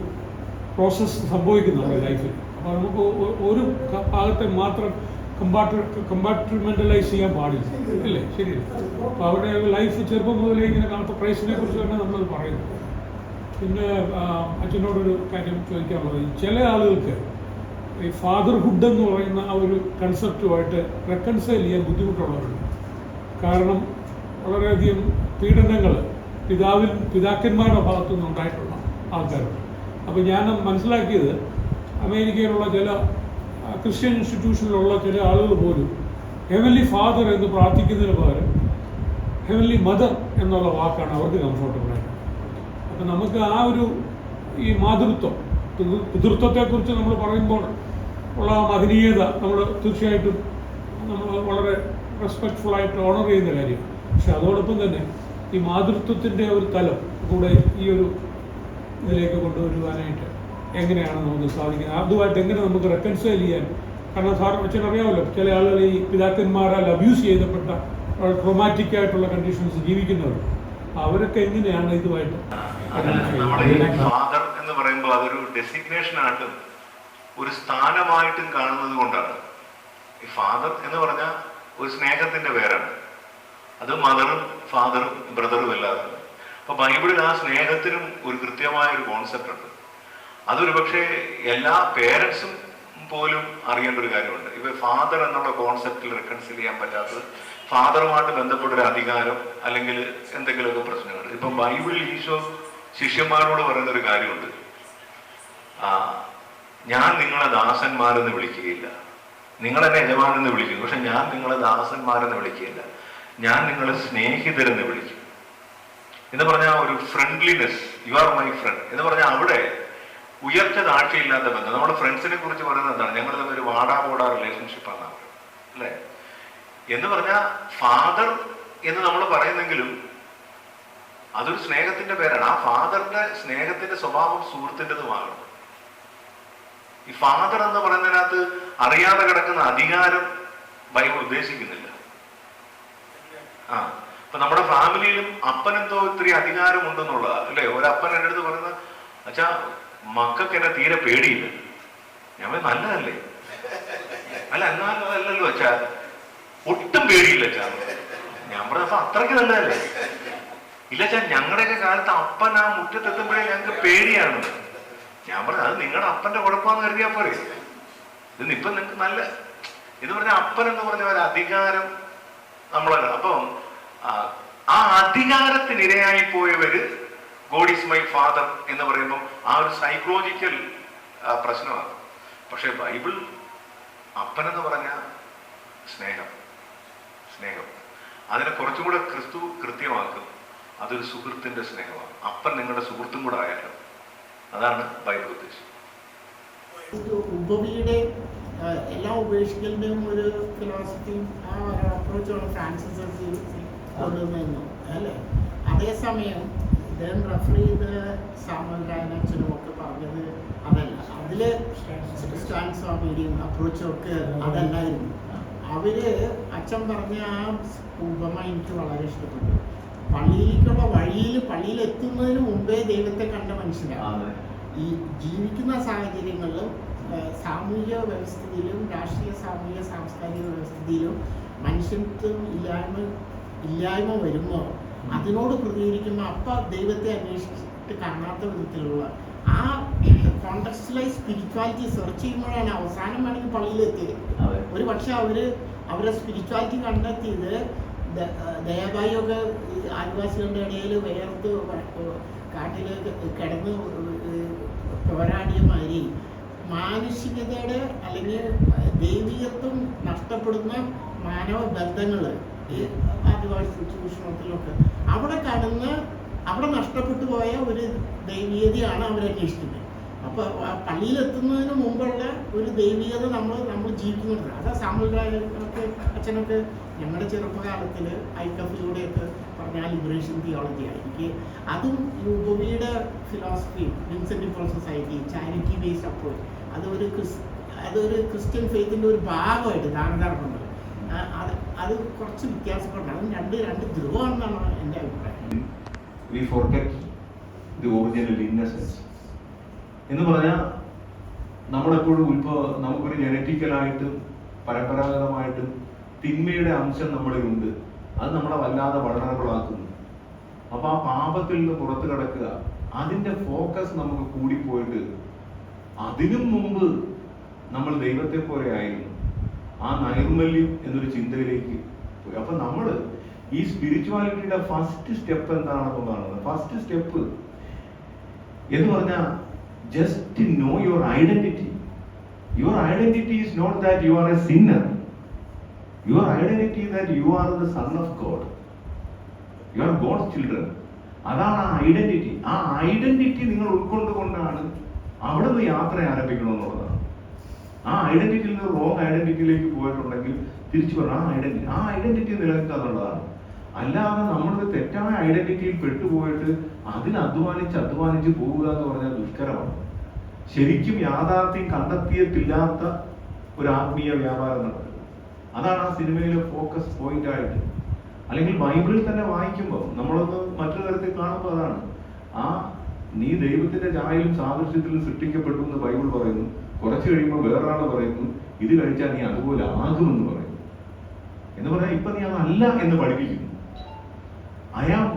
പ്രോസസ്സ് സംഭവിക്കുന്നത് നമ്മുടെ ലൈഫിൽ. അപ്പോൾ നമുക്ക് ഒരു ഭാഗത്തെ മാത്രം കമ്പാർട്ട്മെന്റലൈസ് ചെയ്യാൻ പാടില്ല, അല്ലേ? ശരിയല്ല. അപ്പോൾ അവരുടെ ലൈഫ് ചെറുപ്പം മുതലേ ഇങ്ങനെ കാണാത്ത പ്രൈസിനെ കുറിച്ച് തന്നെ നമ്മൾ പറയുന്നു. പിന്നെ അച്ഛനോടൊരു കാര്യം ചോദിക്കാനുള്ളത്, ചില ആളുകൾക്ക് ഈ ഫാദർഹുഡ് എന്ന് പറയുന്ന ആ ഒരു കൺസെപ്റ്റുമായിട്ട് റെക്കൺസൈൽ ചെയ്യാൻ ബുദ്ധിമുട്ടുള്ളവരുണ്ട്. കാരണം വളരെയധികം പീഡനങ്ങൾ പിതാക്കന്മാരുടെ ഭാഗത്തു നിന്നുണ്ടായിട്ടുള്ള ആൾക്കാരുണ്ട്. അപ്പോൾ ഞാൻ മനസ്സിലാക്കിയത് അമേരിക്കയിലുള്ള ചില ക്രിസ്ത്യൻ ഇൻസ്റ്റിറ്റ്യൂഷനിലുള്ള ചില ആളുകൾ പോലും ഹെവൻലി ഫാദർ എന്ന് പ്രാർത്ഥിക്കുന്നതിന് പകരം ഹെവൻലി മദർ എന്നുള്ള വാക്കാണ് അവർക്ക് കംഫർട്ടബിളായിട്ട്. അപ്പം നമുക്ക് ആ ഒരു ഈ മാതൃത്വം, പിതൃത്വത്തെക്കുറിച്ച് നമ്മൾ പറയുമ്പോൾ ഉള്ള മഹനീയത നമ്മൾ തീർച്ചയായിട്ടും നമ്മൾ വളരെ റെസ്പെക്ട്ഫുള്ളായിട്ട് ഓണർ ചെയ്യുന്ന കാര്യം. പക്ഷെ അതോടൊപ്പം തന്നെ ഈ മാതൃത്വത്തിൻ്റെ ഒരു തലം കൂടെ ഈ ഒരു ഇതിലേക്ക് കൊണ്ടുവരുവാനായിട്ട് എങ്ങനെയാണ് നമുക്ക് സാധിക്കുന്നത്, അതുമായിട്ട് എങ്ങനെ നമുക്ക് റെക്കൺസൈൽ ചെയ്യാൻ? കാരണം അച്ഛനറിയാമല്ലോ, ചില ആളുകൾ ഈ പിതാക്കന്മാരാൽ അബ്യൂസ് ചെയ്യപ്പെട്ട ട്രോമാറ്റിക് ആയിട്ടുള്ള കണ്ടീഷൻസ് ജീവിക്കുന്നവർ, അവരൊക്കെ എങ്ങനെയാണ് ഇതുമായിട്ട്? ഫാദർ എന്ന് പറയുമ്പോൾ അതൊരു ഡെസിഗ്നേഷൻ ആയിട്ടും ഒരു സ്ഥാനമായിട്ടും കാണുന്നത് കൊണ്ടാണ്. ഈ ഫാദർ എന്ന് പറഞ്ഞാൽ ഒരു സ്നേഹത്തിന്റെ പേരാണ്. അത് മദറും ഫാദറും ബ്രദറും അല്ലാതെ. അപ്പൊ ബൈബിളിൽ ആ സ്നേഹത്തിനും ഒരു കൃത്യമായ ഒരു കോൺസെപ്റ്റ് ഉണ്ട്. അതൊരു പക്ഷേ എല്ലാ പേരൻസും പോലും അറിയേണ്ട ഒരു കാര്യമുണ്ട്. ഇപ്പൊ ഫാദർ എന്നുള്ള കോൺസെപ്റ്റിൽ റെക്കൺസിൽ ചെയ്യാൻ പറ്റാത്തത് ഫാദറുമായിട്ട് ബന്ധപ്പെട്ടൊരു അധികാരം അല്ലെങ്കിൽ എന്തെങ്കിലുമൊക്കെ പ്രശ്നങ്ങൾ. ഇപ്പം ബൈബിളിൽ ഈശോ ശിഷ്യന്മാരോട് പറയുന്ന ഒരു കാര്യമുണ്ട്, ഞാൻ നിങ്ങളെ ദാസന്മാരെന്ന് വിളിക്കുകയില്ല, നിങ്ങളെന്നെ യജമാനെന്ന് വിളിക്കും, പക്ഷെ ഞാൻ നിങ്ങളെ ദാസന്മാരെന്ന് വിളിക്കുകയില്ല, ഞാൻ നിങ്ങളെ സ്നേഹിതരെന്ന് വിളിക്കും എന്ന് പറഞ്ഞാൽ ഒരു friendliness, U are my friend എന്ന് പറഞ്ഞാൽ അവിടെ ഉയർച്ച താഴ്ചയില്ലാത്ത ബന്ധം. നമ്മുടെ ഫ്രണ്ട്സിനെ കുറിച്ച് പറയുന്നത് എന്താണ്? ഞങ്ങൾ തമ്മിൽ ഒരു വാടാപോടാ റിലേഷൻഷിപ്പാണ് അല്ലേ എന്ന് പറഞ്ഞാൽ ഫാദർ എന്ന് നമ്മൾ പറയുന്നെങ്കിലും അതൊരു സ്നേഹത്തിന്റെ പേരാണ്. ആ ഫാദറിന്റെ സ്നേഹത്തിന്റെ സ്വഭാവം സുഹൃത്തിൻ്റെതുമാകണം. ഈ ഫാദർ എന്ന് പറയുന്നതിനകത്ത് അറിയാതെ കിടക്കുന്ന അധികാരം ബൈബിൾ ഉദ്ദേശിക്കുന്നില്ല. അപ്പൊ നമ്മുടെ ഫാമിലിയിലും അപ്പനെന്തോ ഇത്തിരി അധികാരം ഉണ്ടെന്നുള്ളതാ അല്ലേ? ഒരപ്പൻ എൻ്റെ അടുത്ത് പറയുന്നത്, അച്ഛാ മക്കൾക്ക് എന്നെ തീരെ പേടിയില്ല. ഞാൻ നല്ലതല്ലേ? അല്ല എന്നാലും അതല്ലല്ലോ അച്ഛാ, ഒട്ടും പേടിയില്ല അച്ഛാ. ഞാൻ പറഞ്ഞപ്പോ അത്രയ്ക്ക് നല്ലതല്ലേ? ഇല്ല അച്ഛാ, ഞങ്ങളുടെയൊക്കെ കാലത്ത് അപ്പൻ ആ മുറ്റത്തെത്തുമ്പോഴേ ഞങ്ങൾക്ക് പേടിയാണ്. ഞാൻ പറഞ്ഞു അത് നിങ്ങളുടെ അപ്പന്റെ കുഴപ്പമാണെന്ന് കരുതിയാ പോരെ, ഇത് ഇപ്പൊ നിങ്ങൾക്ക് നല്ല എന്ന് പറഞ്ഞാൽ അപ്പൻ എന്ന് പറഞ്ഞ ഒരു അധികാരം നമ്മളല്ല. അപ്പം ആ അധികാരത്തിനിരയായി പോയവര് ഗോഡ് ഈസ് മൈ ഫാദർ എന്ന് പറയുമ്പോൾ ആ ഒരു സൈക്കോളജിക്കൽ പ്രശ്നമാണ്. പക്ഷെ ബൈബിൾ അപ്പൻ എന്ന് പറഞ്ഞ സ്നേഹം അതിനെ കുറച്ചും കൂടെ ക്രിസ്തു കൃത്യമാക്കും. അതൊരു സുഹൃത്തിന്റെ സ്നേഹമാണ്. അപ്പൻ നിങ്ങളുടെ സുഹൃത്തും കൂടെ ആയാലും അതാണ് ബൈബിൾ ഉദ്ദേശിച്ചത്. ഉപവിയുടെ എല്ലാം ഉപേക്ഷിക്കലിന്റെയും ഒരു ഫിലോസഫിയും ആ ഒരു അപ്രോച്ചാണ് ഫ്രാൻസിസ് കൊണ്ടുവന്നു അല്ലേ? അതേസമയം ഇദ്ദേഹം റെഫർ ചെയ്ത് സാമുവൽ രായനച്ഛനും ഒക്കെ പറഞ്ഞത് അതല്ല. അതില് സ്റ്റാൻ സ്വാമിയുടെയും അപ്രോച്ചും ഒക്കെ അതല്ലായിരുന്നു. അവര് അച്ഛൻ പറഞ്ഞ ആ ഉപമ എനിക്ക് വളരെ ഇഷ്ടപ്പെട്ടു. പള്ളിയിലേക്കുള്ള പള്ളിയിൽ എത്തുന്നതിന് മുമ്പേ ദൈവത്തെ കണ്ട മനുഷ്യരാണ്. ഈ ജീവിക്കുന്ന സാഹചര്യങ്ങളിലും സാമൂഹിക വ്യവസ്ഥിതിയിലും രാഷ്ട്രീയ സാമൂഹിക സാംസ്കാരിക വ്യവസ്ഥിതിയിലും മനുഷ്യത്വം ഇല്ലായ്മ വരുമ്പോൾ അതിനോട് പ്രതികരിക്കുമ്പോൾ അപ്പം ദൈവത്തെ അന്വേഷിച്ചിട്ട് കാണാത്ത വിധത്തിലുള്ള ആ കോണ്ടക്സ്റ്റലൈസ് സ്പിരിച്വാലിറ്റി സെർച്ച് ചെയ്യുമ്പോഴാണ് അവസാനം വേണമെങ്കിൽ പള്ളിയിലെത്തിയത്. ഒരു പക്ഷെ അവരെ സ്പിരിച്വാലിറ്റി കണ്ടെത്തിയത് ദയാബായിയൊക്കെ ആദിവാസികളുടെ ഇടയിൽ വേർത്ത് കാട്ടിൽ കിടന്ന് പോരാടിയ മാതിരി മാനുഷികതയുടെ അല്ലെങ്കിൽ ദൈവികത്വം നഷ്ടപ്പെടുന്ന മാനവ ബന്ധങ്ങൾ ഈ ആദിവാസി ചൂഷണത്തിലൊക്കെ അവിടെ കാണുന്ന അവിടെ നഷ്ടപ്പെട്ടു പോയ ഒരു ദൈവീയതയാണ് അവരന്വേഷിക്കുന്നത്. അപ്പോൾ പള്ളിയിലെത്തുന്നതിന് മുമ്പുള്ള ഒരു ദൈവീയത നമ്മൾ ജീവിക്കുന്നുണ്ട്. അതാ സാമുദായികൾക്ക് അച്ഛനൊക്കെ ഞങ്ങളുടെ ചെറുപ്പകാലത്തിൽ ഐക്കഫിലൂടെയൊക്കെ പറഞ്ഞ ലിബറേഷൻ തിയോളജിയാണ്. എനിക്ക് അതും ഈ ഉപവിയുടെ philosophy, Vincent Paul society, charity based approach, അതൊരു ക്രിസ്ത്യൻ ഫെയ്ത്തിൻ്റെ ഒരു ഭാഗമായിട്ട് ദാനധർമ്മങ്ങൾ അത് കുറച്ച് വ്യത്യാസപ്പെടണം. അത് രണ്ട് ധ്രുവമാണെന്നാണ് എൻ്റെ അഭിപ്രായം. We forget the original innocence. എന്ന് പറഞ്ഞാൽ നമ്മളെപ്പോഴും ഇപ്പോൾ നമുക്കൊരു ജനറ്റിക്കലായിട്ടും പരമ്പരാഗതമായിട്ടും തിന്മയുടെ അംശം നമ്മളിലുണ്ട്. അത് നമ്മളെ വല്ലാതെ വളരണകളാക്കുന്നു. അപ്പോൾ ആ പാപത്തിൽ നിന്ന് പുറത്തു കിടക്കുക, അതിൻ്റെ ഫോക്കസ് നമുക്ക് കൂടിപ്പോയിട്ട് അതിനും മുമ്പ് നമ്മൾ ദൈവത്തെ പോലെ ആയിരുന്നു. ആ നൈർമല്യം എന്നൊരു ചിന്തയിലേക്ക് പോയി. അപ്പൊ നമ്മൾ ഈ സ്പിരിച്വാലിറ്റിയുടെ ഫസ്റ്റ് സ്റ്റെപ്പ് എന്താണെന്നുള്ളതാണ്. ഫസ്റ്റ് സ്റ്റെപ്പ് എന്ന് പറഞ്ഞാൽ just know your identity. Your identity is not that you are a sinner. Your identity that you are the son of God. You are God's children. അതാണ് ആ ഐഡന്റിറ്റി. ആ ഐഡന്റിറ്റി നിങ്ങൾ ഉൾക്കൊണ്ടുകൊണ്ടാണ് അവിടെ നിന്ന് യാത്ര ആരംഭിക്കണമെന്നുള്ളതാണ്. ആ ഐഡന്റിറ്റിയിൽ നിന്ന് റോങ് ഐഡന്റിറ്റിയിലേക്ക് പോയിട്ടുണ്ടെങ്കിൽ തിരിച്ചു പറഞ്ഞാൽ ആ ഐഡന്റിറ്റി നിലനിൽക്കുക എന്നുള്ളതാണ്. അല്ലാതെ നമ്മളൊരു തെറ്റായ ഐഡന്റിറ്റിയിൽ പെട്ടുപോയിട്ട് അതിന് അധ്വാനിച്ച് പോവുക എന്ന് പറഞ്ഞാൽ ദുഷ്കരമാണ്. ശരിക്കും യാഥാർത്ഥ്യം കണ്ടെത്തിയിട്ടില്ലാത്ത ഒരു ആത്മീയ വ്യാപാരം നടത്തുക. അതാണ് ആ സിനിമയിലെ ഫോക്കസ് പോയിന്റ് ആയിട്ട്. അല്ലെങ്കിൽ ബൈബിളിൽ തന്നെ വായിക്കുമ്പോൾ നമ്മളൊന്ന് മറ്റൊരു തരത്തിൽ കാണുമ്പോൾ അതാണ്, ആ നീ ദൈവത്തിന്റെ ഛായയിലും സാദൃശ്യത്തിലും സൃഷ്ടിക്കപ്പെട്ടു എന്ന് ബൈബിൾ പറയുന്നു. കുറച്ച് കഴിയുമ്പോൾ വേറൊരാൾ പറയുന്നു ഇത് കഴിച്ചാൽ നീ അതുപോലെ ആകുമെന്ന് പറയുന്നു. എന്ന് പറഞ്ഞാൽ ഇപ്പൊ നീ അതല്ല എന്ന് പഠിപ്പിക്കുന്നു. I am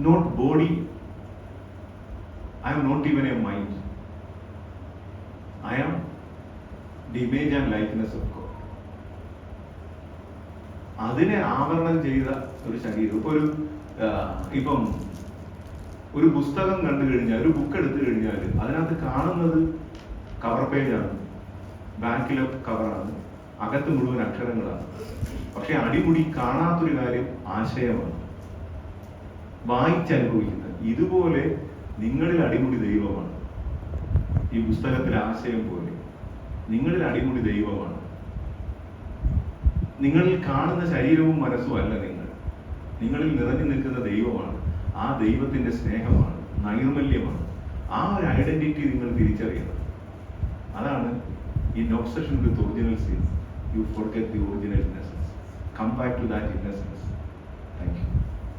not body, I am not even a mind, I am the image and likeness of God. അതിനെ ആവരണം ചെയ്ത ഒരു ശരീരം. ഇപ്പം ഒരു പുസ്തകം കണ്ടു കഴിഞ്ഞാൽ, ഒരു ബുക്ക് എടുത്തു കഴിഞ്ഞാൽ അതിനകത്ത് കാണുന്നത് കവർ പേജാണ്, ബാക്കിലെ കവറാണ്, അകത്ത് മുഴുവൻ അക്ഷരങ്ങളാണ്. പക്ഷെ അടിമുടി കാണാത്തൊരു കാര്യം ആശയമാണ്, വായിച്ചനുഭവിക്കുന്നത്. ഇതുപോലെ നിങ്ങളിൽ അടിമുടി ദൈവമാണ്. ഈ പുസ്തകത്തിലെ ആശയം പോലെ നിങ്ങളിൽ അടിമുടി ദൈവമാണ്. നിങ്ങളിൽ കാണുന്ന ശരീരവും മനസ്സും അല്ല നിങ്ങളിൽ നിറഞ്ഞു നിൽക്കുന്ന ദൈവമാണ്. ആ ദൈവത്തിന്റെ സ്നേഹമാണ്, നൈർമല്യമാണ്. ആ ഒരു ഐഡന്റിറ്റി നിങ്ങൾ തിരിച്ചറിയണം. അതാണ് in obsession with original sin, you forget the original innocence. Come back to that innocence. Thank you.